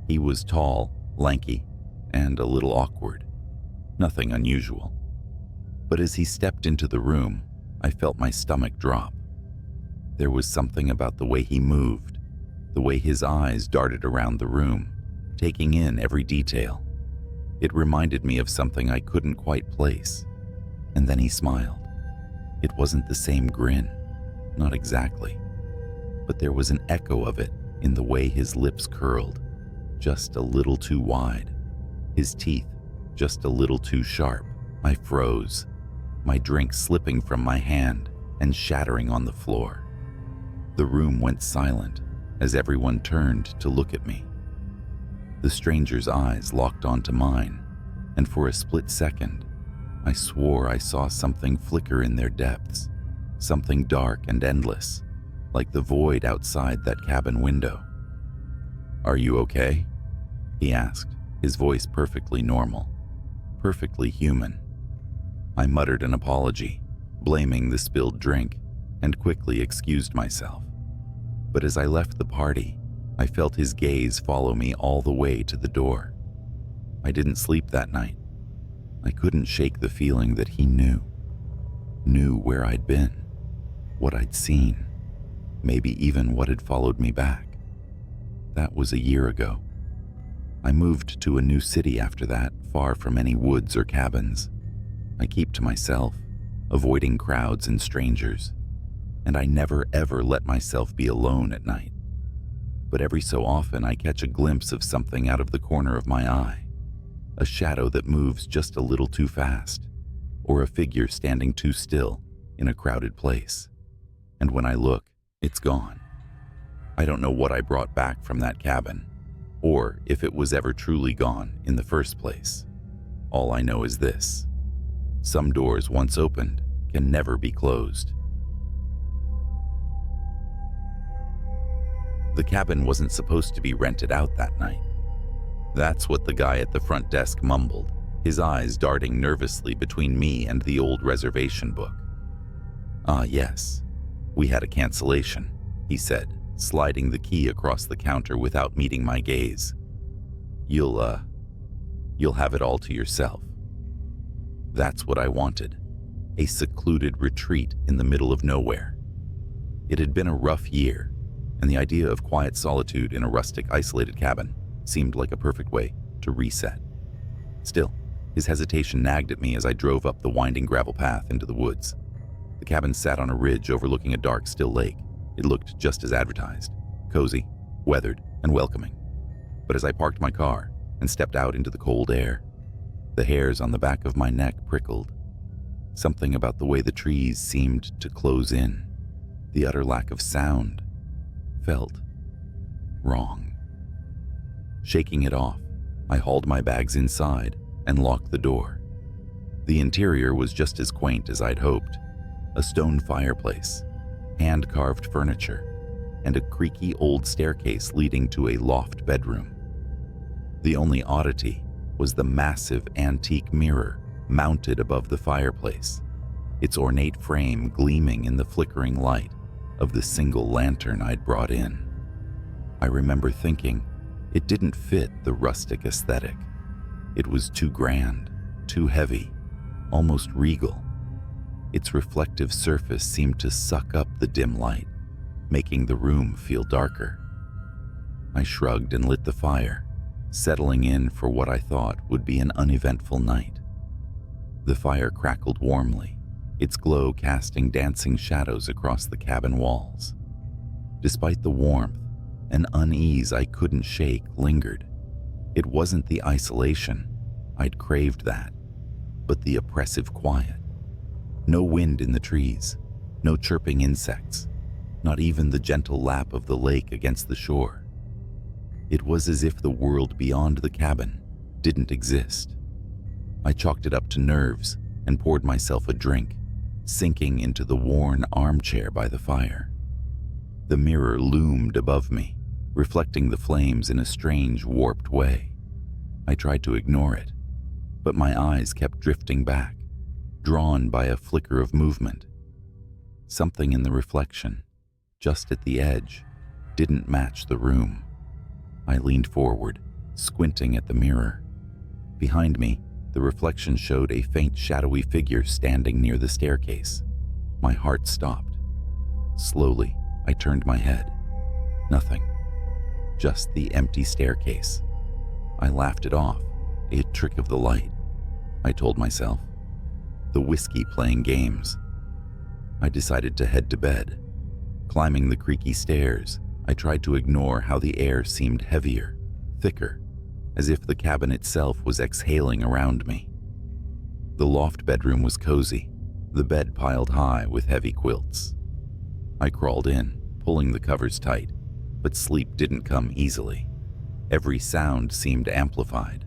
He was tall, lanky, and a little awkward. Nothing unusual. But as he stepped into the room, I felt my stomach drop. There was something about the way he moved, the way his eyes darted around the room, taking in every detail. It reminded me of something I couldn't quite place. And then he smiled. It wasn't the same grin, not exactly. But there was an echo of it in the way his lips curled, just a little too wide. His teeth just a little too sharp. I froze, my drink slipping from my hand and shattering on the floor. The room went silent as everyone turned to look at me. The stranger's eyes locked onto mine, and for a split second, I swore I saw something flicker in their depths, something dark and endless, like the void outside that cabin window. "Are you okay?" he asked, his voice perfectly normal, perfectly human. I muttered an apology, blaming the spilled drink, and quickly excused myself. But as I left the party, I felt his gaze follow me all the way to the door. I didn't sleep that night. I couldn't shake the feeling that he knew where I'd been, what I'd seen, maybe even what had followed me back. That was a year ago. I moved to a new city after that, far from any woods or cabins. I keep to myself, avoiding crowds and strangers, and I never ever let myself be alone at night. But every so often I catch a glimpse of something out of the corner of my eye, a shadow that moves just a little too fast, or a figure standing too still in a crowded place. And when I look, it's gone. I don't know what I brought back from that cabin, or if it was ever truly gone in the first place. All I know is this: some doors once opened can never be closed. The cabin wasn't supposed to be rented out that night. That's what the guy at the front desk mumbled, his eyes darting nervously between me and the old reservation book. "Ah, yes, we had a cancellation," he said, sliding the key across the counter without meeting my gaze. You'll have it all to yourself." That's what I wanted, a secluded retreat in the middle of nowhere. It had been a rough year, and the idea of quiet solitude in a rustic, isolated cabin seemed like a perfect way to reset. Still, his hesitation nagged at me as I drove up the winding gravel path into the woods. The cabin sat on a ridge overlooking a dark, still lake. It looked just as advertised: cozy, weathered, and welcoming. But as I parked my car and stepped out into the cold air, the hairs on the back of my neck prickled. Something about the way the trees seemed to close in, the utter lack of sound, felt wrong. Shaking it off, I hauled my bags inside and locked the door. The interior was just as quaint as I'd hoped: a stone fireplace, hand-carved furniture, and a creaky old staircase leading to a loft bedroom. The only oddity was the massive antique mirror mounted above the fireplace, its ornate frame gleaming in the flickering light of the single lantern I'd brought in. I remember thinking it didn't fit the rustic aesthetic. It was too grand, too heavy, almost regal. Its reflective surface seemed to suck up the dim light, making the room feel darker. I shrugged and lit the fire, settling in for what I thought would be an uneventful night. The fire crackled warmly, its glow casting dancing shadows across the cabin walls. Despite the warmth, an unease I couldn't shake lingered. It wasn't the isolation, I'd craved that, but the oppressive quiet. No wind in the trees, no chirping insects, not even the gentle lap of the lake against the shore. It was as if the world beyond the cabin didn't exist. I chalked it up to nerves and poured myself a drink, sinking into the worn armchair by the fire. The mirror loomed above me, reflecting the flames in a strange, warped way. I tried to ignore it, but my eyes kept drifting back, drawn by a flicker of movement. Something in the reflection, just at the edge, didn't match the room. I leaned forward, squinting at the mirror. Behind me, the reflection showed a faint, shadowy figure standing near the staircase. My heart stopped. Slowly, I turned my head. Nothing. Just the empty staircase. I laughed it off, a trick of the light, I told myself. The whiskey playing games. I decided to head to bed. Climbing the creaky stairs, I tried to ignore how the air seemed heavier, thicker, as if the cabin itself was exhaling around me. The loft bedroom was cozy, the bed piled high with heavy quilts. I crawled in, pulling the covers tight, but sleep didn't come easily. Every sound seemed amplified: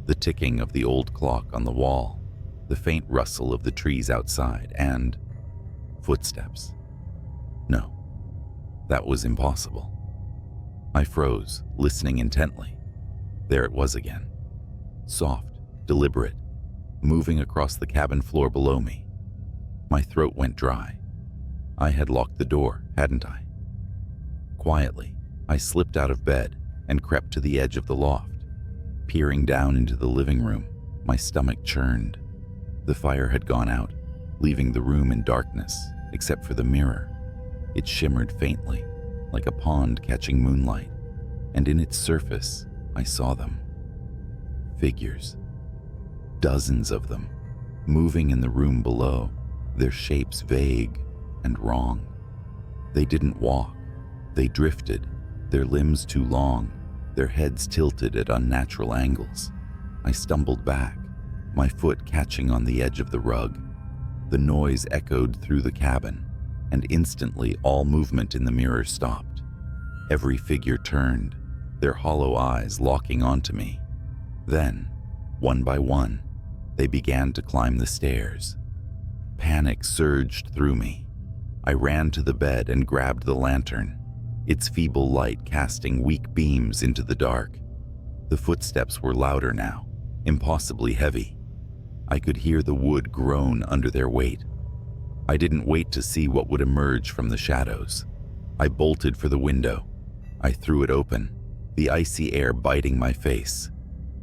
the ticking of the old clock on the wall, the faint rustle of the trees outside, and footsteps. No, that was impossible. I froze, listening intently. There it was again. Soft, deliberate, moving across the cabin floor below me. My throat went dry. I had locked the door, hadn't I? Quietly, I slipped out of bed and crept to the edge of the loft. Peering down into the living room, my stomach churned. The fire had gone out, leaving the room in darkness except for the mirror. It shimmered faintly, like a pond catching moonlight, and in its surface, I saw them. Figures. Dozens of them, moving in the room below, their shapes vague and wrong. They didn't walk. They drifted, their limbs too long, their heads tilted at unnatural angles. I stumbled back, my foot catching on the edge of the rug. The noise echoed through the cabin, and instantly all movement in the mirror stopped. Every figure turned, their hollow eyes locking onto me. Then, one by one, they began to climb the stairs. Panic surged through me. I ran to the bed and grabbed the lantern, its feeble light casting weak beams into the dark. The footsteps were louder now, impossibly heavy. I could hear the wood groan under their weight. I didn't wait to see what would emerge from the shadows. I bolted for the window. I threw it open, the icy air biting my face.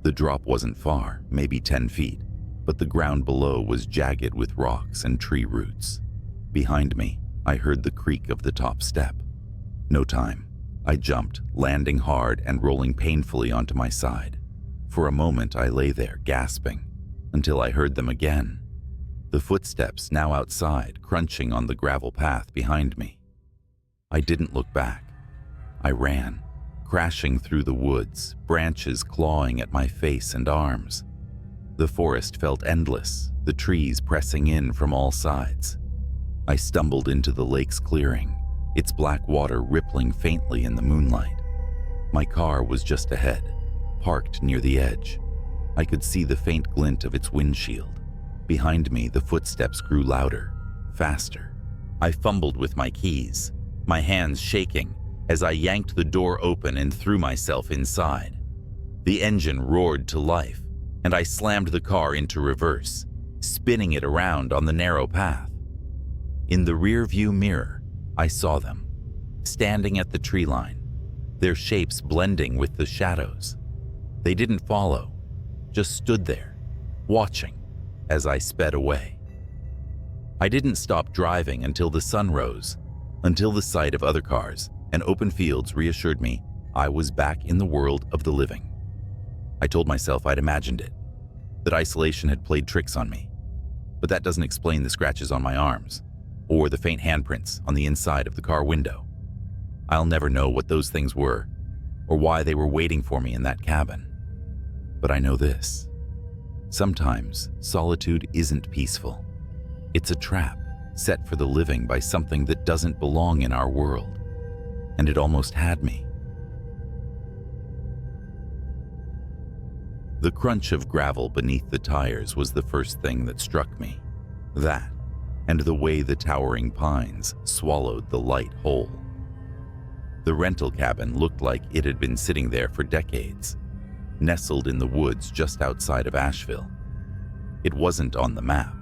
The drop wasn't far, maybe 10 feet, but the ground below was jagged with rocks and tree roots. Behind me, I heard the creak of the top step. No time. I jumped, landing hard and rolling painfully onto my side. For a moment, I lay there, gasping, until I heard them again. The footsteps now outside, crunching on the gravel path behind me. I didn't look back. I ran, crashing through the woods, branches clawing at my face and arms. The forest felt endless, the trees pressing in from all sides. I stumbled into the lake's clearing, its black water rippling faintly in the moonlight. My car was just ahead, parked near the edge. I could see the faint glint of its windshield. Behind me, the footsteps grew louder, faster. I fumbled with my keys, my hands shaking as I yanked the door open and threw myself inside. The engine roared to life, and I slammed the car into reverse, spinning it around on the narrow path. In the rear-view mirror, I saw them, standing at the tree line, their shapes blending with the shadows. They didn't follow, just stood there, watching as I sped away. I didn't stop driving until the sun rose, until the sight of other cars and open fields reassured me I was back in the world of the living. I told myself I'd imagined it, that isolation had played tricks on me, but that doesn't explain the scratches on my arms or the faint handprints on the inside of the car window. I'll never know what those things were or why they were waiting for me in that cabin. But I know this. Sometimes solitude isn't peaceful. It's a trap set for the living by something that doesn't belong in our world. And it almost had me. The crunch of gravel beneath the tires was the first thing that struck me. That, and the way the towering pines swallowed the light whole. The rental cabin looked like it had been sitting there for decades, nestled in the woods just outside of Asheville. It wasn't on the map.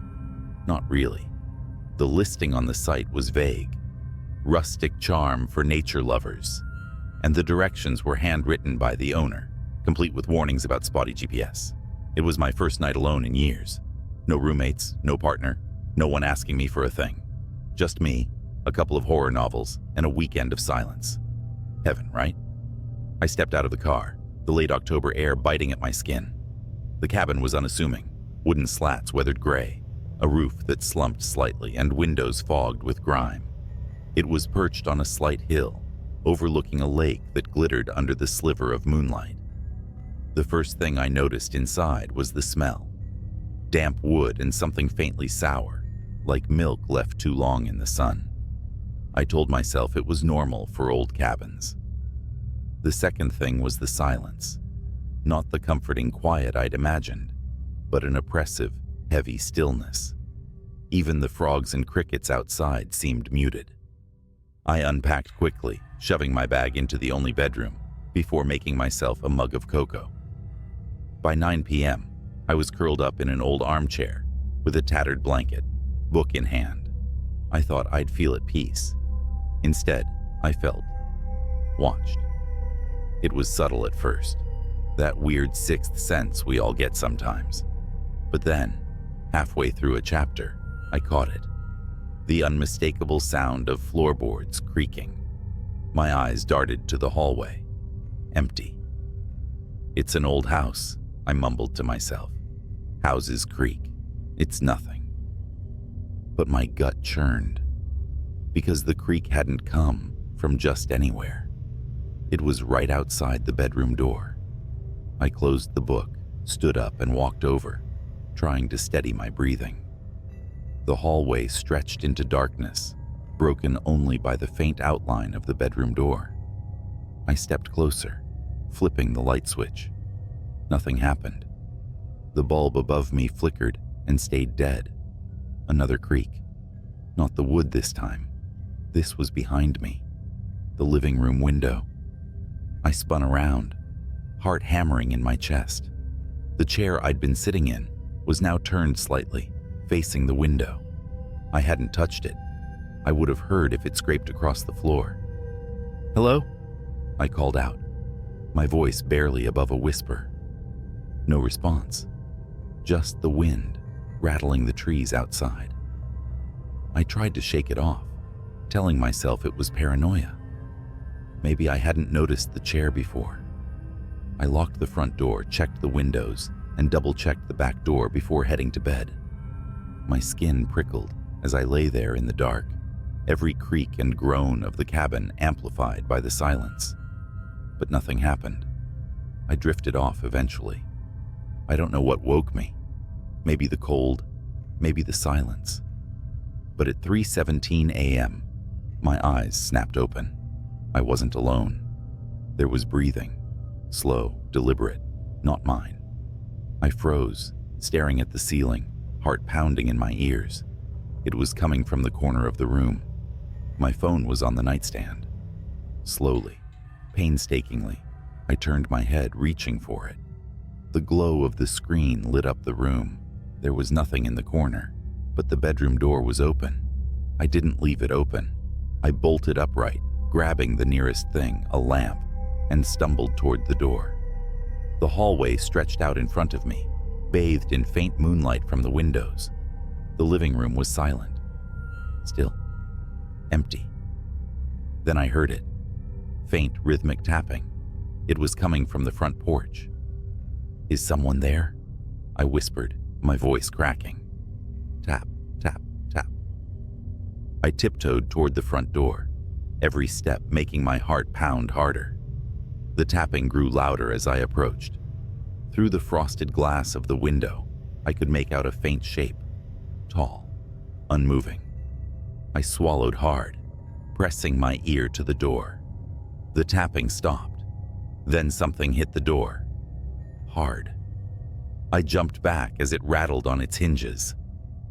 Not really. The listing on the site was vague. Rustic charm for nature lovers. And the directions were handwritten by the owner, complete with warnings about spotty GPS. It was my first night alone in years. No roommates, no partner, no one asking me for a thing. Just me, a couple of horror novels, and a weekend of silence. Heaven, right? I stepped out of the car, the late October air biting at my skin. The cabin was unassuming, wooden slats weathered gray, a roof that slumped slightly, and windows fogged with grime. It was perched on a slight hill, overlooking a lake that glittered under the sliver of moonlight. The first thing I noticed inside was the smell. Damp wood and something faintly sour, like milk left too long in the sun. I told myself it was normal for old cabins. The second thing was the silence. Not the comforting quiet I'd imagined, but an oppressive, heavy stillness. Even the frogs and crickets outside seemed muted. I unpacked quickly, shoving my bag into the only bedroom, before making myself a mug of cocoa. By 9 p.m., I was curled up in an old armchair, with a tattered blanket, book in hand. I thought I'd feel at peace. Instead, I felt watched. It was subtle at first, that weird sixth sense we all get sometimes. But then, halfway through a chapter, I caught it. The unmistakable sound of floorboards creaking. My eyes darted to the hallway. Empty. It's an old house, I mumbled to myself. Houses creak. It's nothing. But my gut churned, because the creak hadn't come from just anywhere. It was right outside the bedroom door. I closed the book, stood up, and walked over, trying to steady my breathing. The hallway stretched into darkness, broken only by the faint outline of the bedroom door. I stepped closer, flipping the light switch. Nothing happened. The bulb above me flickered and stayed dead. Another creak. Not the wood this time. This was behind me. The living room window. I spun around, heart hammering in my chest. The chair I'd been sitting in was now turned slightly, facing the window. I hadn't touched it. I would have heard if it scraped across the floor. "Hello?" I called out, my voice barely above a whisper. No response. Just the wind rattling the trees outside. I tried to shake it off, telling myself it was paranoia. Maybe I hadn't noticed the chair before. I locked the front door, checked the windows, and double-checked the back door before heading to bed. My skin prickled as I lay there in the dark, every creak and groan of the cabin amplified by the silence. But nothing happened. I drifted off eventually. I don't know what woke me. Maybe the cold, maybe the silence. But at 3:17 a.m., my eyes snapped open. I wasn't alone. There was breathing, slow, deliberate, not mine. I froze, staring at the ceiling, heart pounding in my ears. It was coming from the corner of the room. My phone was on the nightstand. Slowly, painstakingly, I turned my head, reaching for it. The glow of the screen lit up the room. There was nothing in the corner, but the bedroom door was open. I didn't leave it open. I bolted upright, grabbing the nearest thing, a lamp, and stumbled toward the door. The hallway stretched out in front of me, bathed in faint moonlight from the windows. The living room was silent. Still. Empty. Then I heard it. Faint, rhythmic tapping. It was coming from the front porch. "Is someone there?" I whispered, my voice cracking. Tap, tap, tap. I tiptoed toward the front door, every step making my heart pound harder. The tapping grew louder as I approached. Through the frosted glass of the window, I could make out a faint shape, tall, unmoving. I swallowed hard, pressing my ear to the door. The tapping stopped. Then something hit the door. Hard. I jumped back as it rattled on its hinges.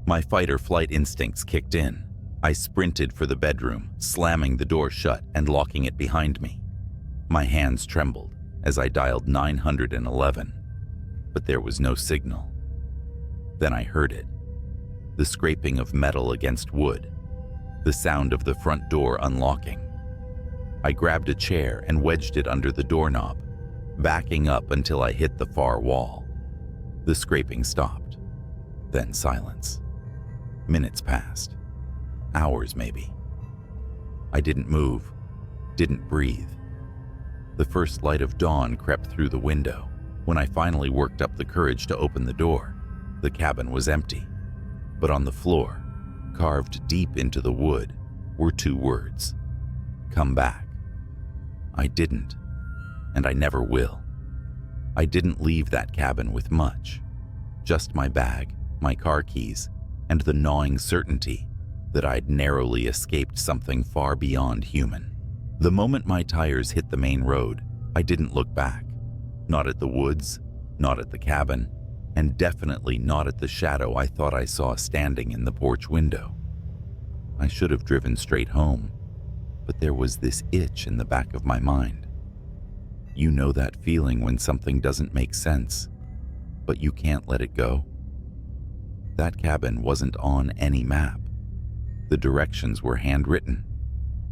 My fight-or-flight instincts kicked in. I sprinted for the bedroom, slamming the door shut and locking it behind me. My hands trembled as I dialed 911, but there was no signal. Then I heard it. The scraping of metal against wood. The sound of the front door unlocking. I grabbed a chair and wedged it under the doorknob, backing up until I hit the far wall. The scraping stopped. Then silence. Minutes passed. Hours, maybe. I didn't move, didn't breathe. The first light of dawn crept through the window. When I finally worked up the courage to open the door, the cabin was empty. But on the floor, carved deep into the wood, were two words: "Come back." I didn't, and I never will. I didn't leave that cabin with much. Just my bag, my car keys, and the gnawing certainty that I'd narrowly escaped something far beyond human. The moment my tires hit the main road, I didn't look back. Not at the woods, not at the cabin, and definitely not at the shadow I thought I saw standing in the porch window. I should have driven straight home, but there was this itch in the back of my mind. You know that feeling when something doesn't make sense, but you can't let it go? That cabin wasn't on any map. The directions were handwritten.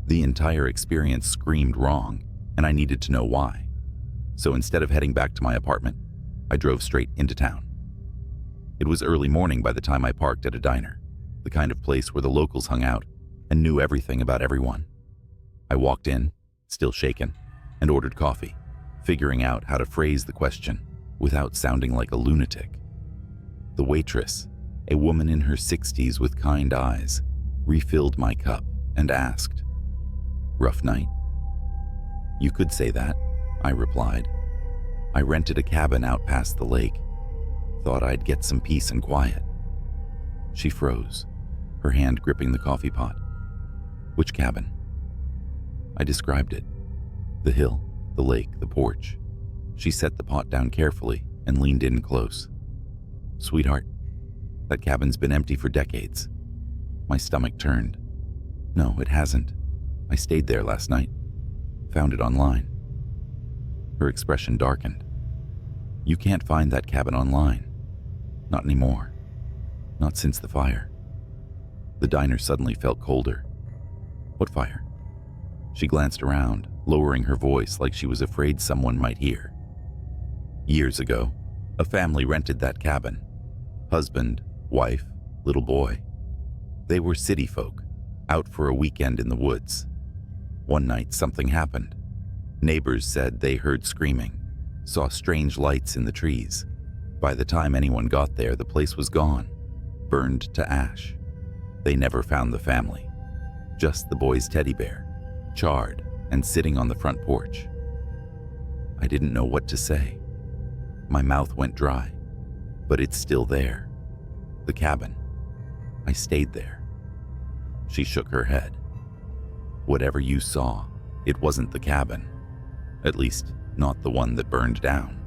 The entire experience screamed wrong, and I needed to know why. So instead of heading back to my apartment, I drove straight into town. It was early morning by the time I parked at a diner, the kind of place where the locals hung out and knew everything about everyone. I walked in, still shaken, and ordered coffee, figuring out how to phrase the question without sounding like a lunatic. The waitress, a woman in her 60s with kind eyes, refilled my cup and asked, "Rough night?" "You could say that," I replied. "I rented a cabin out past the lake. Thought I'd get some peace and quiet." She froze, her hand gripping the coffee pot. "Which cabin?" I described it. The hill, the lake, the porch. She set the pot down carefully and leaned in close. "Sweetheart, that cabin's been empty for decades." My stomach turned. "No, it hasn't. I stayed there last night. Found it online." Her expression darkened. "You can't find that cabin online. Not anymore. Not since the fire." The diner suddenly felt colder. "What fire?" She glanced around, lowering her voice like she was afraid someone might hear. "Years ago, a family rented that cabin. Husband, wife, little boy. They were city folk, out for a weekend in the woods. One night something happened. Neighbors said they heard screaming, saw strange lights in the trees. By the time anyone got there, the place was gone, burned to ash. They never found the family. Just the boy's teddy bear, charred and sitting on the front porch." I didn't know what to say. My mouth went dry, but it's still there. The cabin. I stayed there. She shook her head. "Whatever you saw, it wasn't the cabin. At least, not the one that burned down."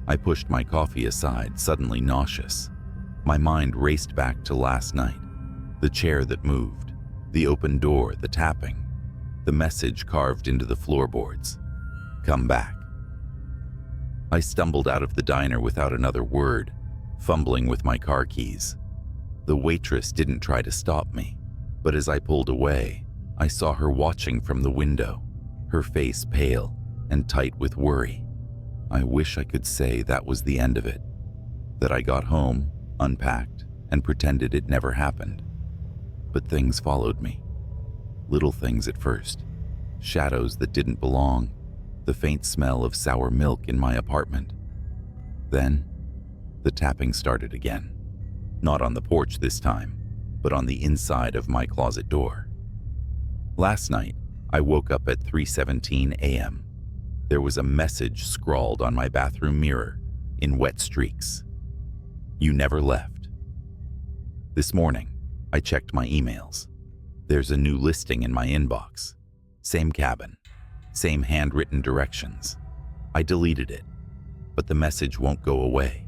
I pushed my coffee aside, suddenly nauseous. My mind raced back to last night. The chair that moved, the open door, the tapping, the message carved into the floorboards. "Come back." I stumbled out of the diner without another word, fumbling with my car keys. The waitress didn't try to stop me, but as I pulled away, I saw her watching from the window, her face pale and tight with worry. I wish I could say that was the end of it, that I got home, unpacked, and pretended it never happened. But things followed me. Little things at first, shadows that didn't belong, the faint smell of sour milk in my apartment. Then, the tapping started again. Not on the porch this time, but on the inside of my closet door. Last night, I woke up at 3:17 a.m. There was a message scrawled on my bathroom mirror in wet streaks. "You never left." This morning, I checked my emails. There's a new listing in my inbox. Same cabin, same handwritten directions. I deleted it, but the message won't go away.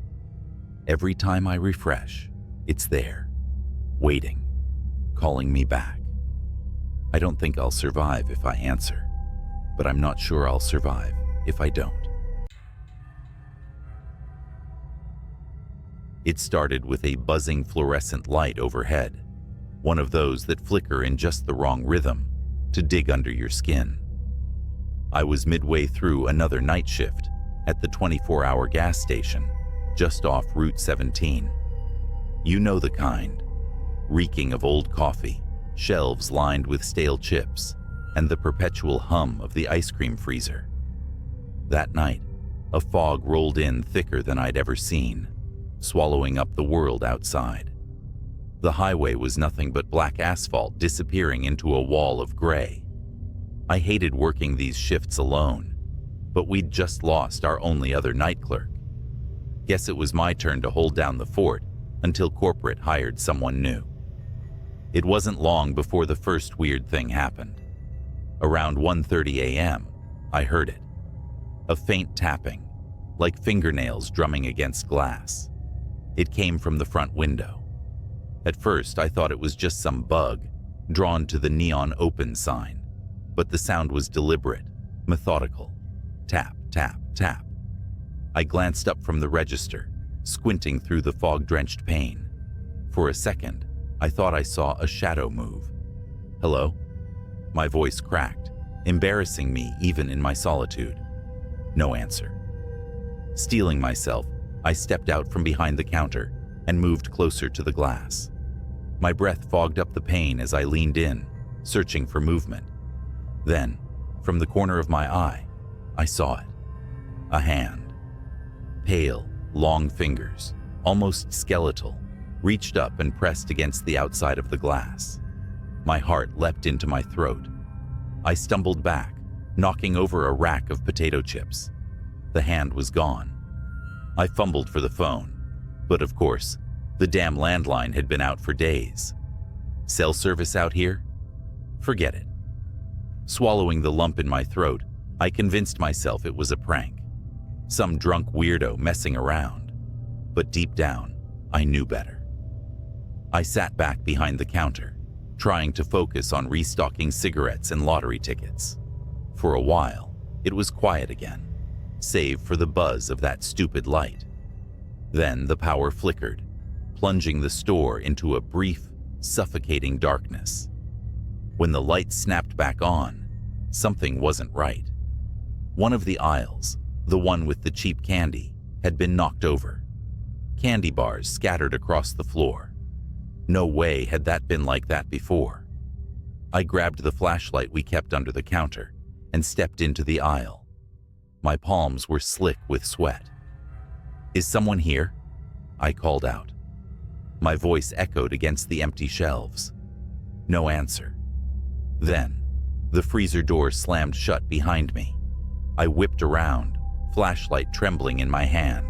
Every time I refresh, it's there, waiting, calling me back. I don't think I'll survive if I answer, but I'm not sure I'll survive if I don't. It started with a buzzing fluorescent light overhead, one of those that flicker in just the wrong rhythm to dig under your skin. I was midway through another night shift at the 24-hour gas station just off Route 17. You know the kind, reeking of old coffee, shelves lined with stale chips, and the perpetual hum of the ice cream freezer. That night, a fog rolled in thicker than I'd ever seen, swallowing up the world outside. The highway was nothing but black asphalt disappearing into a wall of gray. I hated working these shifts alone, but we'd just lost our only other night clerk. Guess it was my turn to hold down the fort until corporate hired someone new. It wasn't long before the first weird thing happened. Around 1:30 a.m., I heard it. A faint tapping, like fingernails drumming against glass. It came from the front window. At first, I thought it was just some bug drawn to the neon open sign, but the sound was deliberate, methodical. Tap, tap, tap. I glanced up from the register, squinting through the fog-drenched pane. For a second, I thought I saw a shadow move. "Hello?" My voice cracked, embarrassing me even in my solitude. No answer. Steeling myself, I stepped out from behind the counter and moved closer to the glass. My breath fogged up the pain as I leaned in, searching for movement. Then, from the corner of my eye, I saw it. A hand. Pale, long fingers, almost skeletal, reached up and pressed against the outside of the glass. My heart leapt into my throat. I stumbled back, knocking over a rack of potato chips. The hand was gone. I fumbled for the phone, but of course, the damn landline had been out for days. Cell service out here? Forget it. Swallowing the lump in my throat, I convinced myself it was a prank. Some drunk weirdo messing around. But deep down, I knew better. I sat back behind the counter, trying to focus on restocking cigarettes and lottery tickets. For a while, it was quiet again, save for the buzz of that stupid light. Then the power flickered, plunging the store into a brief, suffocating darkness. When the light snapped back on, something wasn't right. One of the aisles, the one with the cheap candy, had been knocked over. Candy bars scattered across the floor. No way had that been like that before. I grabbed the flashlight we kept under the counter and stepped into the aisle. My palms were slick with sweat. "Is someone here?" I called out. My voice echoed against the empty shelves. No answer. Then, the freezer door slammed shut behind me. I whipped around, flashlight trembling in my hand.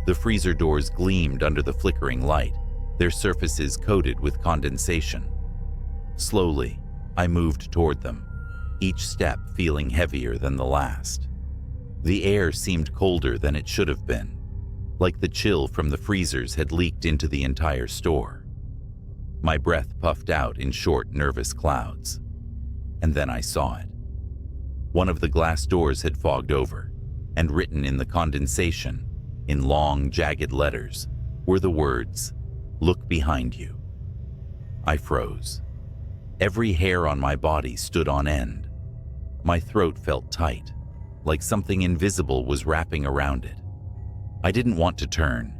The freezer doors gleamed under the flickering light, their surfaces coated with condensation. Slowly, I moved toward them, each step feeling heavier than the last. The air seemed colder than it should have been, like the chill from the freezers had leaked into the entire store. My breath puffed out in short, nervous clouds. And then I saw it. One of the glass doors had fogged over, and written in the condensation, in long, jagged letters, were the words, "Look behind you." I froze. Every hair on my body stood on end. My throat felt tight, like something invisible was wrapping around it. I didn't want to turn.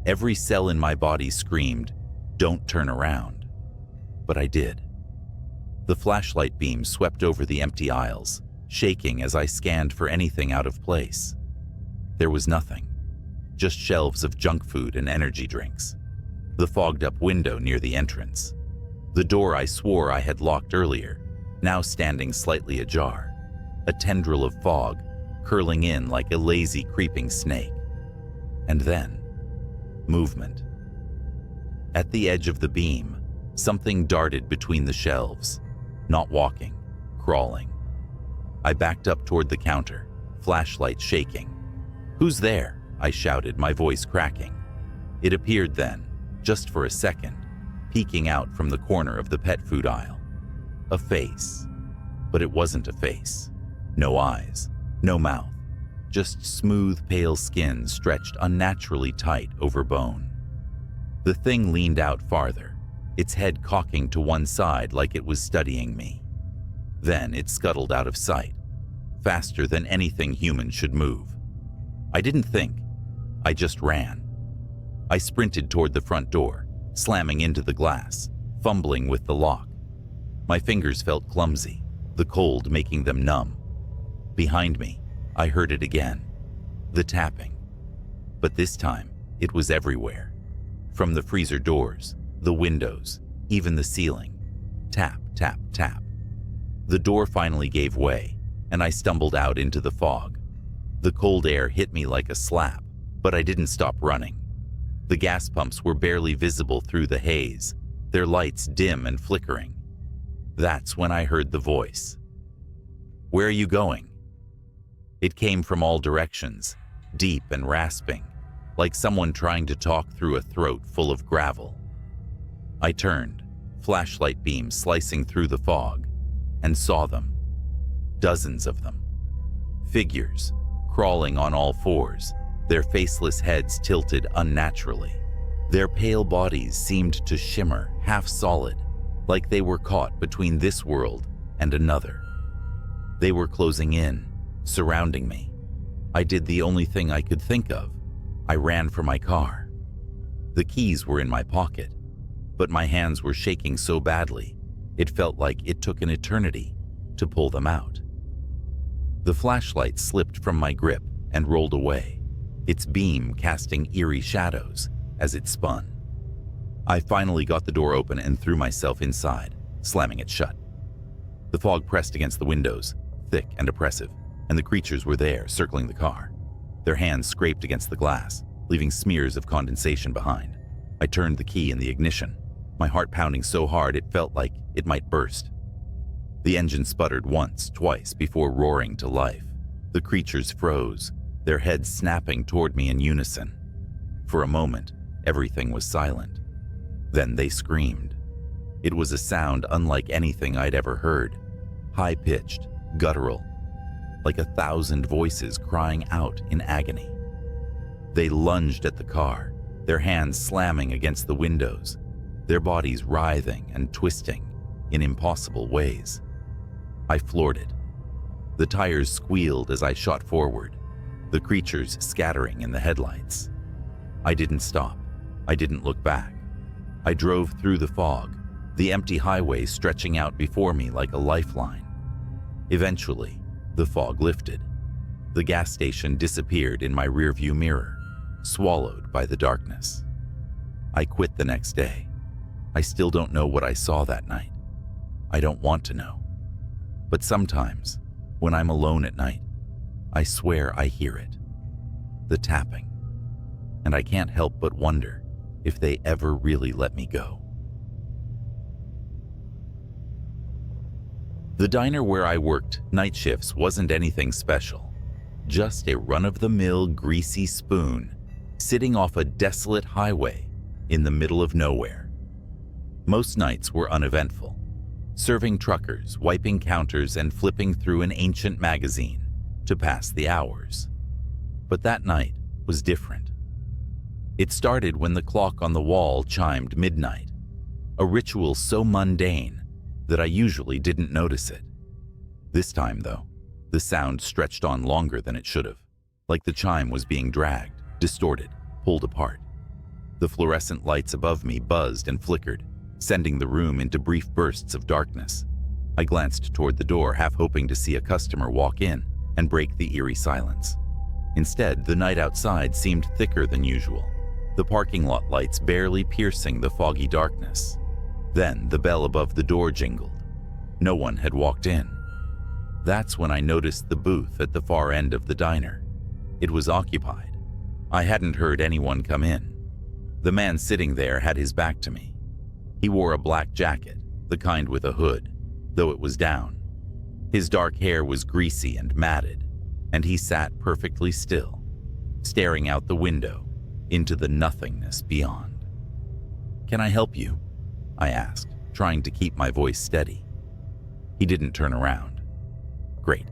Every cell in my body screamed, "Don't turn around." But I did. The flashlight beam swept over the empty aisles, shaking as I scanned for anything out of place. There was nothing, just shelves of junk food and energy drinks. The fogged-up window near the entrance. The door I swore I had locked earlier, now standing slightly ajar. A tendril of fog, curling in like a lazy, creeping snake. And then, movement. At the edge of the beam, something darted between the shelves, not walking, crawling. I backed up toward the counter, flashlight shaking. "Who's there?" I shouted, my voice cracking. It appeared then, just for a second, peeking out from the corner of the pet food aisle. A face. But it wasn't a face. No eyes, no mouth, just smooth, pale skin stretched unnaturally tight over bone. The thing leaned out farther, its head cocking to one side like it was studying me. Then it scuttled out of sight, faster than anything human should move. I didn't think, I just ran. I sprinted toward the front door, slamming into the glass, fumbling with the lock. My fingers felt clumsy, the cold making them numb. Behind me, I heard it again, the tapping. But this time, it was everywhere. From the freezer doors, the windows, even the ceiling. Tap, tap, tap. The door finally gave way, and I stumbled out into the fog. The cold air hit me like a slap, but I didn't stop running. The gas pumps were barely visible through the haze, their lights dim and flickering. That's when I heard the voice. "Where are you going?" It came from all directions, deep and rasping, like someone trying to talk through a throat full of gravel. I turned, flashlight beam slicing through the fog, and saw them. Dozens of them. Figures, crawling on all fours, their faceless heads tilted unnaturally. Their pale bodies seemed to shimmer half solid, like they were caught between this world and another. They were closing in, surrounding me. I did the only thing I could think of. I ran for my car. The keys were in my pocket, but my hands were shaking so badly, it felt like it took an eternity to pull them out. The flashlight slipped from my grip and rolled away, its beam casting eerie shadows as it spun. I finally got the door open and threw myself inside, slamming it shut. The fog pressed against the windows, thick and oppressive, and the creatures were there, circling the car. Their hands scraped against the glass, leaving smears of condensation behind. I turned the key in the ignition, my heart pounding so hard it felt like it might burst. The engine sputtered once, twice, before roaring to life. The creatures froze, their heads snapping toward me in unison. For a moment, everything was silent. Then they screamed. It was a sound unlike anything I'd ever heard, high-pitched, guttural, like 1,000 voices crying out in agony. They lunged at the car, their hands slamming against the windows, their bodies writhing and twisting in impossible ways. I floored it. The tires squealed as I shot forward, the creatures scattering in the headlights. I didn't stop. I didn't look back. I drove through the fog, the empty highway stretching out before me like a lifeline. Eventually, the fog lifted. The gas station disappeared in my rearview mirror, swallowed by the darkness. I quit the next day. I still don't know what I saw that night. I don't want to know. But sometimes, when I'm alone at night, I swear I hear it. The tapping. And I can't help but wonder if they ever really let me go. The diner where I worked night shifts wasn't anything special. Just a run-of-the-mill greasy spoon sitting off a desolate highway in the middle of nowhere. Most nights were uneventful, serving truckers, wiping counters, and flipping through an ancient magazine to pass the hours. But that night was different. It started when the clock on the wall chimed midnight, a ritual so mundane that I usually didn't notice it. This time, though, the sound stretched on longer than it should have, like the chime was being dragged, distorted, pulled apart. The fluorescent lights above me buzzed and flickered, sending the room into brief bursts of darkness. I glanced toward the door, half hoping to see a customer walk in and break the eerie silence. Instead, the night outside seemed thicker than usual, the parking lot lights barely piercing the foggy darkness. Then the bell above the door jingled. No one had walked in. That's when I noticed the booth at the far end of the diner. It was occupied. I hadn't heard anyone come in. The man sitting there had his back to me. He wore a black jacket, the kind with a hood, though it was down. His dark hair was greasy and matted, and he sat perfectly still, staring out the window into the nothingness beyond. "Can I help you?" I asked, trying to keep my voice steady. He didn't turn around. Great.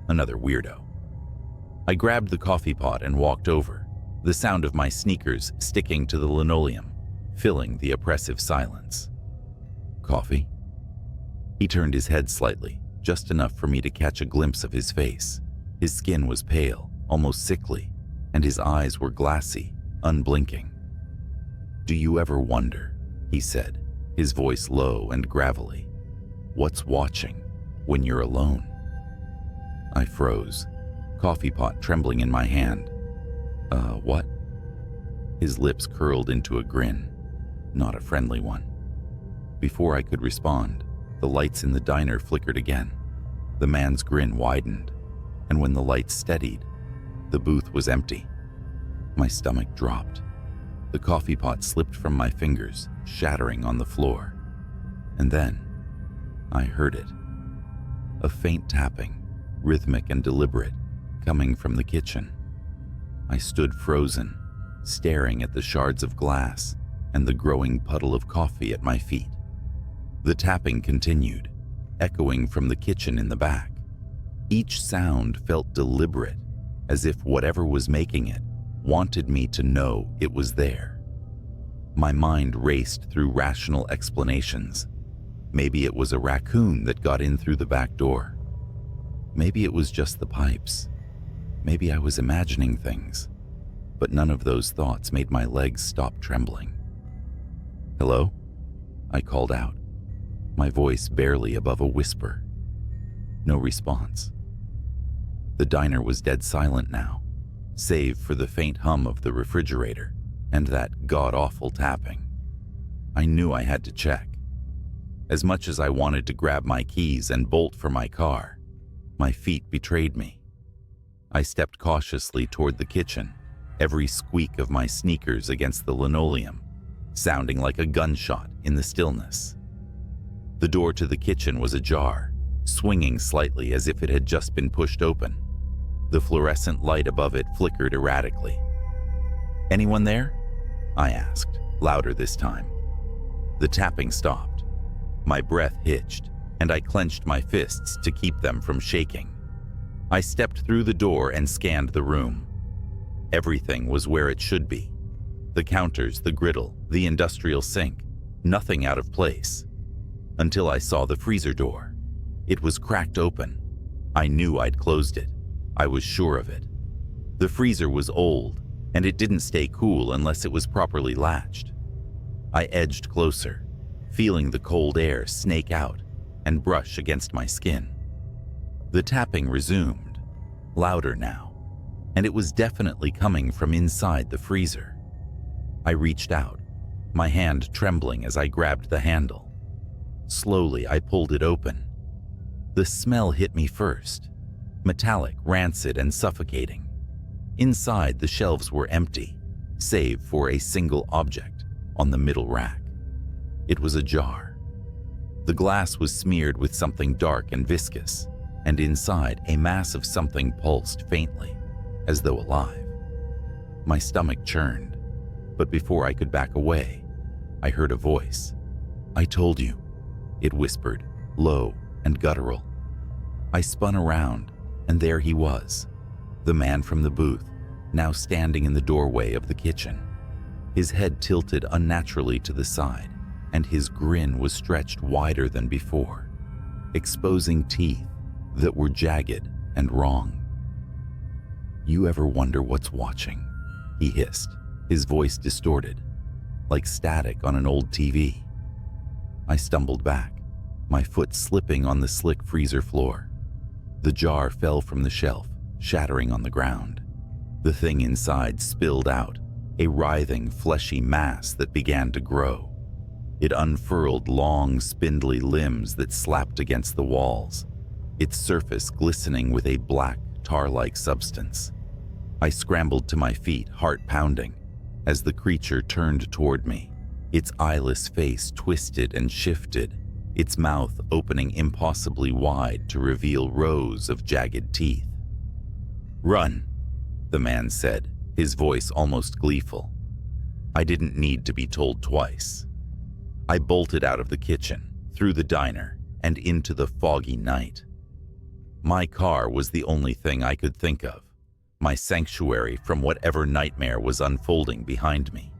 Another weirdo. I grabbed the coffee pot and walked over, the sound of my sneakers sticking to the linoleum, filling the oppressive silence. "Coffee?" He turned his head slightly, just enough for me to catch a glimpse of his face. His skin was pale, almost sickly, and his eyes were glassy, unblinking. "Do you ever wonder," he said, his voice low and gravelly, "what's watching when you're alone?" I froze, coffee pot trembling in my hand. What?" His lips curled into a grin, not a friendly one. Before I could respond, the lights in the diner flickered again. The man's grin widened, and when the lights steadied, the booth was empty. My stomach dropped. The coffee pot slipped from my fingers, shattering on the floor. And then, I heard it. A faint tapping, rhythmic and deliberate, coming from the kitchen. I stood frozen, staring at the shards of glass and the growing puddle of coffee at my feet. The tapping continued, echoing from the kitchen in the back. Each sound felt deliberate, as if whatever was making it wanted me to know it was there. My mind raced through rational explanations. Maybe it was a raccoon that got in through the back door. Maybe it was just the pipes. Maybe I was imagining things, but none of those thoughts made my legs stop trembling. "Hello?" I called out, my voice barely above a whisper. No response. The diner was dead silent now, save for the faint hum of the refrigerator and that god-awful tapping. I knew I had to check. As much as I wanted to grab my keys and bolt for my car, my feet betrayed me. I stepped cautiously toward the kitchen, every squeak of my sneakers against the linoleum, sounding like a gunshot in the stillness. The door to the kitchen was ajar, swinging slightly as if it had just been pushed open. The fluorescent light above it flickered erratically. "Anyone there?" I asked, louder this time. The tapping stopped. My breath hitched, and I clenched my fists to keep them from shaking. I stepped through the door and scanned the room. Everything was where it should be. The counters, the griddle, the industrial sink, nothing out of place. Until I saw the freezer door. It was cracked open. I knew I'd closed it. I was sure of it. The freezer was old, and it didn't stay cool unless it was properly latched. I edged closer, feeling the cold air snake out and brush against my skin. The tapping resumed, louder now, and it was definitely coming from inside the freezer. I reached out, my hand trembling as I grabbed the handle. Slowly, I pulled it open. The smell hit me first, metallic, rancid, and suffocating. Inside, the shelves were empty, save for a single object on the middle rack. It was a jar. The glass was smeared with something dark and viscous, and inside, a mass of something pulsed faintly, as though alive. My stomach churned, but before I could back away, I heard a voice. "I told you," it whispered, low and guttural. I spun around, and there he was, the man from the booth, now standing in the doorway of the kitchen. His head tilted unnaturally to the side, and his grin was stretched wider than before, exposing teeth that were jagged and wrong. "You ever wonder what's watching?" he hissed, his voice distorted, like static on an old TV. I stumbled back, my foot slipping on the slick freezer floor. The jar fell from the shelf, shattering on the ground. The thing inside spilled out, a writhing, fleshy mass that began to grow. It unfurled long, spindly limbs that slapped against the walls, its surface glistening with a black, tar-like substance. I scrambled to my feet, heart pounding, as the creature turned toward me, its eyeless face twisted and shifted, its mouth opening impossibly wide to reveal rows of jagged teeth. "Run," the man said, his voice almost gleeful. I didn't need to be told twice. I bolted out of the kitchen, through the diner, and into the foggy night. My car was the only thing I could think of, my sanctuary from whatever nightmare was unfolding behind me.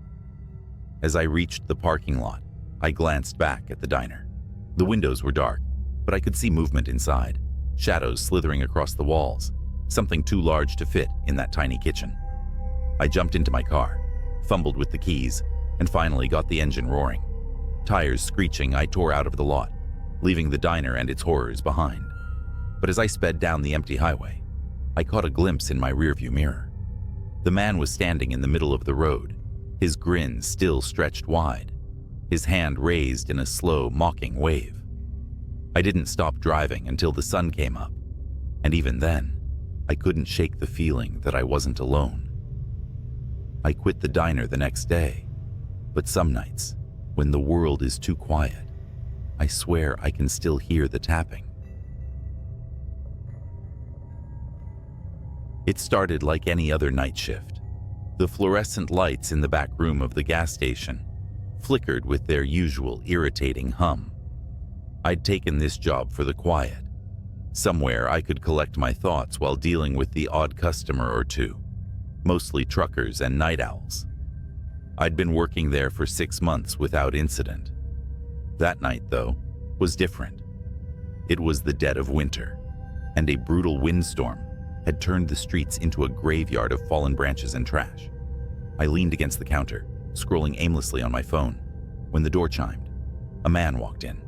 As I reached the parking lot, I glanced back at the diner. The windows were dark, but I could see movement inside, shadows slithering across the walls, something too large to fit in that tiny kitchen. I jumped into my car, fumbled with the keys, and finally got the engine roaring. Tires screeching, I tore out of the lot, leaving the diner and its horrors behind. But as I sped down the empty highway, I caught a glimpse in my rearview mirror. The man was standing in the middle of the road, his grin still stretched wide, his hand raised in a slow, mocking wave. I didn't stop driving until the sun came up, and even then, I couldn't shake the feeling that I wasn't alone. I quit the diner the next day, but some nights, when the world is too quiet, I swear I can still hear the tapping. It started like any other night shift. The fluorescent lights in the back room of the gas station flickered with their usual irritating hum. I'd taken this job for the quiet. Somewhere I could collect my thoughts while dealing with the odd customer or two, mostly truckers and night owls. I'd been working there for 6 months without incident. That night, though, was different. It was the dead of winter. and a brutal windstorm had turned the streets into a graveyard of fallen branches and trash. I leaned against the counter, scrolling aimlessly on my phone, when the door chimed. A man walked in.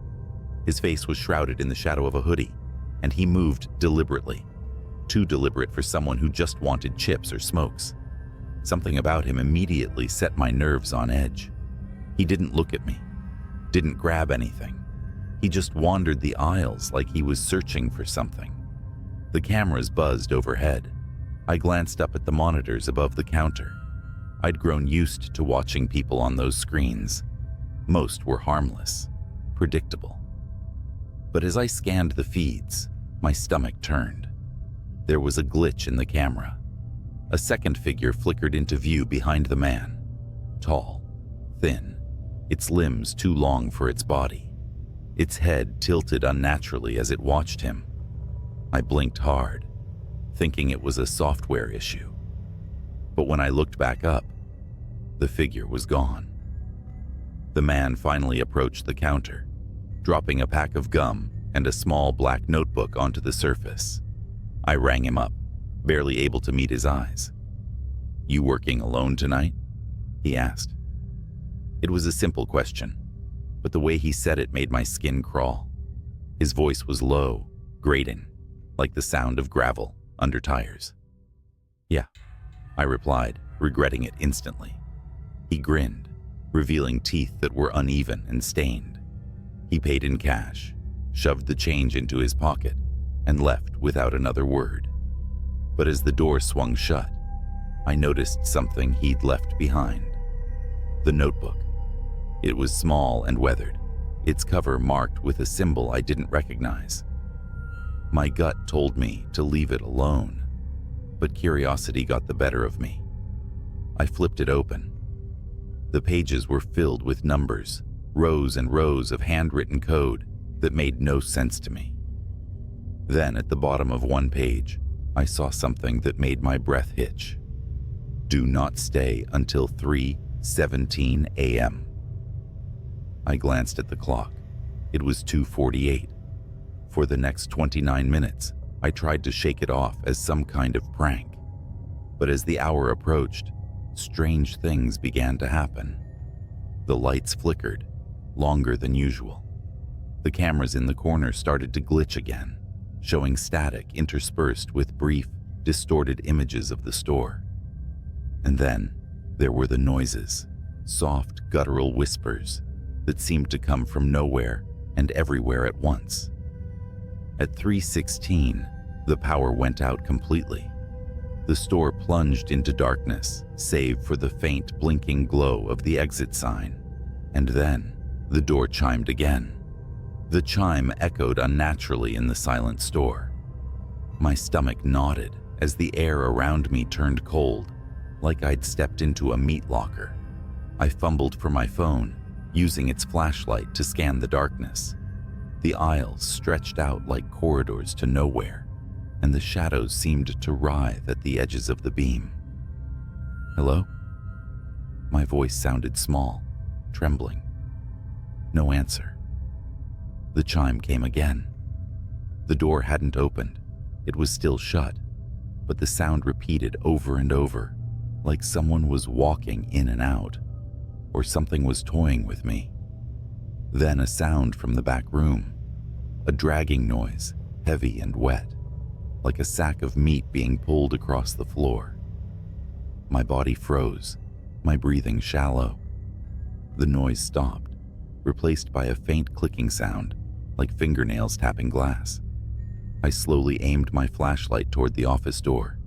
His face was shrouded in the shadow of a hoodie, and he moved deliberately. Too deliberate for someone who just wanted chips or smokes. Something about him immediately set my nerves on edge. He didn't look at me, didn't grab anything. He just wandered the aisles like he was searching for something. The cameras buzzed overhead. I glanced up at the monitors above the counter. I'd grown used to watching people on those screens. Most were harmless, predictable. But as I scanned the feeds, my stomach turned. There was a glitch in the camera. A second figure flickered into view behind the man. Tall, thin, its limbs too long for its body. Its head tilted unnaturally as it watched him. I blinked hard, thinking it was a software issue. But when I looked back up, the figure was gone. The man finally approached the counter, dropping a pack of gum and a small black notebook onto the surface. I rang him up, barely able to meet his eyes. "You working alone tonight?" he asked. It was a simple question, but the way he said it made my skin crawl. His voice was low, grating, like the sound of gravel under tires. "Yeah," I replied, regretting it instantly. He grinned, revealing teeth that were uneven and stained. He paid in cash, shoved the change into his pocket, and left without another word. But as the door swung shut, I noticed something he'd left behind. The notebook. It was small and weathered, its cover marked with a symbol I didn't recognize. My gut told me to leave it alone, but curiosity got the better of me. I flipped it open. The pages were filled with numbers, rows and rows of handwritten code that made no sense to me. Then at the bottom of one page, I saw something that made my breath hitch. "Do not stay until 3:17 a.m. I glanced at the clock. It was 2:48. For the next 29 minutes, I tried to shake it off as some kind of prank. But as the hour approached, strange things began to happen. The lights flickered, longer than usual. The cameras in the corner started to glitch again, showing static interspersed with brief, distorted images of the store. And then there were the noises, soft, guttural whispers that seemed to come from nowhere and everywhere at once. At 3:16, the power went out completely. The store plunged into darkness, save for the faint blinking glow of the exit sign. And then the door chimed again. The chime echoed unnaturally in the silent store. My stomach knotted as the air around me turned cold, like I'd stepped into a meat locker. I fumbled for my phone, using its flashlight to scan the darkness. The aisles stretched out like corridors to nowhere, and the shadows seemed to writhe at the edges of the beam. "Hello?" My voice sounded small, trembling. No answer. The chime came again. The door hadn't opened. It was still shut, but the sound repeated over and over, like someone was walking in and out, or something was toying with me. Then a sound from the back room, a dragging noise, heavy and wet, like a sack of meat being pulled across the floor. My body froze, my breathing shallow. The noise stopped, replaced by a faint clicking sound, like fingernails tapping glass. I slowly aimed my flashlight toward the office door.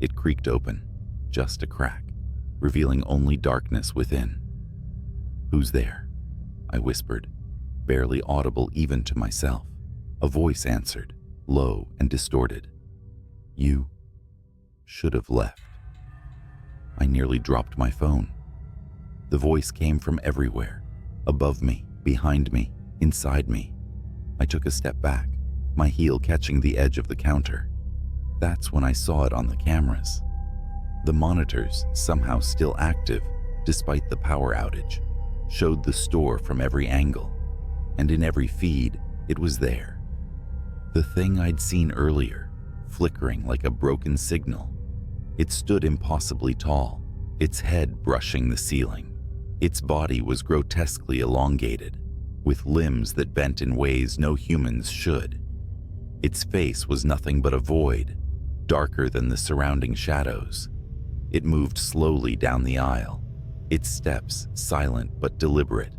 It creaked open, just a crack, revealing only darkness within. "Who's there?" I whispered, barely audible even to myself. A voice answered, low and distorted. "You should have left." I nearly dropped my phone. The voice came from everywhere, above me, behind me, inside me. I took a step back, my heel catching the edge of the counter. That's when I saw it on the cameras. The monitors, somehow still active despite the power outage, showed the store from every angle, and in every feed, it was there. The thing I'd seen earlier, flickering like a broken signal. It stood impossibly tall, its head brushing the ceiling. Its body was grotesquely elongated, with limbs that bent in ways no humans should. Its face was nothing but a void, darker than the surrounding shadows. It moved slowly down the aisle, its steps silent but deliberate,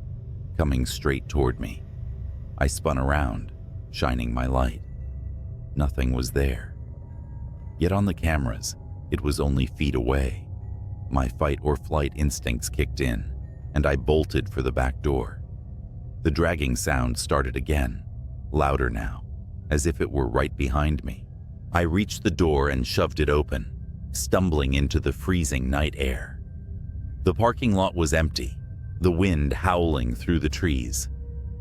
coming straight toward me. I spun around, shining my light. Nothing was there. Yet on the cameras, it was only feet away. My fight or flight instincts kicked in, and I bolted for the back door. The dragging sound started again, louder now, as if it were right behind me. I reached the door and shoved it open, stumbling into the freezing night air. The parking lot was empty, the wind howling through the trees.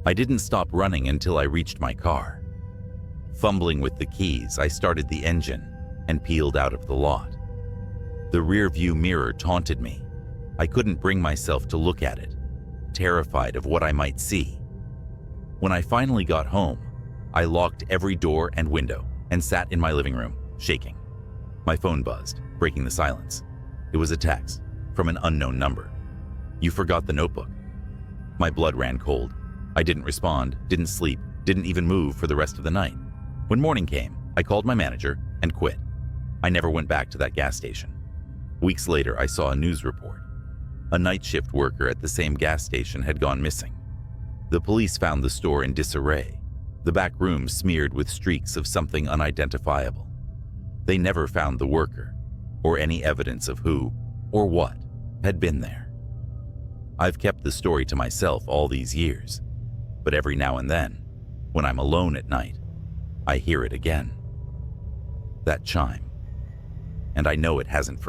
I didn't stop running until I reached my car. Fumbling with the keys, I started the engine and peeled out of the lot. The rear-view mirror taunted me. I couldn't bring myself to look at it, terrified of what I might see. When I finally got home, I locked every door and window and sat in my living room, shaking. My phone buzzed, breaking the silence. It was a text from an unknown number. "You forgot the notebook." My blood ran cold. I didn't respond, didn't sleep, didn't even move for the rest of the night. When morning came, I called my manager and quit. I never went back to that gas station. Weeks later, I saw a news report. A night shift worker at the same gas station had gone missing. The police found the store in disarray, the back room smeared with streaks of something unidentifiable. They never found the worker, or any evidence of who or what had been there. I've kept the story to myself all these years, but every now and then, when I'm alone at night, I hear it again. That chime. And I know it hasn't forgotten.